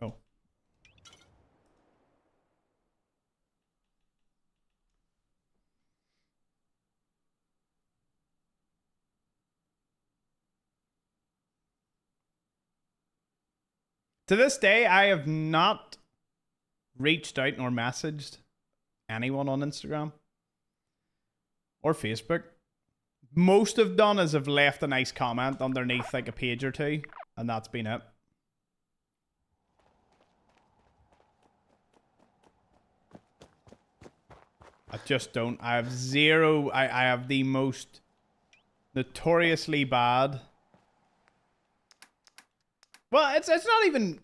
Oh. To this day, I have not reached out nor messaged anyone on Instagram or Facebook. Most I've done is have left a nice comment underneath like a page or two, and that's been it. I just don't. I have zero. I have the most notoriously bad. Well, it's not even.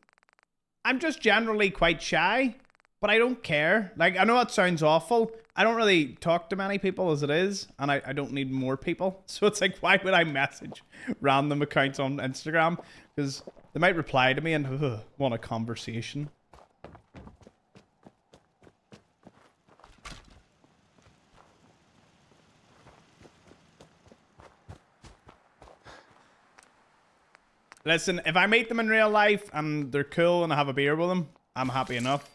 I'm just generally quite shy, but I don't care. Like, I know that sounds awful. I don't really talk to many people as it is, and I don't need more people. So it's like, why would I message random accounts on Instagram? Because they might reply to me and want a conversation. Listen, if I meet them in real life and they're cool and I have a beer with them, I'm happy enough.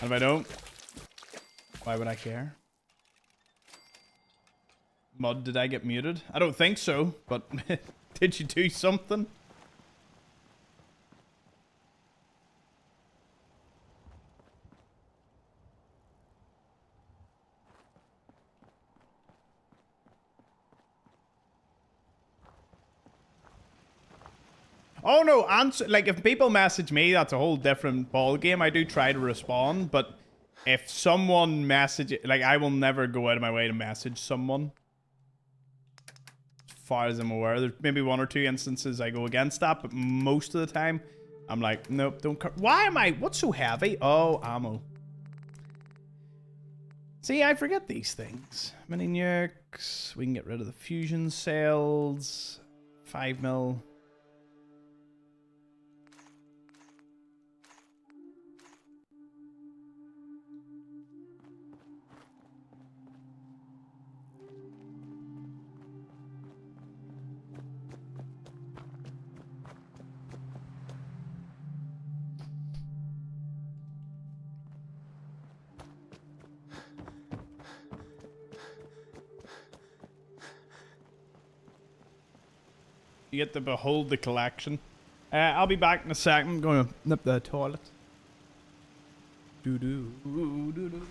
And if I don't, why would I care? Mud, did I get muted? I don't think so, but did you do something? Oh no, answer, like if people message me, that's a whole different ball game. I do try to respond, but if someone message, like I will never go out of my way to message someone. As far as I'm aware, there's maybe one or two instances I go against that, but most of the time, I'm like, nope, don't. Why am I? What's so heavy? Oh, ammo. See, I forget these things. Mini nukes. We can get rid of the fusion cells. 5mm. You get to behold the collection. I'll be back in a second. I'm going to nip the toilet. Doo-doo. Doo-doo.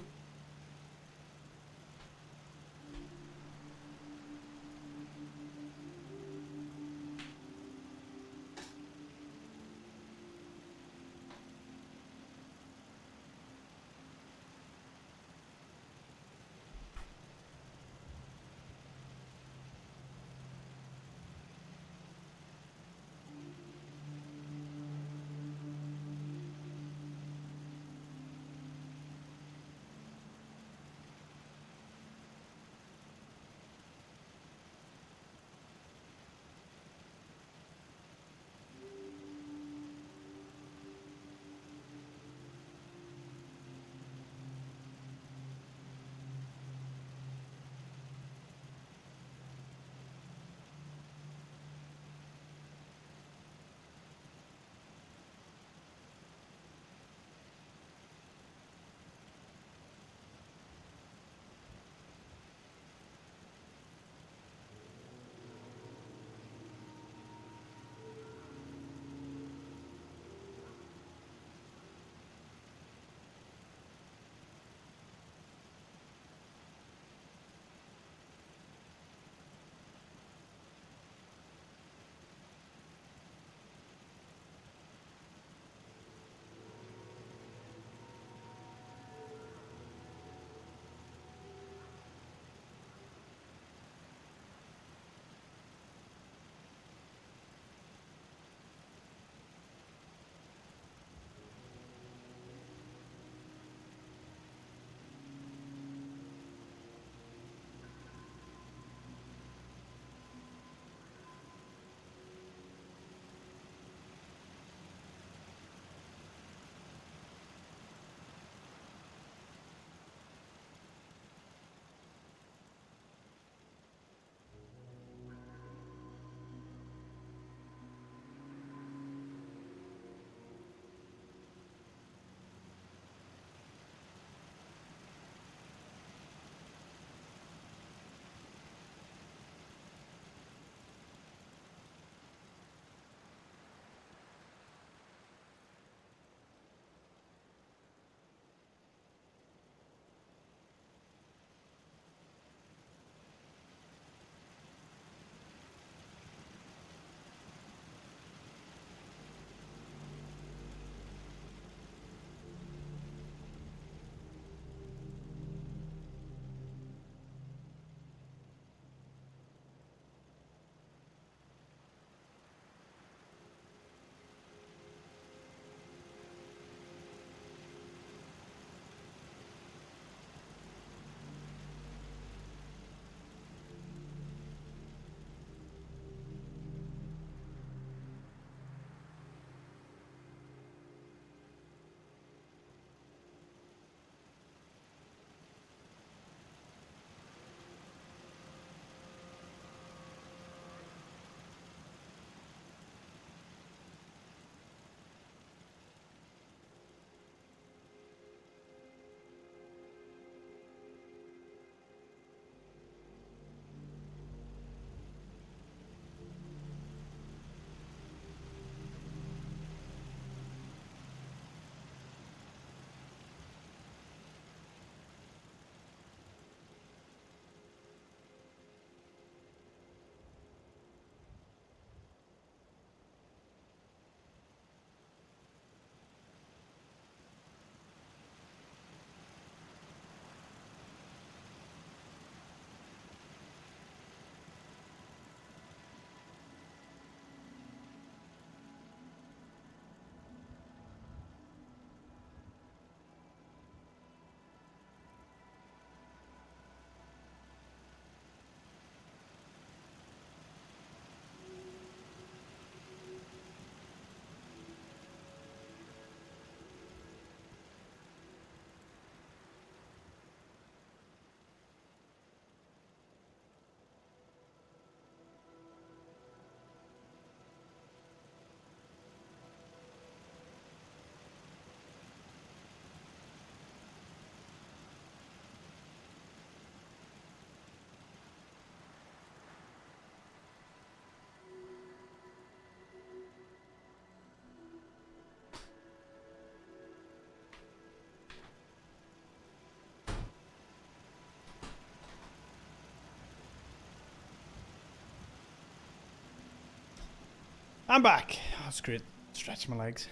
I'm back. Oh, that's great. Stretch my legs.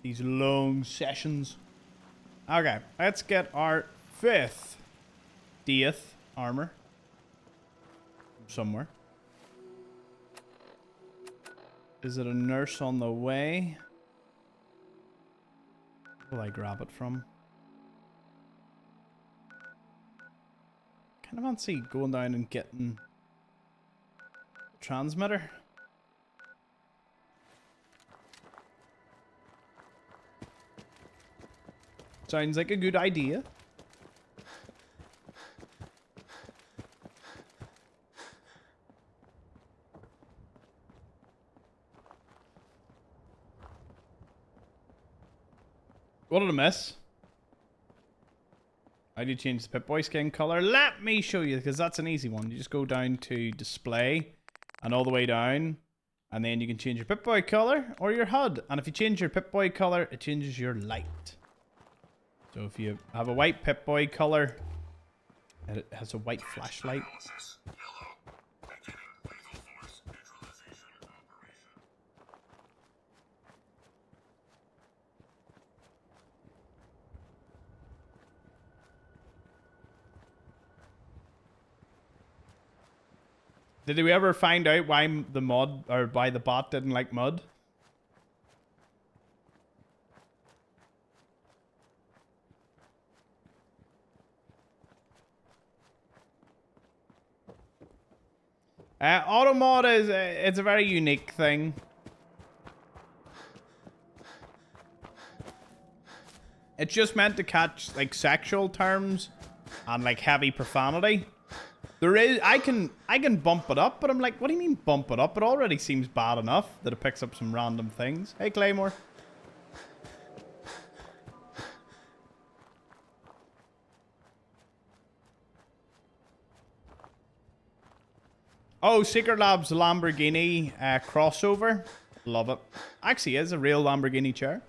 These long sessions. Okay, let's get our 5th Death armor. Somewhere. Is it a nurse on the way? Where will I grab it from? Kind of fancy going down and getting the transmitter. Sounds like a good idea. What did I miss? How do you change the Pip-Boy skin color? Let me show you, because that's an easy one. You just go down to display and all the way down, and then you can change your Pip-Boy color or your HUD. And if you change your Pip-Boy color, it changes your light. So if you have a white Pip-Boy color, it has a white flashlight. Did we ever find out why the mod, or why the bot didn't like mud? Auto mod is it's a very unique thing. It's just meant to catch like sexual terms and like heavy profanity. There is I can bump it up, but I'm like, what do you mean bump it up? It already seems bad enough that it picks up some random things. Hey Claymore. Oh, Secret Labs Lamborghini crossover. Love it. Actually is a real Lamborghini chair.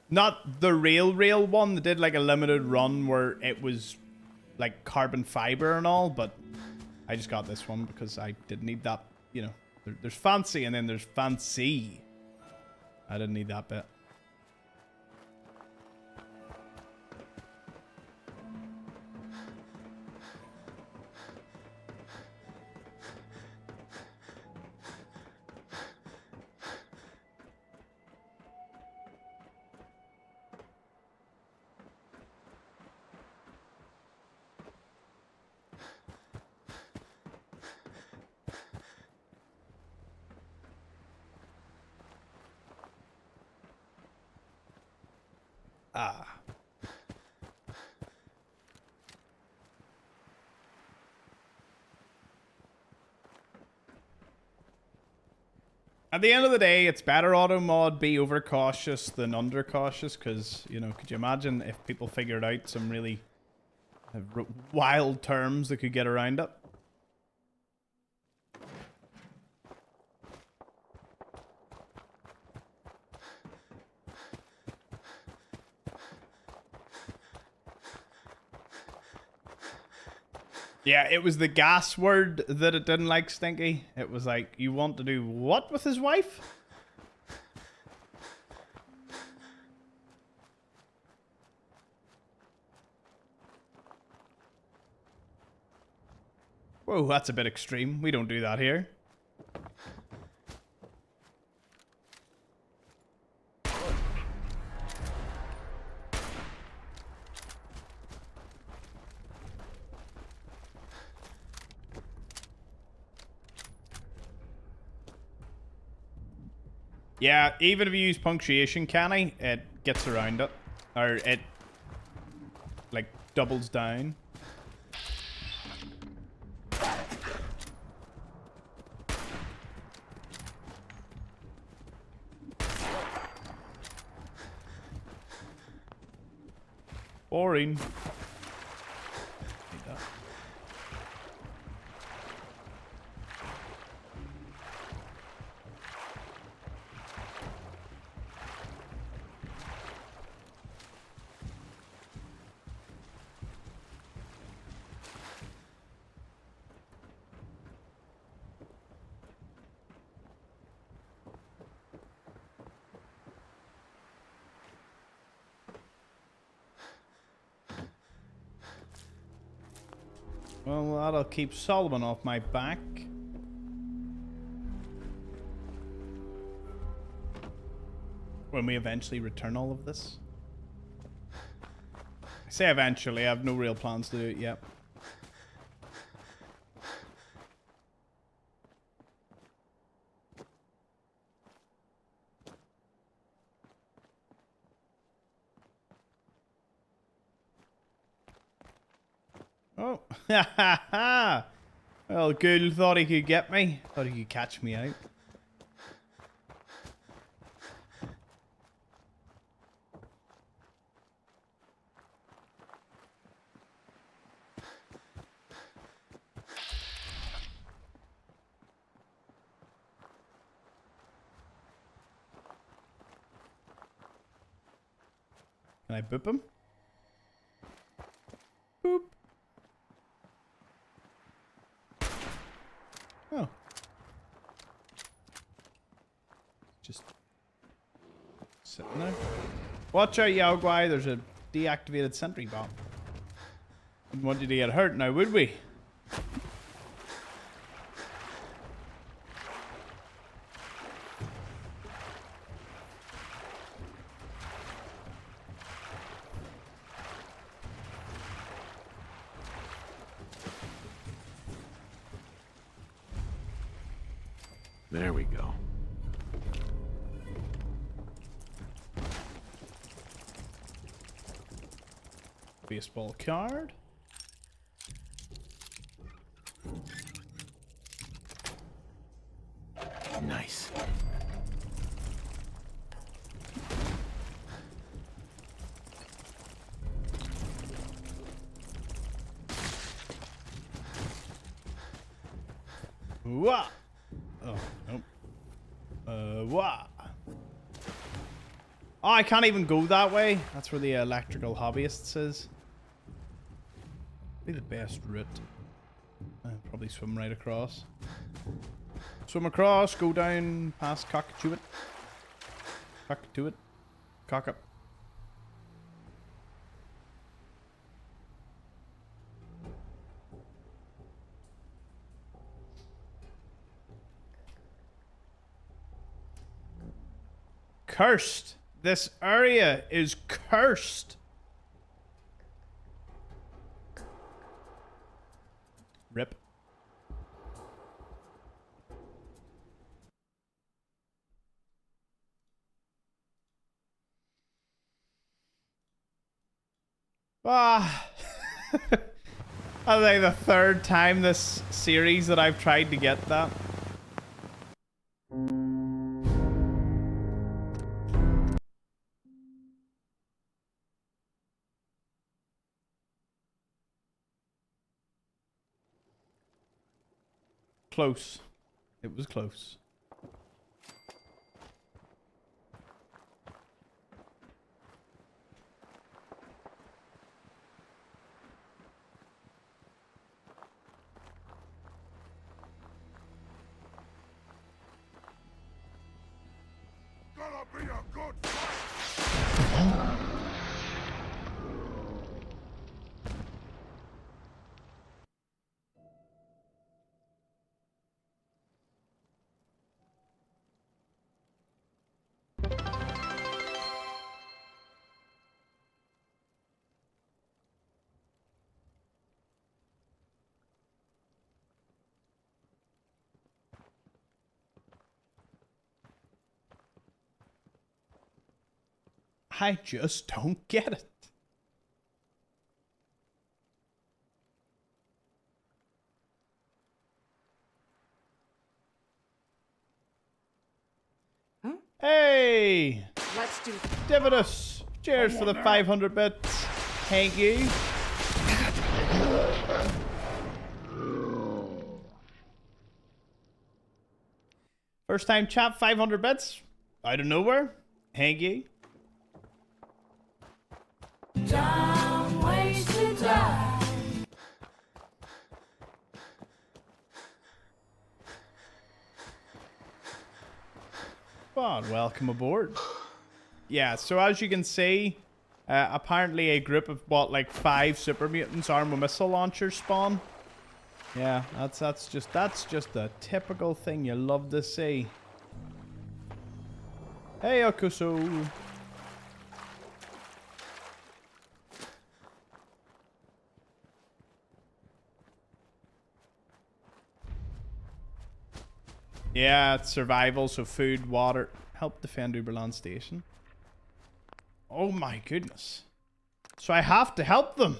Not the real one. They did like a limited run where it was like carbon fiber and all, but I just got this one because I didn't need that. You know, there's fancy and then there's fancy. I didn't need that bit. Ah. At the end of the day, it's better auto mod be overcautious than undercautious, because, you know, could you imagine if people figured out some really wild terms that could get around it? Yeah, it was the gas word that it didn't like, Stinky. It was like, you want to do what with his wife? Whoa, that's a bit extreme. We don't do that here. Yeah, even if you use punctuation, Kenny, it gets around it. Or it, like, doubles down. Boring. Need that. Well, that'll keep Solomon off my back. When we eventually return all of this. I say eventually, I have no real plans to do it yet. Oh, ha ha ha! Well, Ghoul thought he could get me. Thought he could catch me out. Can I boop him? Boop. Oh. Just sitting there. Watch out, Yao Guai. There's a deactivated sentry bomb. Wouldn't want you to get hurt now, would we? There we go. Baseball card. Nice. Wah! Oh, nope. Wah! Oh, I can't even go that way. That's where the electrical hobbyist is. Be the best route. Probably swim right across. Swim across, go down past Cockatuit. Cockatuit. Cock up. Cursed. This area is cursed. Rip. Ah. I think the third time this series that I've tried to get that. Close. It was close. Gonna be a good I just don't get it. Huh? Hey! Let's do this. Dividus! Cheers for the 500 bits. Thank you. First time chat, 500 bits. Out of nowhere. Thank you. Time waits to die. But welcome aboard. Yeah, so as you can see, apparently a group of, what, like 5 super mutants armed with missile launchers spawn. Yeah, that's just a typical thing you love to see. Hey, Okuso. Yeah, it's survival, so food, water. Help defend Uberland Station. Oh my goodness. So I have to help them.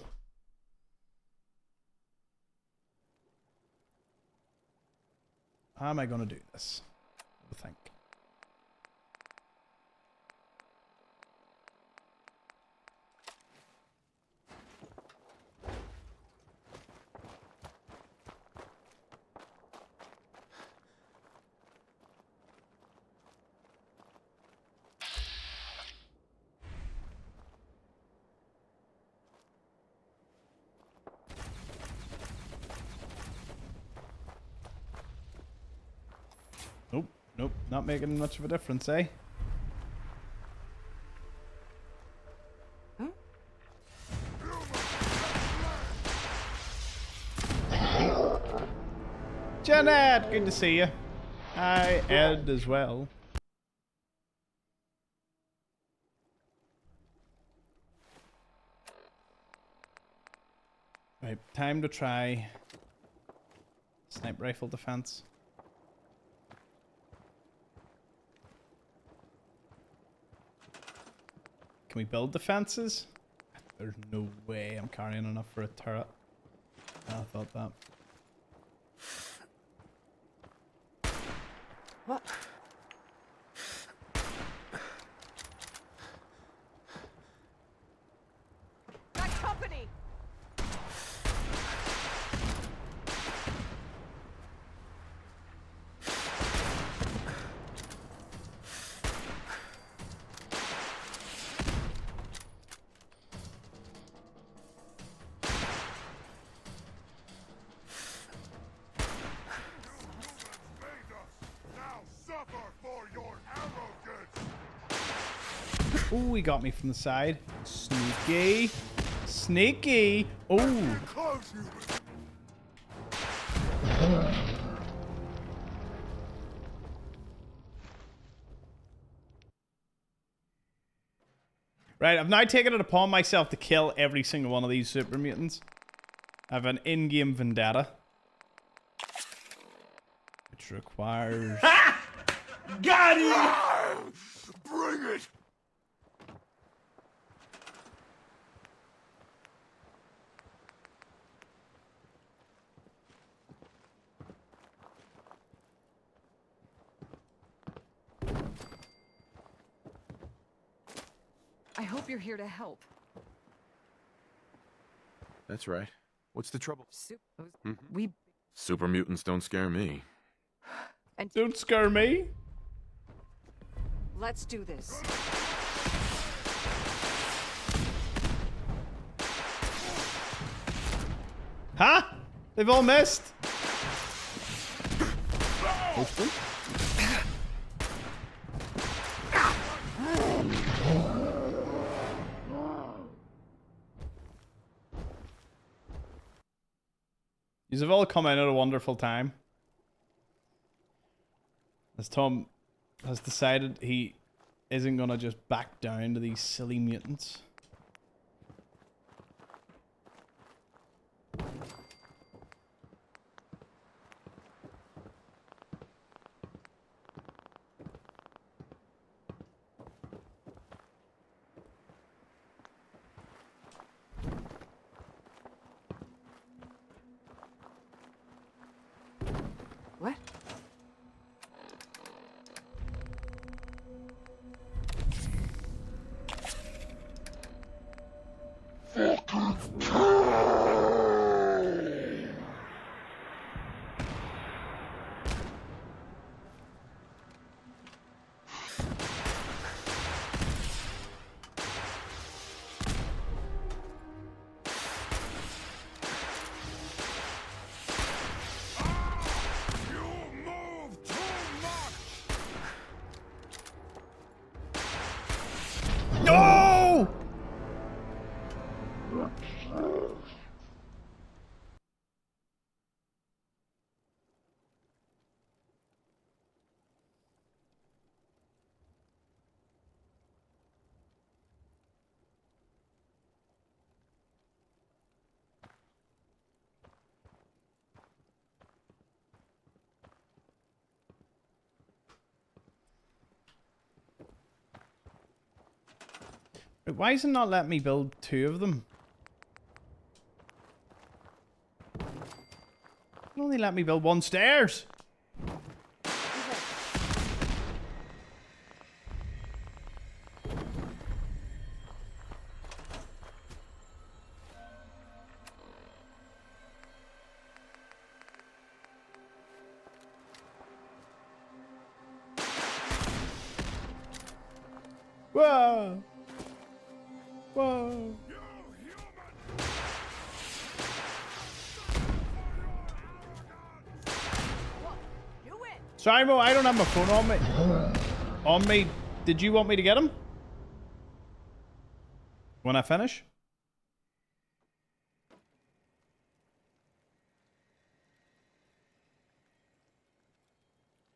How am I going to do this? I think. Nope, nope, not making much of a difference, eh? Janet, good to see you. Hi, Ed, as well. Right, time to try sniper rifle defense. Can we build defenses? There's no way I'm carrying enough for a turret. I thought that. What? Got company! Ooh, he got me from the side. Sneaky. Sneaky. Ooh. Right, I've now taken it upon myself to kill every single one of these super mutants. I have an in-game vendetta. Which requires... Got him! Bring it! I hope you're here to help. That's right. What's the trouble? We... Super mutants don't scare me. And Don't scare me. let's do this. Huh? They've all missed. Hopefully. These have all come in at a wonderful time. As Tom has decided he isn't gonna just back down to these silly mutants. What? Wait, why is it not letting me build 2 of them? It only let me build 1 stairs. Whoa! Whoa! Sorry, Mo, I don't have my phone on me. On me. Did you want me to get him? When I finish?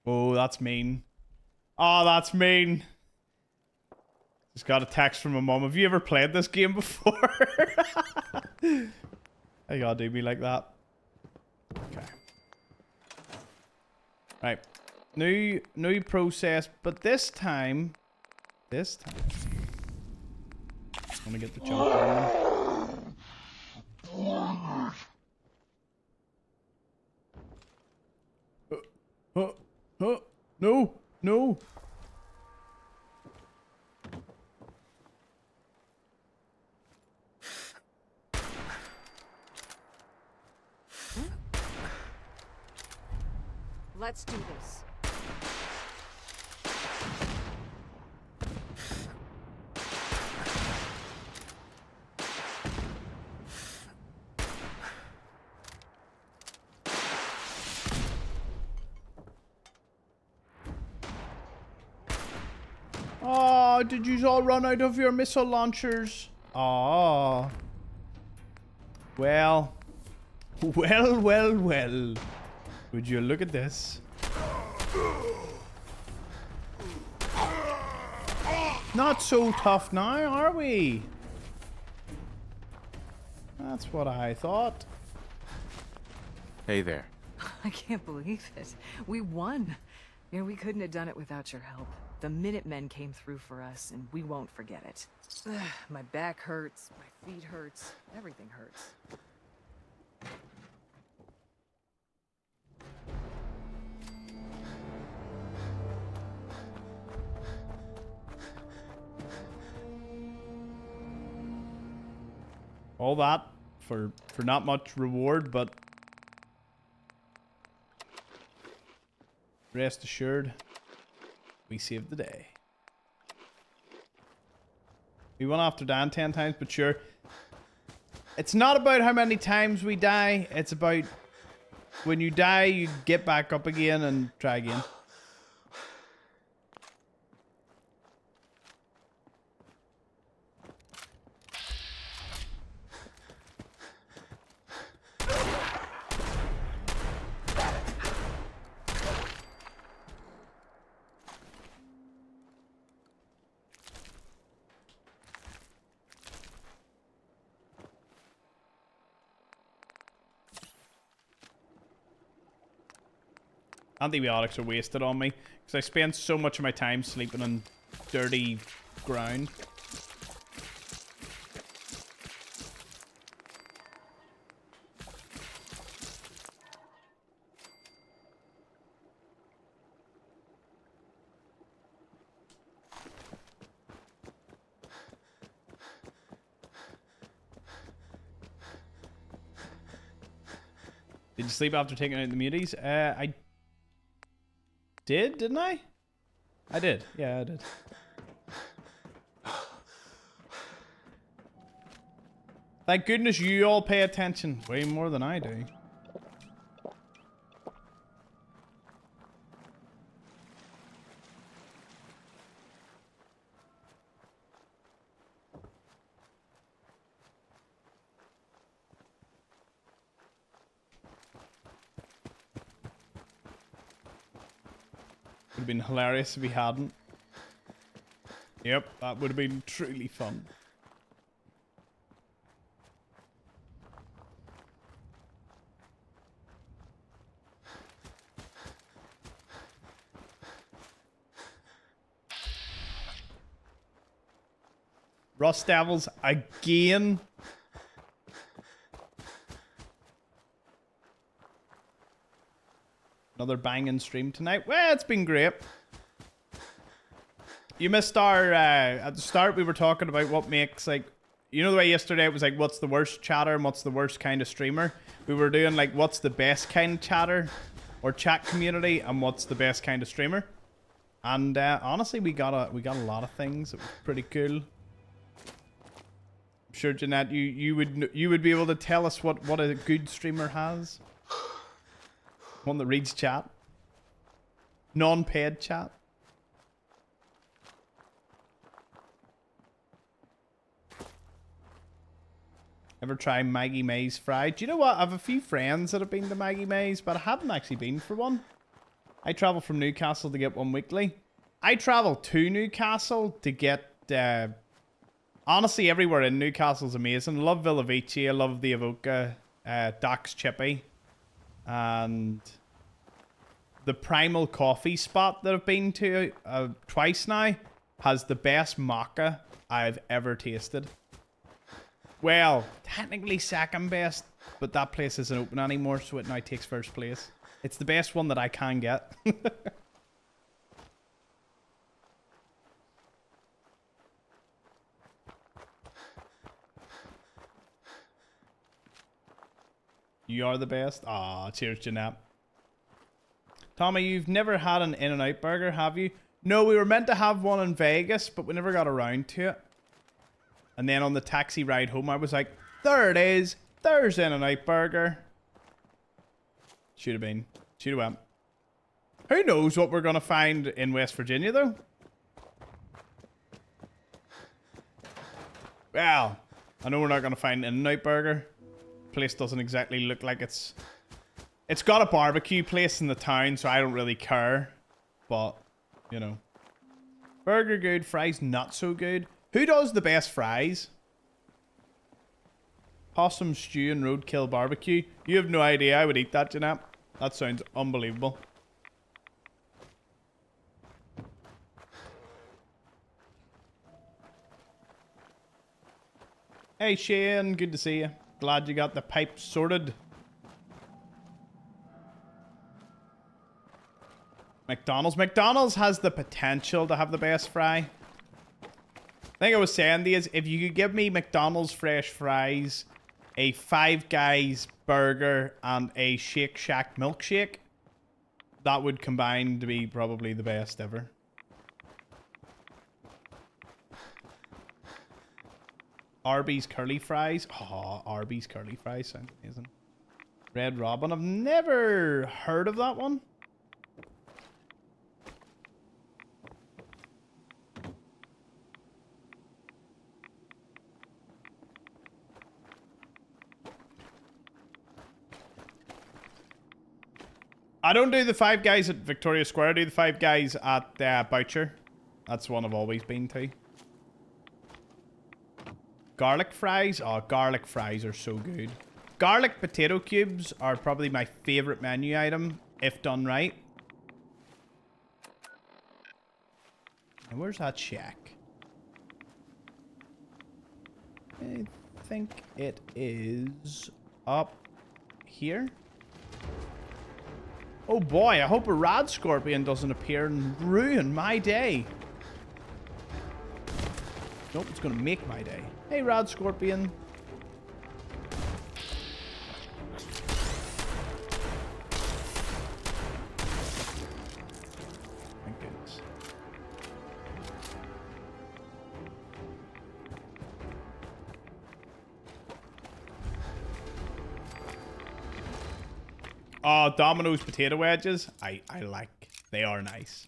Oh, that's mean. Oh, that's mean. Just got a text from my mom. Have you ever played this game before? I gotta do me like that. Okay. Right. New process, but this time. I'm gonna get the jump on them. No, no. Let's do this. Oh, did you all run out of your missile launchers? Oh. Well. Well. Would you look at this? Not so tough now, are we? That's what I thought. Hey there. I can't believe it. We won. You know, we couldn't have done it without your help. The Minutemen came through for us, and we won't forget it. My back hurts, my feet hurts, everything hurts. All that for not much reward, but rest assured, we saved the day. We went after Dan 10 times, but sure. It's not about how many times we die. It's about when you die, you get back up again and try again. Antibiotics are wasted on me because I spend so much of my time sleeping on dirty ground. Did you sleep after taking out the muties? I did, didn't I? I did. Yeah, I did. Thank goodness you all pay attention way more than I do. Would have been hilarious if he hadn't. Yep, that would have been truly fun. Rust Devils again. Another banging stream tonight. Well, it's been great. You missed our, at the start we were talking about what makes, like, you know the way yesterday it was like, what's the worst chatter and what's the worst kind of streamer? We were doing like, what's the best kind of chatter or chat community and what's the best kind of streamer? And honestly, we got a lot of things. It was pretty cool. I'm sure, Jeanette, you would be able to tell us what a good streamer has. One that reads chat. Non-paid chat. Ever try Maggie Mae's Fried? Do you know what? I have a few friends that have been to Maggie Mae's, but I haven't actually been for one. I travel from Newcastle to get one weekly. I travel to Newcastle to get... honestly, everywhere in Newcastle is amazing. Love Villa Vici. I love the Avoca. Doc's Chippy. And the Primal Coffee spot that I've been to twice now has the best maca I've ever tasted. Well, technically second best, but that place isn't open anymore, so it now takes first place. It's the best one that I can get. You are the best? Aw, cheers, Jeanette. Tommy, you've never had an In-N-Out burger, have you? No, we were meant to have one in Vegas, but we never got around to it. And then on the taxi ride home, I was like, there it is. There's In-N-Out burger. Should have been. Should have went. Who knows what we're going to find in West Virginia, though? Well, I know we're not going to find an In-N-Out burger. Place doesn't exactly look like it's got a barbecue place in the town, so I don't really care. But, you know. Burger good, fries not so good. Who does the best fries? Possum stew and roadkill barbecue. You have no idea. I would eat that, Jeanette. That sounds unbelievable. Hey Shane, good to see you. Glad you got the pipe sorted. McDonald's. McDonald's has the potential to have the best fry. I think I was saying these, if you could give me McDonald's fresh fries, a Five Guys burger, and a Shake Shack milkshake, that would combine to be probably the best ever. Arby's curly fries. Oh, Arby's curly fries sounds amazing. Red Robin. I've never heard of that one. I don't do the Five Guys at Victoria Square. I do the Five Guys at Boucher. That's one I've always been to. Garlic fries? Oh, garlic fries are so good. Garlic potato cubes are probably my favorite menu item, if done right. And where's that shack? I think it is up here. Oh boy, I hope a rad scorpion doesn't appear and ruin my day. Nope, it's gonna make my day. Hey, rad scorpion. Thank goodness. Oh, Domino's potato wedges. I like. They are nice.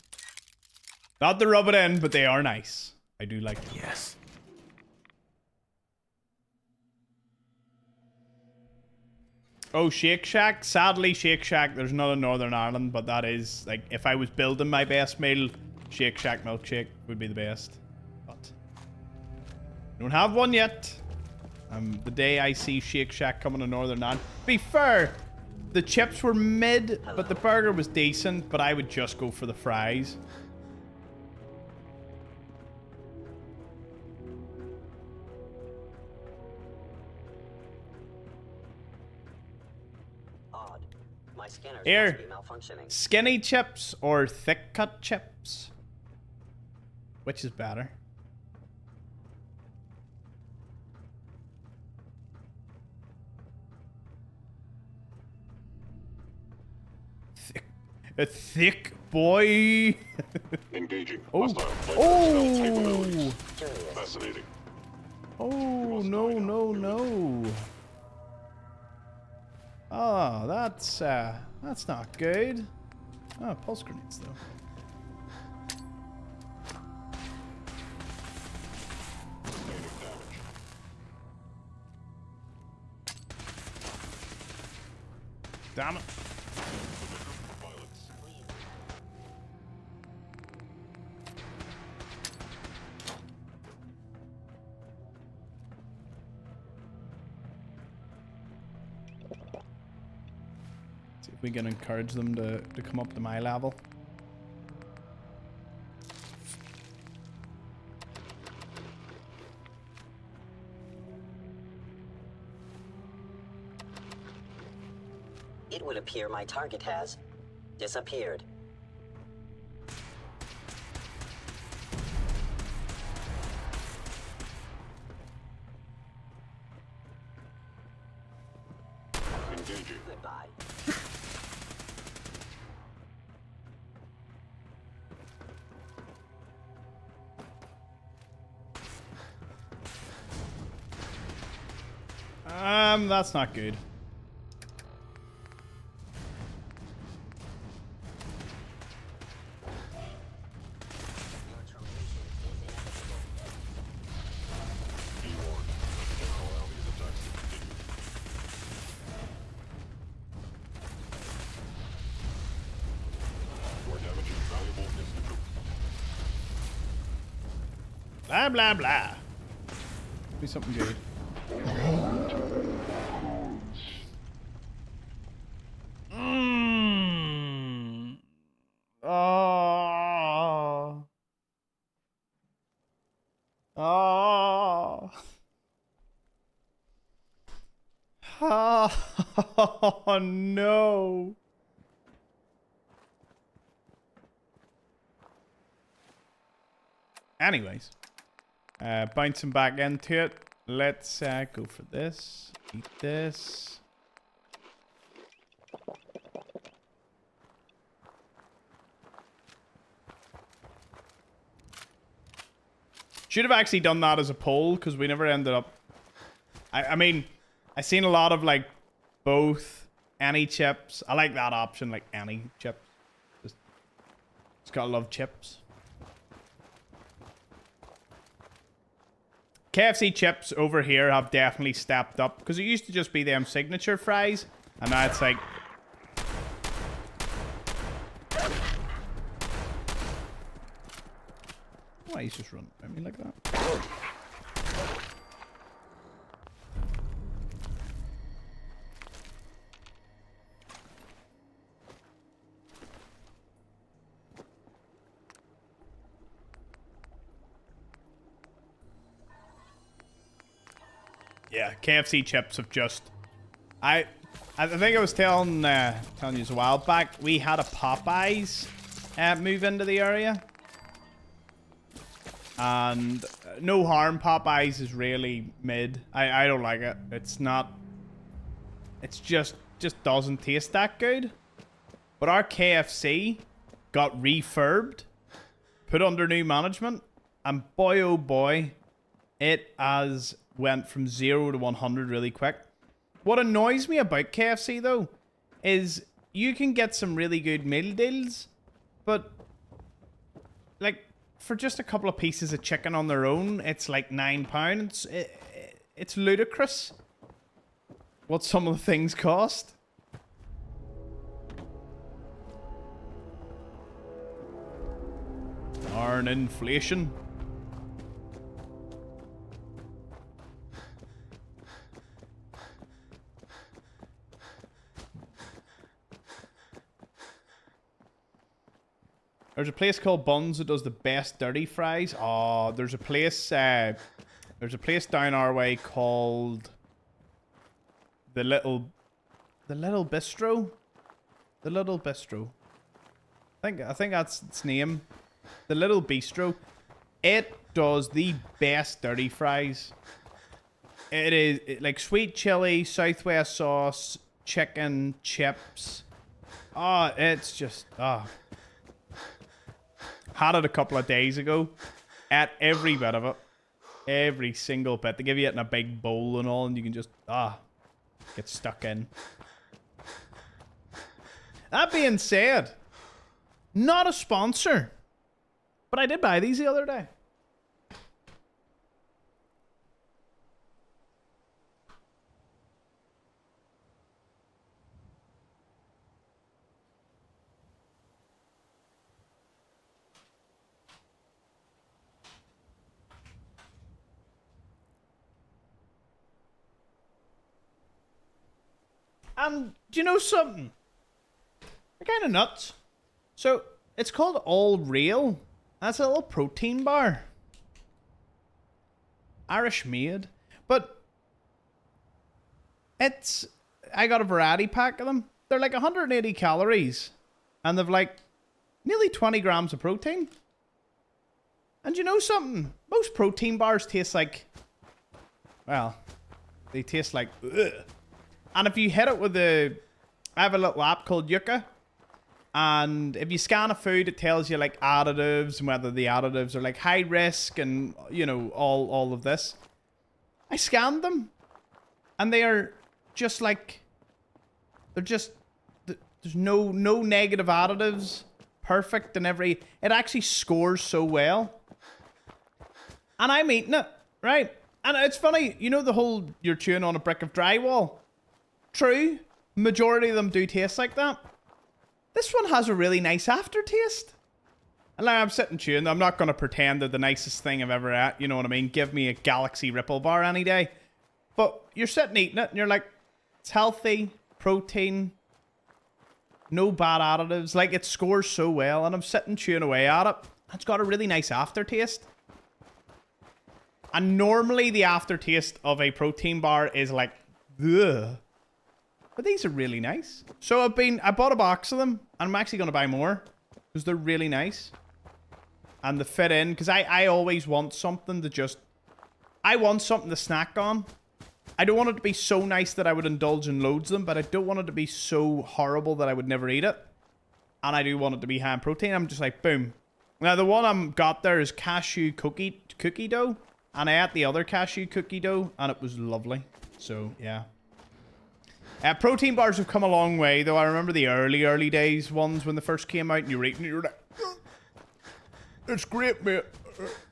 Not to rub it in, but they are nice. I do like them. Yes. Oh, Shake Shack. Sadly, Shake Shack, there's none in Northern Ireland, but that is, like, if I was building my best meal, Shake Shack milkshake would be the best. But I don't have one yet. The day I see Shake Shack coming to Northern Ireland. Be fair, the chips were mid, but the burger was decent, but I would just go for the fries. My scanners Here. must be malfunctioning. Skinny chips or thick cut chips? Which is better? A thick boy. Engaging. Oh. Hostile. Oh. Fascinating. Oh, no, no, no. Oh, that's not good. Oh, pulse grenades though. Damn it. See if we can encourage them to come up to my level. It would appear my target has disappeared. Engaging. Goodbye. That's not good. Blah, blah, blah. Be something good. Oh. Oh. Oh, no. Anyways. Bouncing back into it. Let's go for this. Eat this. Should have actually done that as a poll because we never ended up. I mean, I seen a lot of like both any chips. I like that option, like any chips. Just gotta love chips. KFC chips over here have definitely stepped up because it used to just be them signature fries, and now it's like. Why he's just running at me like that? Yeah, KFC chips have just. I think I was telling you a while back. We had a Popeyes move into the area, and no harm. Popeyes is really mid. I don't like it. It's not. It's just doesn't taste that good. But our KFC got refurbed, put under new management, and boy oh boy, it has went from 0 to 100 really quick. What annoys me about KFC though is you can get some really good meal deals, but like for just a couple of pieces of chicken on their own, it's like £9. It's ludicrous what some of the things cost. Darn inflation. There's a place called Buns that does the best dirty fries. Oh, there's a place down our way called the Little Bistro. The Little Bistro. I think that's its name. The Little Bistro. It does the best dirty fries. It is like sweet chili, Southwest sauce, chicken, chips. Oh, it's just had it a couple of days ago. Ate every bit of it. Every single bit. They give you it in a big bowl and all, and you can just get stuck in. That being said, not a sponsor, but I did buy these the other day. And do you know something? They're kind of nuts. So it's called All Real. That's a little protein bar. Irish made. But it's... I got a variety pack of them. They're like 180 calories. And they've like nearly 20 grams of protein. And you know something? Most protein bars taste like... Well, they taste like... Ugh. And if you hit it with the... I have a little app called Yucca. And if you scan a food, it tells you like additives and whether the additives are like high risk and, you know, all of this. I scanned them. And they are just like... They're just... There's no negative additives. Perfect and every... It actually scores so well. And I'm eating it, right? And it's funny, you know the whole you're chewing on a brick of drywall? True. Majority of them do taste like that. This one has a really nice aftertaste. And like I'm sitting chewing, I'm not going to pretend they're the nicest thing I've ever had, you know what I mean? Give me a Galaxy Ripple bar any day. But you're sitting eating it and you're like, it's healthy, protein, no bad additives. Like it scores so well and I'm sitting chewing away at it. It's got a really nice aftertaste. And normally the aftertaste of a protein bar is like, ugh. But these are really nice. So I bought a box of them. And I'm actually going to buy more. Because they're really nice. And they fit in. Because I always want something to just... I want something to snack on. I don't want it to be so nice that I would indulge in loads of them. But I don't want it to be so horrible that I would never eat it. And I do want it to be high in protein. I'm just like, boom. Now the one I'm got there is cashew cookie dough. And I ate the other cashew cookie dough. And it was lovely. So, yeah. Protein bars have come a long way, though. I remember the early days ones when they first came out and you were eating it, you were like, it's great, mate.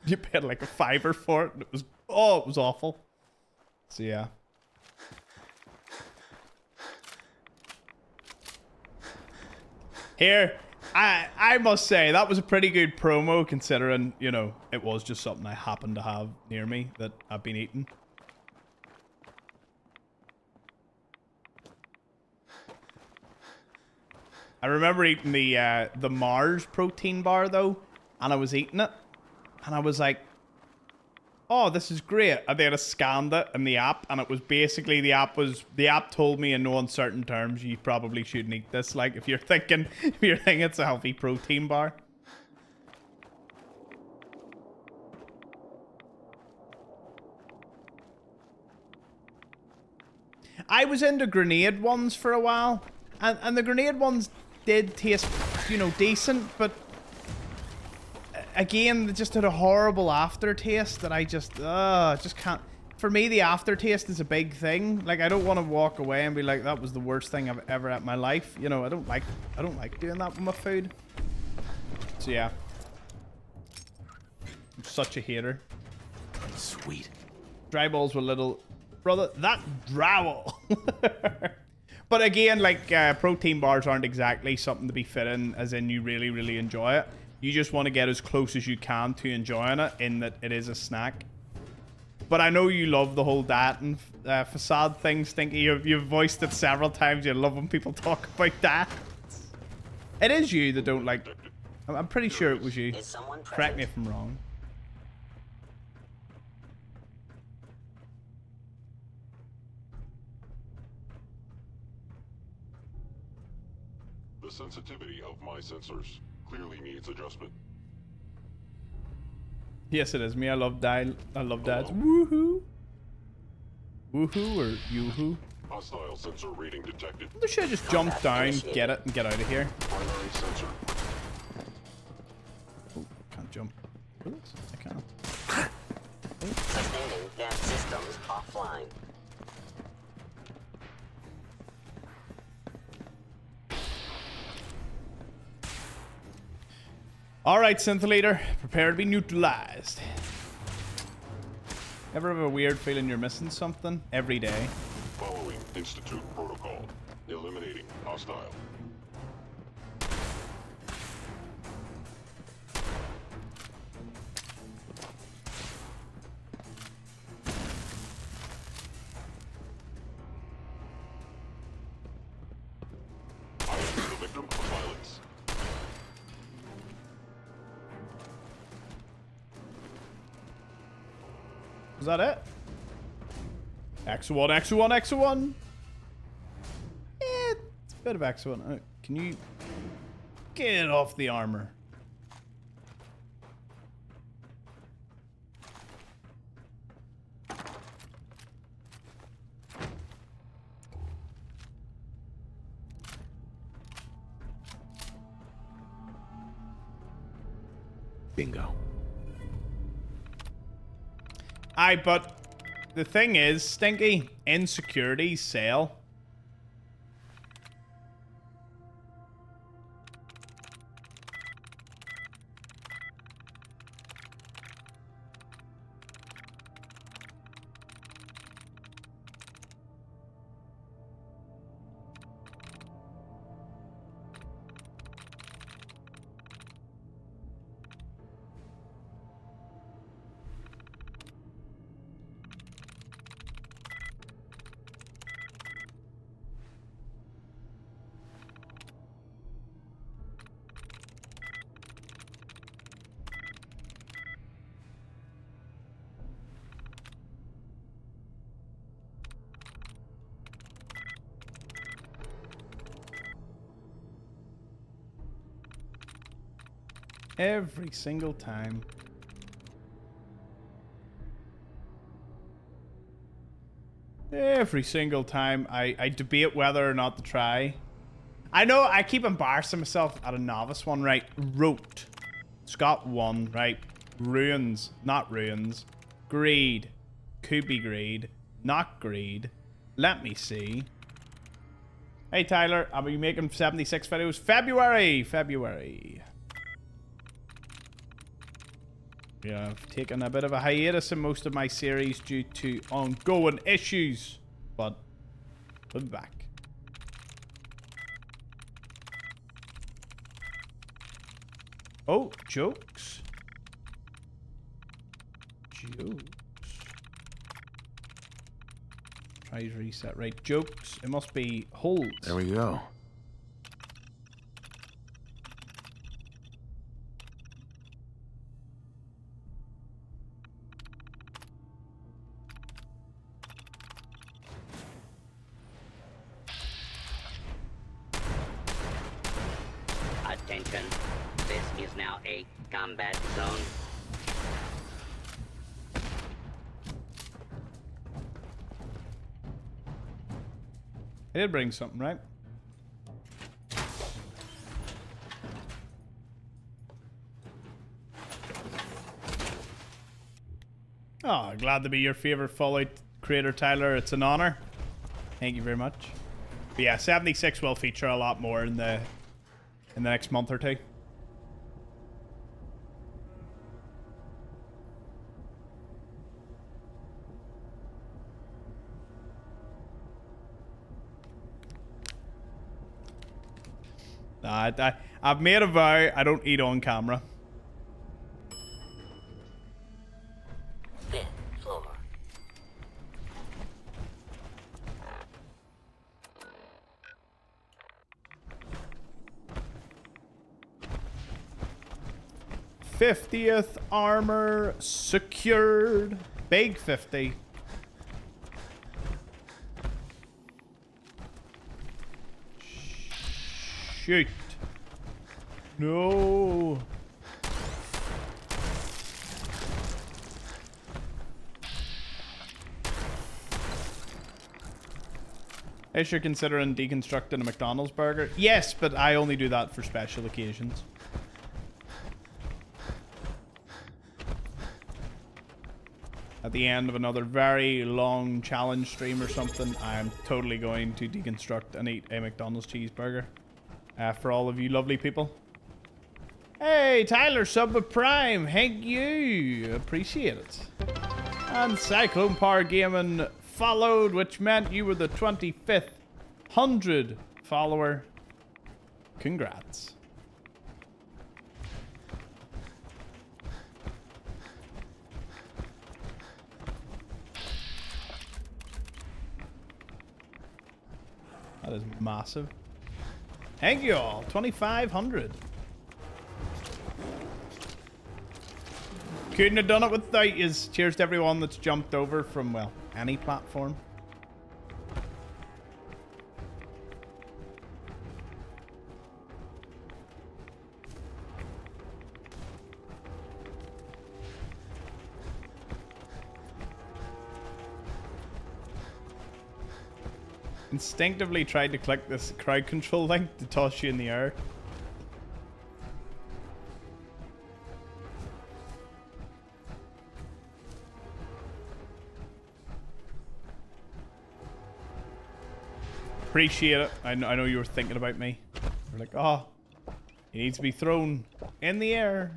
You paid like a $5 for it and it was awful. So, yeah. Here, I must say, that was a pretty good promo considering, you know, it was just something I happened to have near me that I've been eating. I remember eating the Mars protein bar though, and I was eating it, and I was like, "Oh, this is great." And then I scanned it in the app, and it was basically the app told me in no uncertain terms, you probably shouldn't eat this. Like if you're thinking it's a healthy protein bar. I was into grenade ones for a while, and the grenade ones did taste, you know, decent, but again, they just had a horrible aftertaste that I just can't. For me, the aftertaste is a big thing. Like, I don't want to walk away and be like, that was the worst thing I've ever had in my life. You know, I don't like doing that with my food. So yeah, I'm such a hater. Sweet. Dry balls with little brother. That drywall. But again, like, protein bars aren't exactly something to be fit in, as in you really, really enjoy it. You just want to get as close as you can to enjoying it, in that it is a snack. But I know you love the whole diet and facade thing, Stinky. You've voiced it several times. You love when people talk about that. It is you that don't like... I'm pretty sure it was you. Correct me if I'm wrong. The sensitivity of my sensors clearly needs adjustment. Yes, it is me. I love dads. Woohoo. Woohoo or yoo-hoo? Hostile sensor reading detected. They should just jump down, get it, and get out of here. Primary sensor. Oh, can't jump. Oops, I can. Sustaining gas systems offline. Alright, Synth Leader. Prepare to be neutralized. Ever have a weird feeling you're missing something? Every day. Following Institute protocol. Eliminating hostile. I am the victim of violence. Was that it? X1, X1, X1. It's a bit of X1. Can you get off the armor? Bingo. Aye, but the thing is, Stinky, insecurities sell. Every single time. Every single time I debate whether or not to try. I know I keep embarrassing myself at a novice one, right? Rote. Scott 1, right? Ruins, not ruins. Greed. Could be greed. Not greed. Let me see. Hey Tyler, I'll be making 76 videos. February. Yeah, I've taken a bit of a hiatus in most of my series due to ongoing issues, but we'll be back. Oh, jokes. Try to reset. Right, jokes. It must be holds. There we go. Attention. This is now a combat zone. I did bring something, right? Oh, glad to be your favorite Fallout creator, Tyler. It's an honor. Thank you very much. But yeah, 76 will feature a lot more in the next month or two. I've made a vow I don't eat on camera. Fifth floor. '50th armor secured. Big 50. Shoot. No. Is you're considering deconstructing a McDonald's burger? Yes, but I only do that for special occasions. At the end of another very long challenge stream or something, I'm totally going to deconstruct and eat a McDonald's cheeseburger. For all of you lovely people. Hey, Tyler, sub with Prime. Thank you. Appreciate it. And Cyclone Power Gaming followed, which meant you were the 25th 100 follower. Congrats. That is massive. Thank you all. 2,500. Couldn't have done it without you. Cheers to everyone that's jumped over from, well, any platform. Instinctively tried to click this crowd control link to toss you in the air. Appreciate it. I know you were thinking about me. You're like, oh, he needs to be thrown in the air.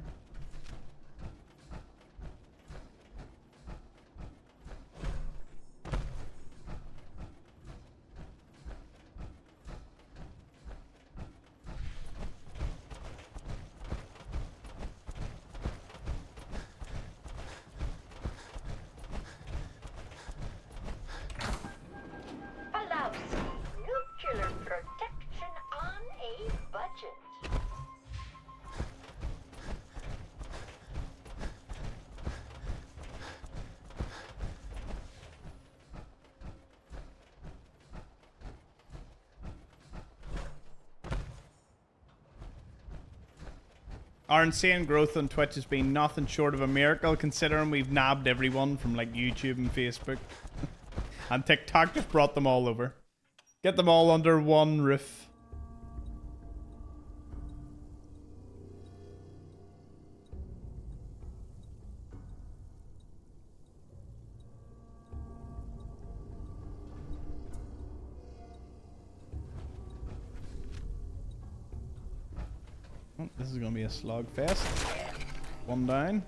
Our insane growth on Twitch has been nothing short of a miracle, considering we've nabbed everyone from like YouTube and Facebook. And TikTok just brought them all over. Get them all under one roof. Oh, this is going to be a slog fest. One down.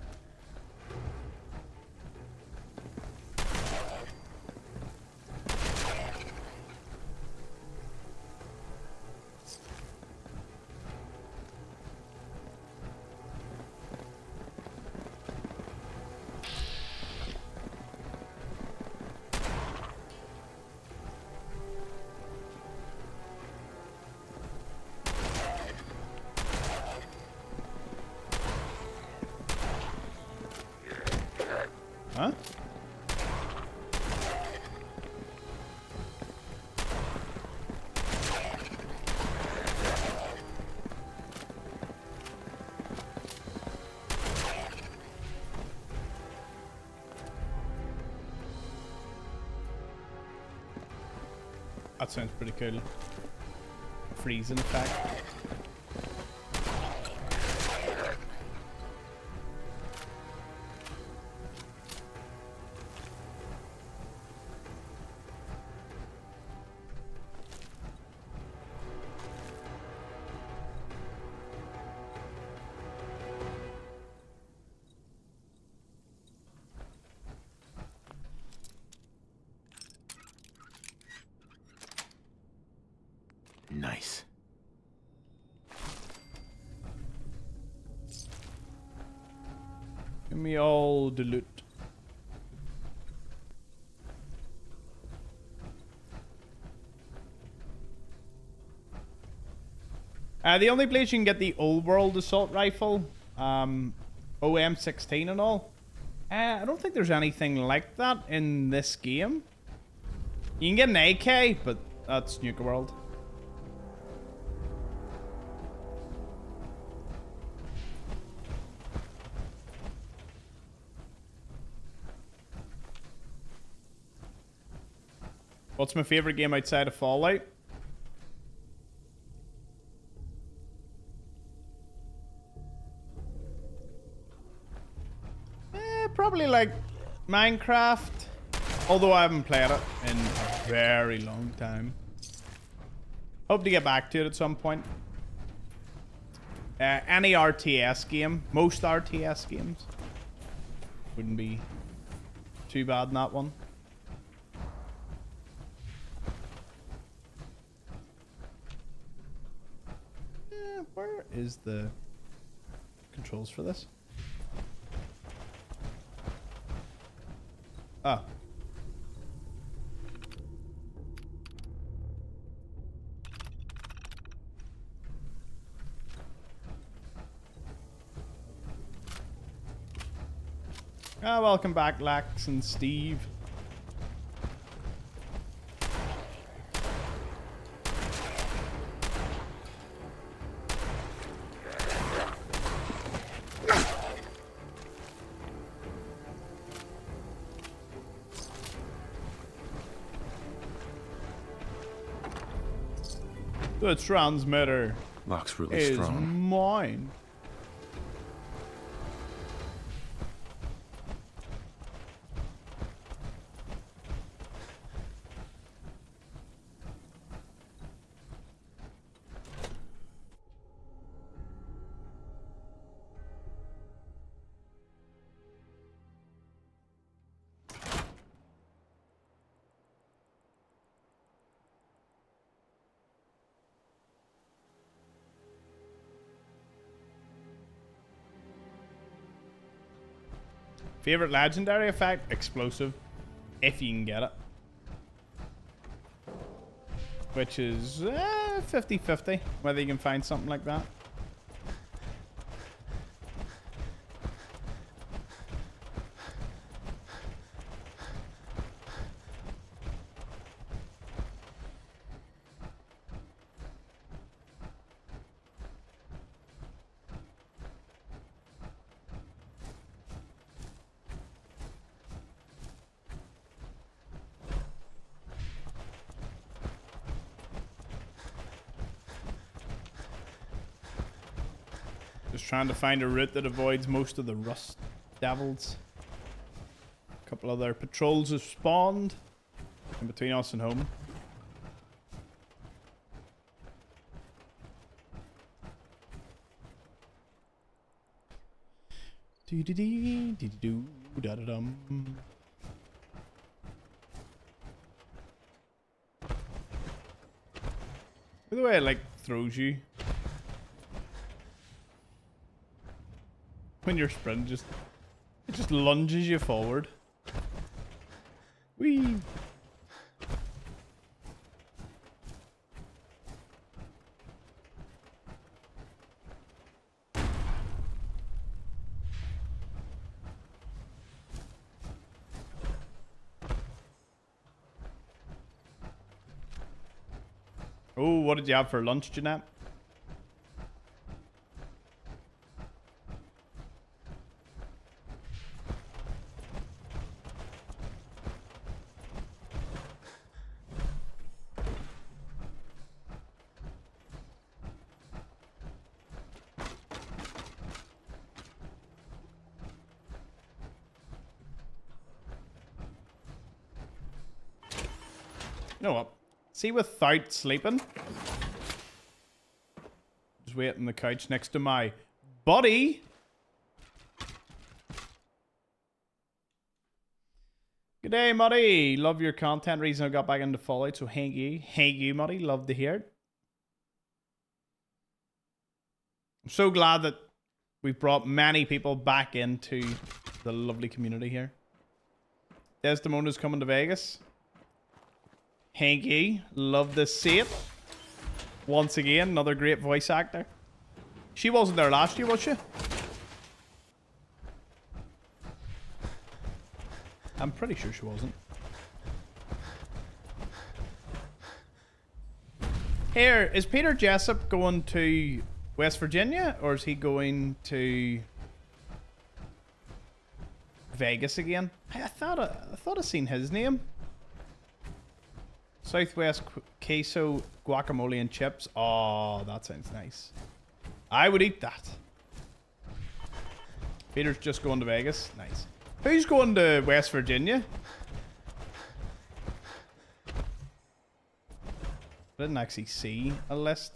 Huh? That sounds pretty cool. Freezing effect. Nice. Give me all the loot. The only place you can get the old world assault rifle, OM16 and all, I don't think there's anything like that in this game. You can get an AK, but that's Nuka World. What's my favorite game outside of Fallout? Probably like Minecraft. Although I haven't played it in a very long time. Hope to get back to it at some point. Any RTS game, most RTS games, wouldn't be too bad in that one. Where is the controls for this? Oh. Welcome back, Lax and Steve. The transmitter Lock's really is strong. mine. Favorite legendary effect? Explosive. If you can get it. Which is 50-50. Whether you can find something like that. Just trying to find a route that avoids most of the rust devils. A couple other patrols have spawned in between us and home. Dee dee dee dee doo da da dum. By the way, it like throws you when you're sprinting. It just lunges you forward. Whee! Oh, what did you have for lunch, Jeanette? You know what? See, without sleeping, just wait on the couch next to my buddy. Good day, Muddy. Love your content. Reason I got back into Fallout, so thank you. Thank you, Muddy. Love to hear it. I'm so glad that we've brought many people back into the lovely community here. Desdemona's coming to Vegas. Hanky, love to see it. Once again, another great voice actor. She wasn't there last year, was she? I'm pretty sure she wasn't. Here, is Peter Jessup going to West Virginia, or is he going to Vegas again? I thought I seen his name. Southwest queso, guacamole, and chips. Oh, that sounds nice. I would eat that. Peter's just going to Vegas. Nice. Who's going to West Virginia? I didn't actually see a list.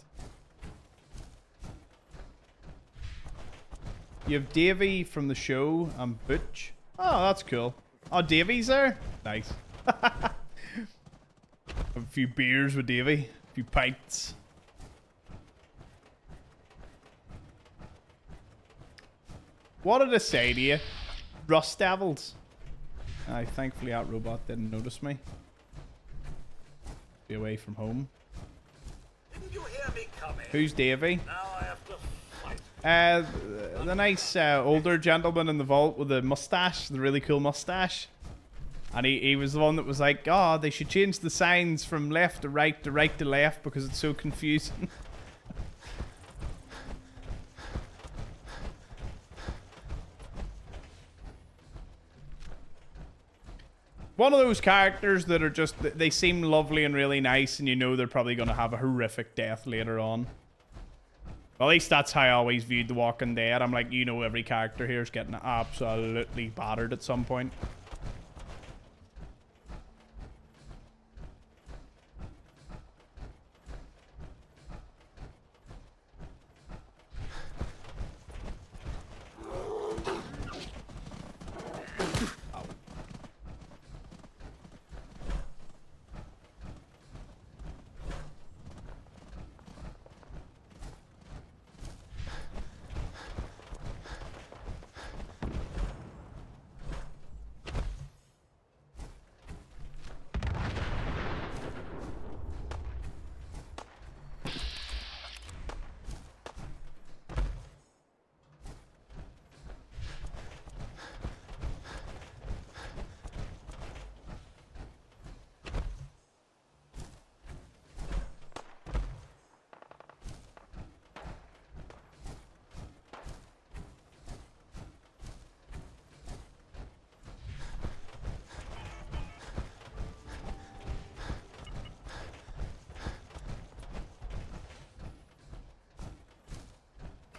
You have Davey from the show and Butch. Oh, that's cool. Oh, Davey's there? Nice. A few beers with Davey. A few pints. What did I say to you? Rust Devils. Thankfully that robot didn't notice me. Be away from home. Didn't you hear me coming? Who's Davey? Now I have to fight. The nice older gentleman in the vault with the mustache, the really cool mustache. And he was the one that was like, oh, they should change the signs from left to right to left because it's so confusing. One of those characters that are just, they seem lovely and really nice, and you know they're probably going to have a horrific death later on. Well, at least that's how I always viewed The Walking Dead. I'm like, you know, every character here is getting absolutely battered at some point.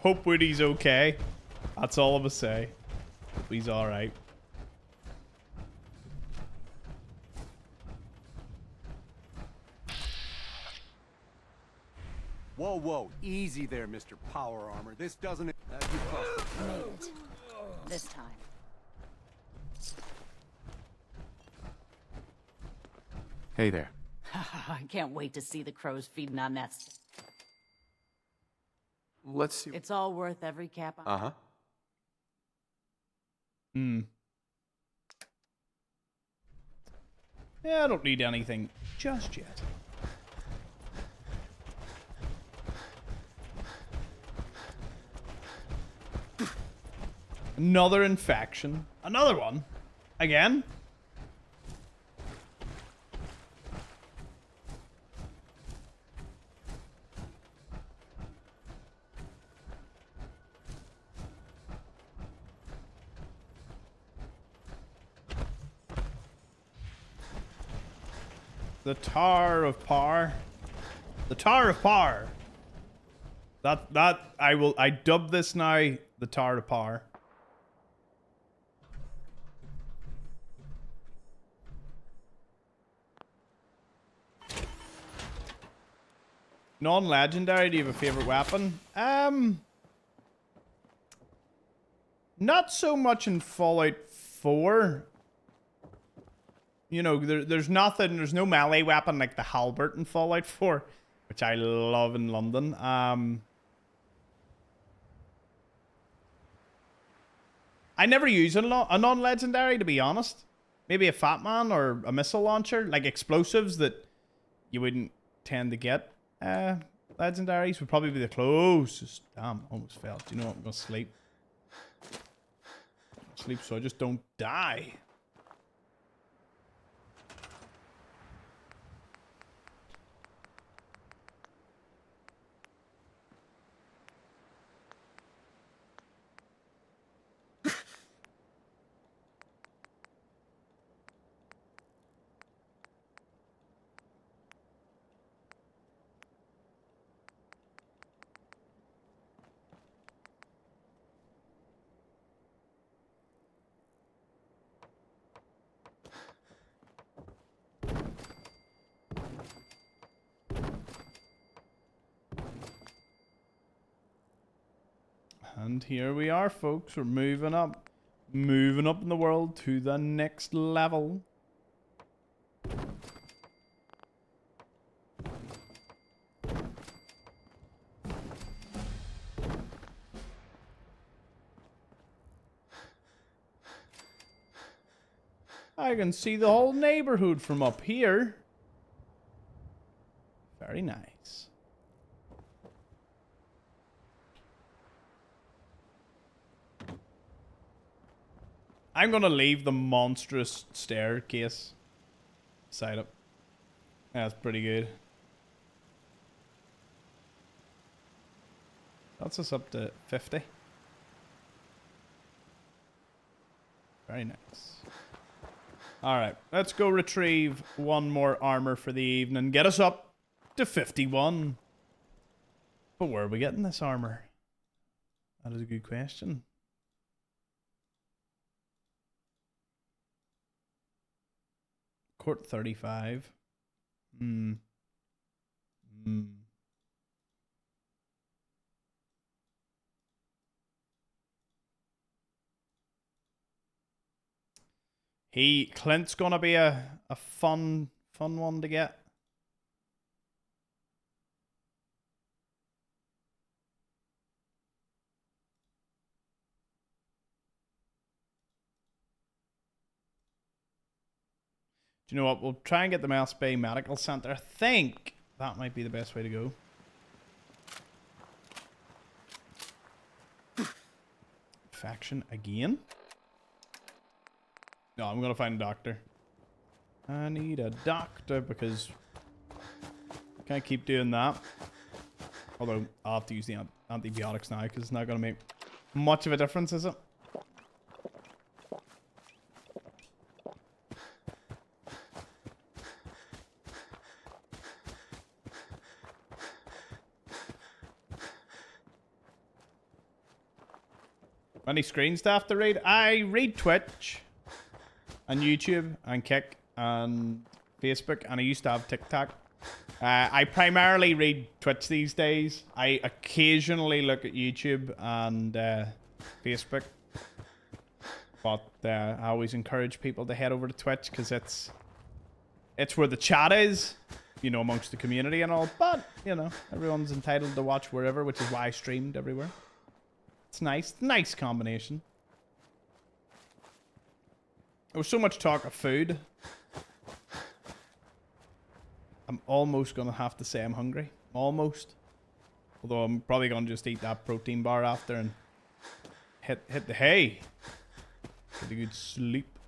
Hope Woody's okay. That's all I'm gonna say. Hope he's alright. Whoa, whoa. Easy there, Mr. Power Armor. This doesn't... Made it. This time. Hey there. I can't wait to see the crows feeding on that. Let's see... It's all worth every cap on. Uh-huh. Yeah, I don't need anything just yet. Another infection. Another one. Again. The Tower of Power. The Tower of Power. I dub this now the Tower of Power. Non-legendary, do you have a favorite weapon? Not so much in Fallout 4. You know, there's nothing, there's no melee weapon like the halberd in Fallout 4, which I love in London. I never use a non-legendary, to be honest. Maybe a Fat Man or a missile launcher, like explosives that you wouldn't tend to get. Legendaries would probably be the closest. Damn, almost failed. Do you know what? I'm gonna sleep. Sleep so I just don't die. And here we are, folks. We're moving up. Moving up in the world to the next level. I can see the whole neighborhood from up here. Very nice. I'm gonna leave the monstrous staircase side up. That's pretty good. That's us up to 50. Very nice. Alright, let's go retrieve one more armor for the evening. Get us up to 51. But where are we getting this armor? That is a good question. Court 35. Clint's gonna be a fun one to get. Do you know what? We'll try and get the Mouse Bay Medical Center. I think that might be the best way to go. Faction again? No, I'm gonna find a doctor. I need a doctor because I can't keep doing that. Although I'll have to use the antibiotics now because it's not gonna make much of a difference, is it? Any screens to have to read? I read Twitch and YouTube and Kick and Facebook, and I used to have TikTok. I primarily read Twitch these days. I occasionally look at YouTube and Facebook, but I always encourage people to head over to Twitch because it's where the chat is, you know, amongst the community and all. But you know, everyone's entitled to watch wherever, which is why I streamed everywhere. It's nice. Nice combination. There was so much talk of food. I'm almost going to have to say I'm hungry. Almost. Although I'm probably going to just eat that protein bar after and hit the hay. Get a good sleep.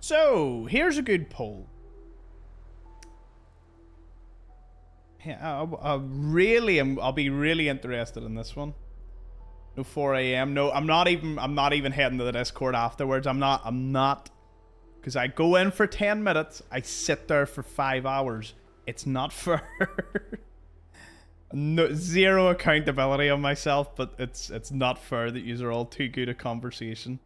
So, here's a good poll. Yeah, I'll be really interested in this one. No 4 a.m. No, I'm not even heading to the Discord afterwards. I'm not. Because I go in for 10 minutes. I sit there for 5 hours. It's not fair. No, zero accountability on myself, but it's not fair that you are all too good at conversation.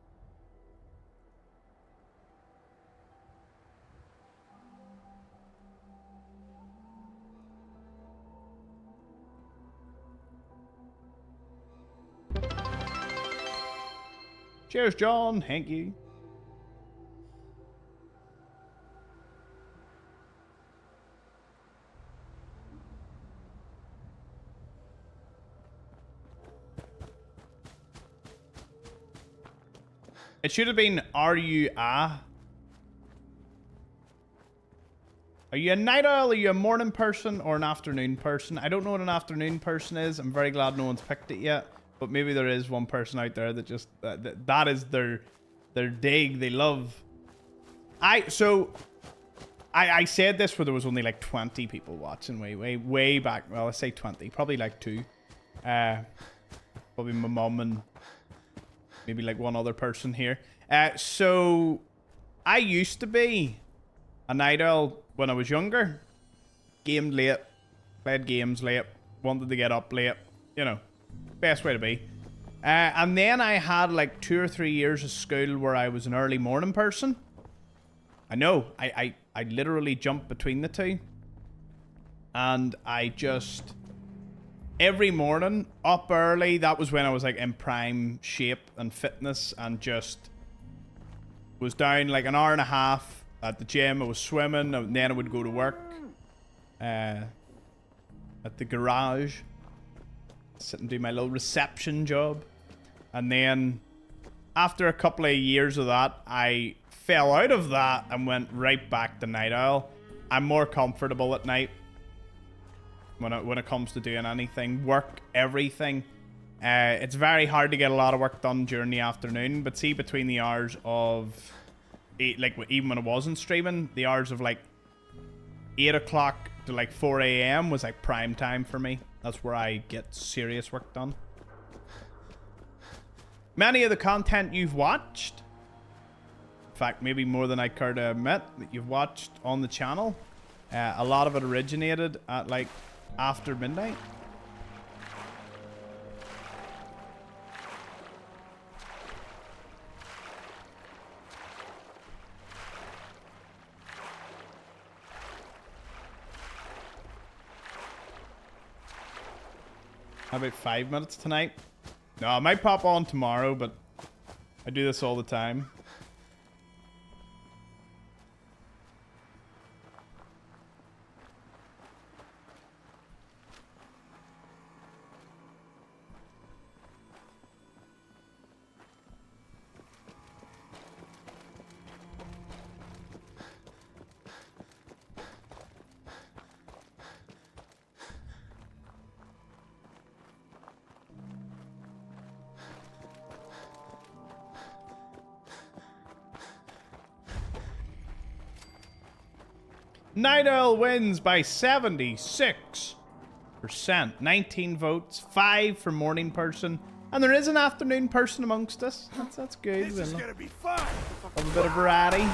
Cheers, John. Thank you. It should have been, are you a night owl? Are you a morning person or an afternoon person? I don't know what an afternoon person is. I'm very glad no one's picked it yet. But maybe there is one person out there that just that is their dig. They love. I said this where there was only like 20 people watching way back. Well, let's say 20, probably like 2. Probably my mum and maybe like one other person here. So I used to be a night owl when I was younger. Gamed late, played games late, wanted to get up late, you know. Best way to be. And then I had like 2 or 3 years of school where I was an early morning person. I know. I literally jumped between the two. And I just every morning, up early. That was when I was like in prime shape and fitness, and just was down like an hour and a half at the gym. I was swimming, and then I would go to work at the garage, sit and do my little reception job. And then after a couple of years of that, I fell out of that and went right back to Night Owl. I'm more comfortable at night when it comes to doing anything, work, everything. It's very hard to get a lot of work done during the afternoon, but see, between the hours of like even when I wasn't streaming, the hours of like 8 o'clock to like 4 a.m. was like prime time for me. That's where I get serious work done. Many of the content you've watched, in fact, maybe more than I care to admit, that you've watched on the channel, a lot of it originated at like after midnight. How about 5 minutes tonight? No, I might pop on tomorrow, but I do this all the time. Night Owl wins by 76%. 19 votes, 5 for morning person, and there is an afternoon person amongst us. That's good. This is gonna be fun. Have a bit of variety.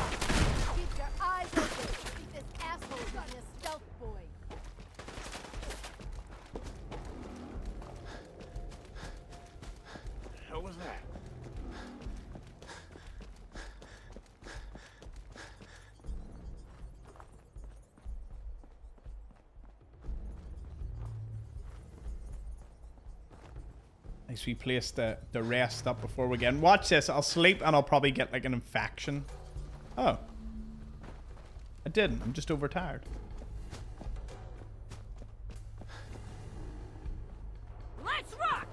Keep your eyes open. Keep this asshole on his stealth boy. The hell was that? Nice, we placed the rest up before we get in. Watch this. I'll sleep and I'll probably get like an infection. Oh. I didn't. I'm just overtired. Let's rock!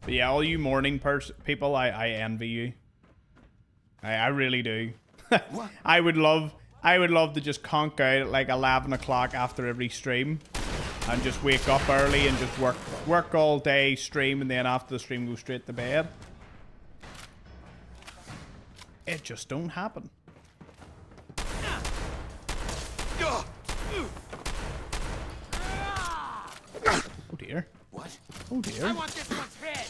But yeah, all you morning people, I envy you. I really do. I would love to just conk out at like 11 o'clock after every stream and just wake up early and just work all day, stream, and then after the stream go straight to bed. It just don't happen. Oh dear. What? Oh dear. I want this one's head.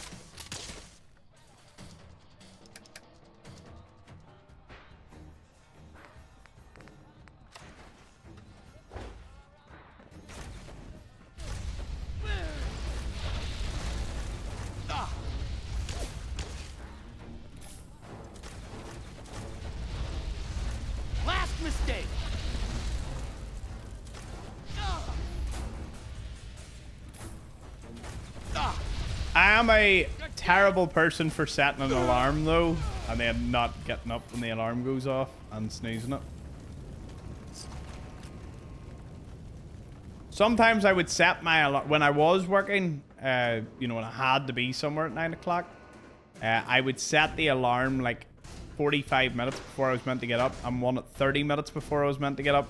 Last mistake. I am a terrible person for setting an alarm though, and then not getting up when the alarm goes off and snoozing it. Sometimes I would set my alarm when I was working, you know, when I had to be somewhere at 9 o'clock. I would set the alarm like 45 minutes before I was meant to get up, and one at 30 minutes before I was meant to get up,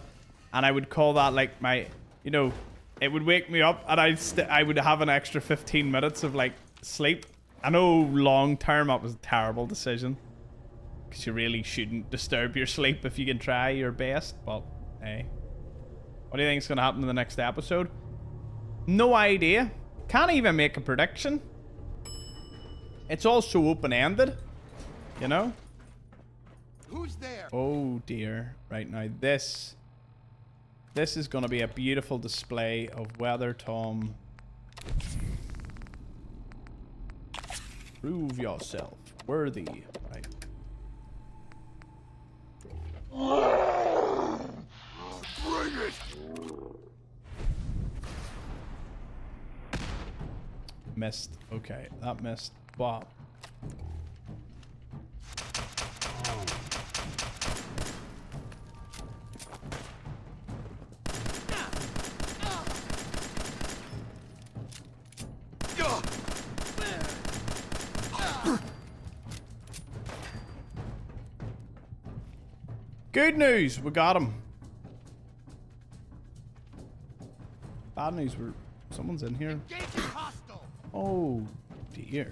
and I would call that like my, you know, it would wake me up, and I would have an extra 15 minutes of like sleep. I know long term that was a terrible decision, because you really shouldn't disturb your sleep if you can try your best. But hey, what do you think is going to happen in the next episode? No idea. Can't even make a prediction. It's all so open-ended, you know. Who's there? Oh dear. Right now, this is going to be a beautiful display of whether Tom... Prove yourself worthy. Right. Bring it! Missed. Okay, that missed. Wow. Good news, we got him. Bad news, someone's in here. Oh dear.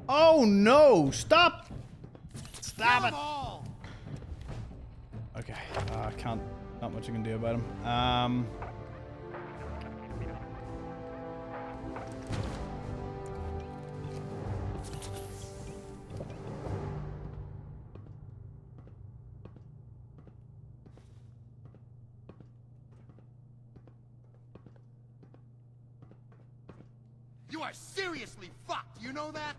Oh no! Stop! Stop it! Okay, I can't. Not much I can do about him. You are seriously fucked, you know that?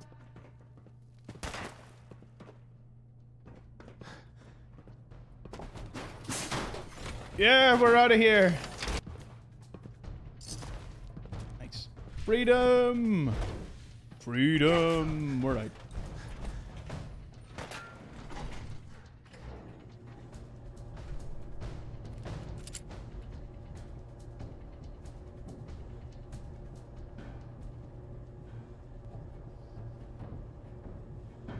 Yeah, we're out of here. Nice. Freedom! Freedom! We're out.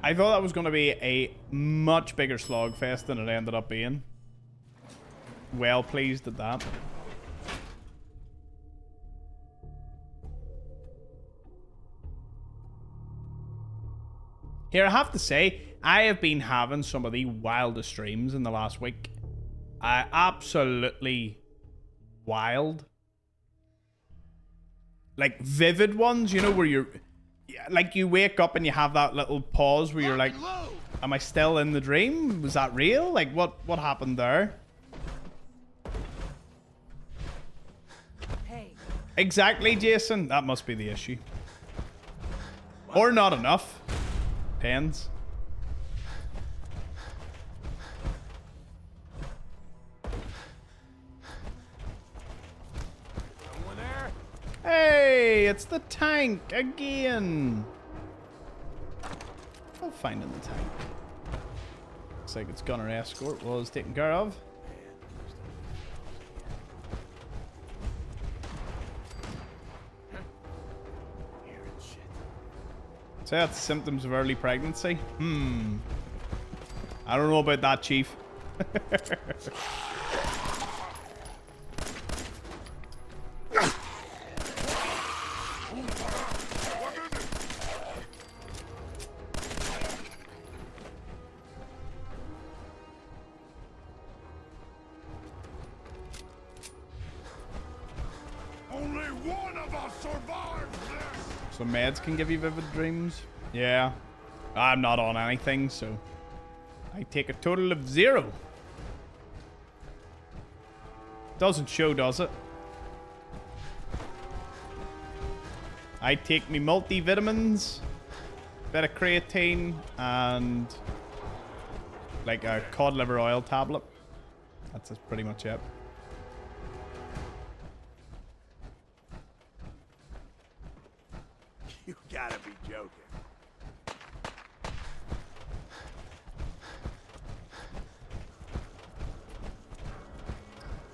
I thought that was going to be a much bigger slogfest than it ended up being. Well pleased at that. Here, I have to say, I have been having some of the wildest streams in the last week. Absolutely wild. Like, vivid ones, you know, where you're... Like, you wake up and you have that little pause where you're like, am I still in the dream? Was that real? Like, what happened there? Hey. Exactly, Jason. That must be the issue. Or not enough. Depends. Someone there? Hey, it's the tank again. I'll find in the tank. Looks like it's gunner escort was taken care of. So that's symptoms of early pregnancy. I don't know about that, Chief. Only one of us survived this! So meds can give you vivid dreams? Yeah. I'm not on anything, so I take a total of 0. Doesn't show, does it? I take me multivitamins, bit of creatine, and like a cod liver oil tablet. That's pretty much it. You gotta be joking.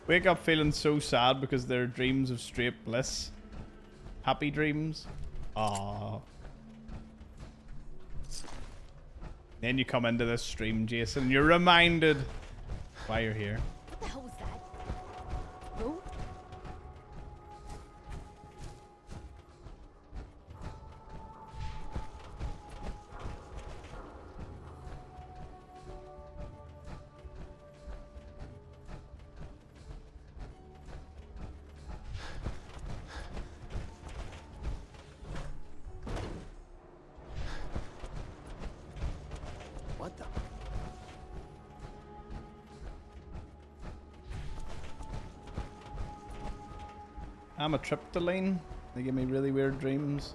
Wake up feeling so sad because they're dreams of straight bliss. Happy dreams. Aww. Then you come into this stream, Jason. You're reminded why you're here. What the hell was that? Who? Amitriptyline. They give me really weird dreams.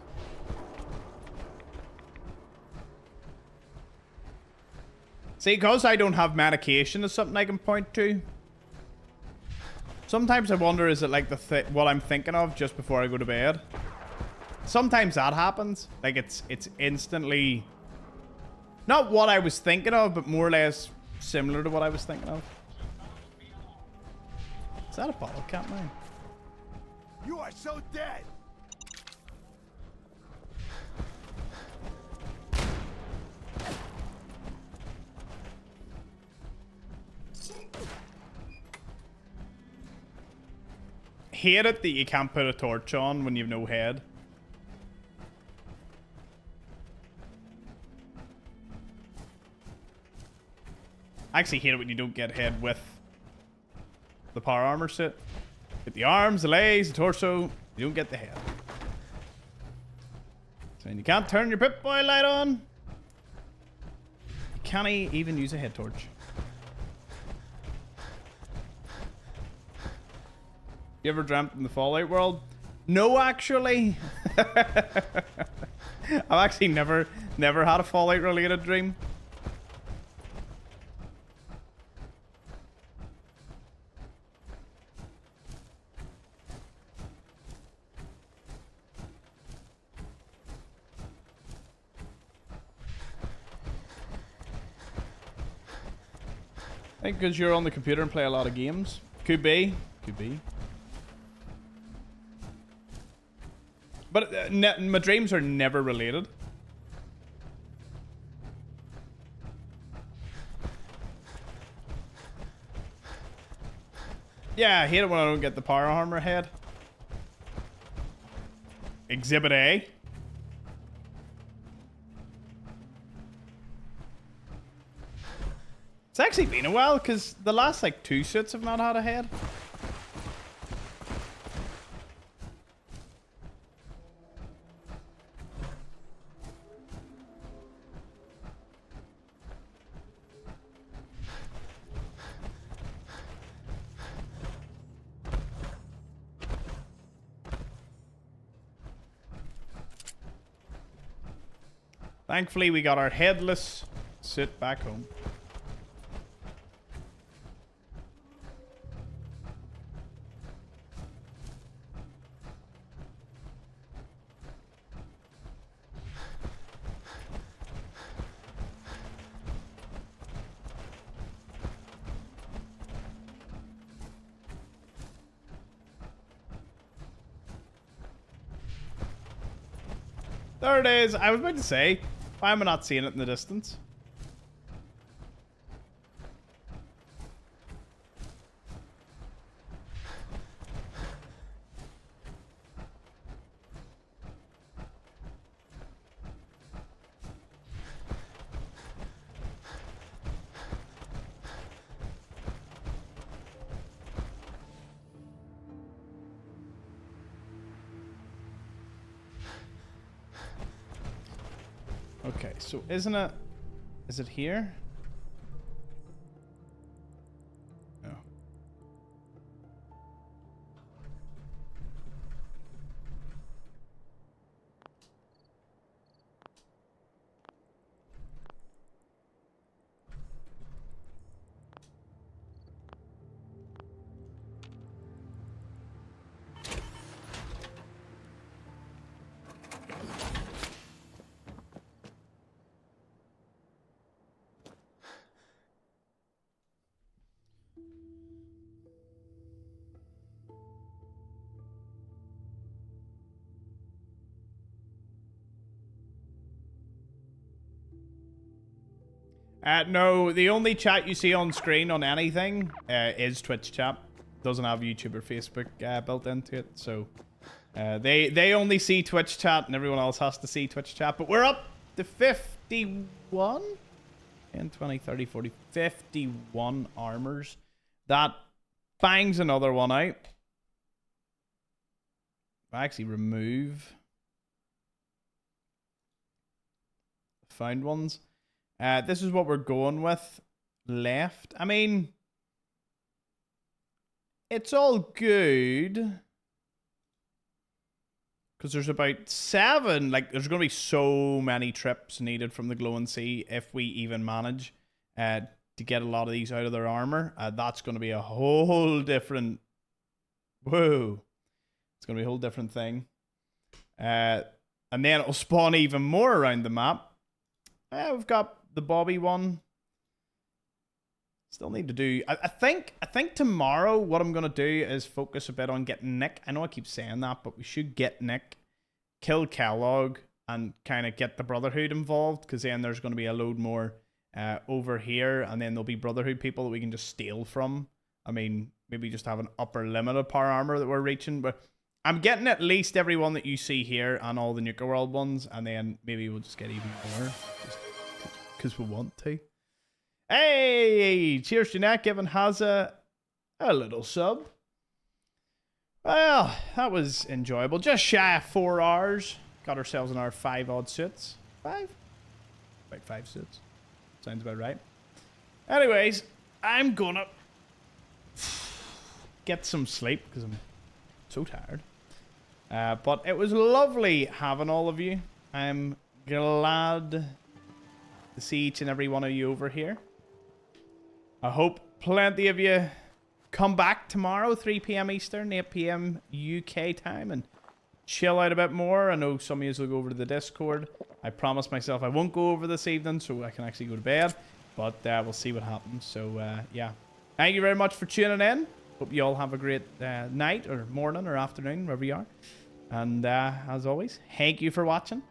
See, because I don't have medication is something I can point to. Sometimes I wonder, is it like what I'm thinking of just before I go to bed? Sometimes that happens. Like it's instantly not what I was thinking of, but more or less similar to what I was thinking of. Is that a bottle cap, man? You are so dead. Hate it that you can't put a torch on when you've no head. I actually hate it when you don't get head with the power armor set. Get the arms, the legs, the torso. You don't get the head. So you can't turn your Pip-Boy light on. You can't even use a head torch. You ever dreamt in the Fallout world? No, actually. I've actually never had a Fallout related dream. I think because you're on the computer and play a lot of games. Could be. Could be. But my dreams are never related. Yeah, I hate it when I don't get the power armor head. Exhibit A. It's actually been a while because the last like 2 suits have not had a head. Thankfully, we got our headless suit back home. There it is. I was about to say, why am I not seeing it in the distance? Okay, so isn't it... Is it here? No. No, the only chat you see on screen on anything is Twitch chat. Doesn't have YouTube or Facebook built into it, so they only see Twitch chat and everyone else has to see Twitch chat. But we're up to 51? 10, 20, 30, 40, 51 armors. That bangs another one out. If I actually remove found ones. This is what we're going with left. I mean, it's all good. because there's about 7. Like, there's going to be so many trips needed from the Glowing Sea if we even manage to get a lot of these out of their armor. That's going to be a whole different... Whoa. It's going to be a whole different thing. And then it'll spawn even more around the map. We've got the Bobby one. Still need to do... I think tomorrow what I'm going to do is focus a bit on getting Nick. I know I keep saying that, but we should get Nick, kill Kellogg, and kind of get the Brotherhood involved, because then there's going to be a load more over here, and then there'll be Brotherhood people that we can just steal from. I mean, maybe just have an upper limit of power armor that we're reaching, but I'm getting at least every one that you see here and all the Nuka World ones, and then maybe we'll just get even more, just because we want to. Hey, cheers to that. Kevin has a little sub. Well, that was enjoyable. Just shy of 4 hours. Got ourselves in our 5 odd suits. 5? About 5 suits. Sounds about right. Anyways, I'm gonna get some sleep because I'm so tired. But it was lovely having all of you. I'm glad to see each and every one of you over here. I hope plenty of you come back tomorrow, 3 p.m. Eastern, 8 p.m. UK time, and chill out a bit more. I know some of you will go over to the Discord. I promised myself I won't go over this evening, so I can actually go to bed. But we'll see what happens. So, yeah. Thank you very much for tuning in. Hope you all have a great night, or morning, or afternoon, wherever you are. And as always, thank you for watching.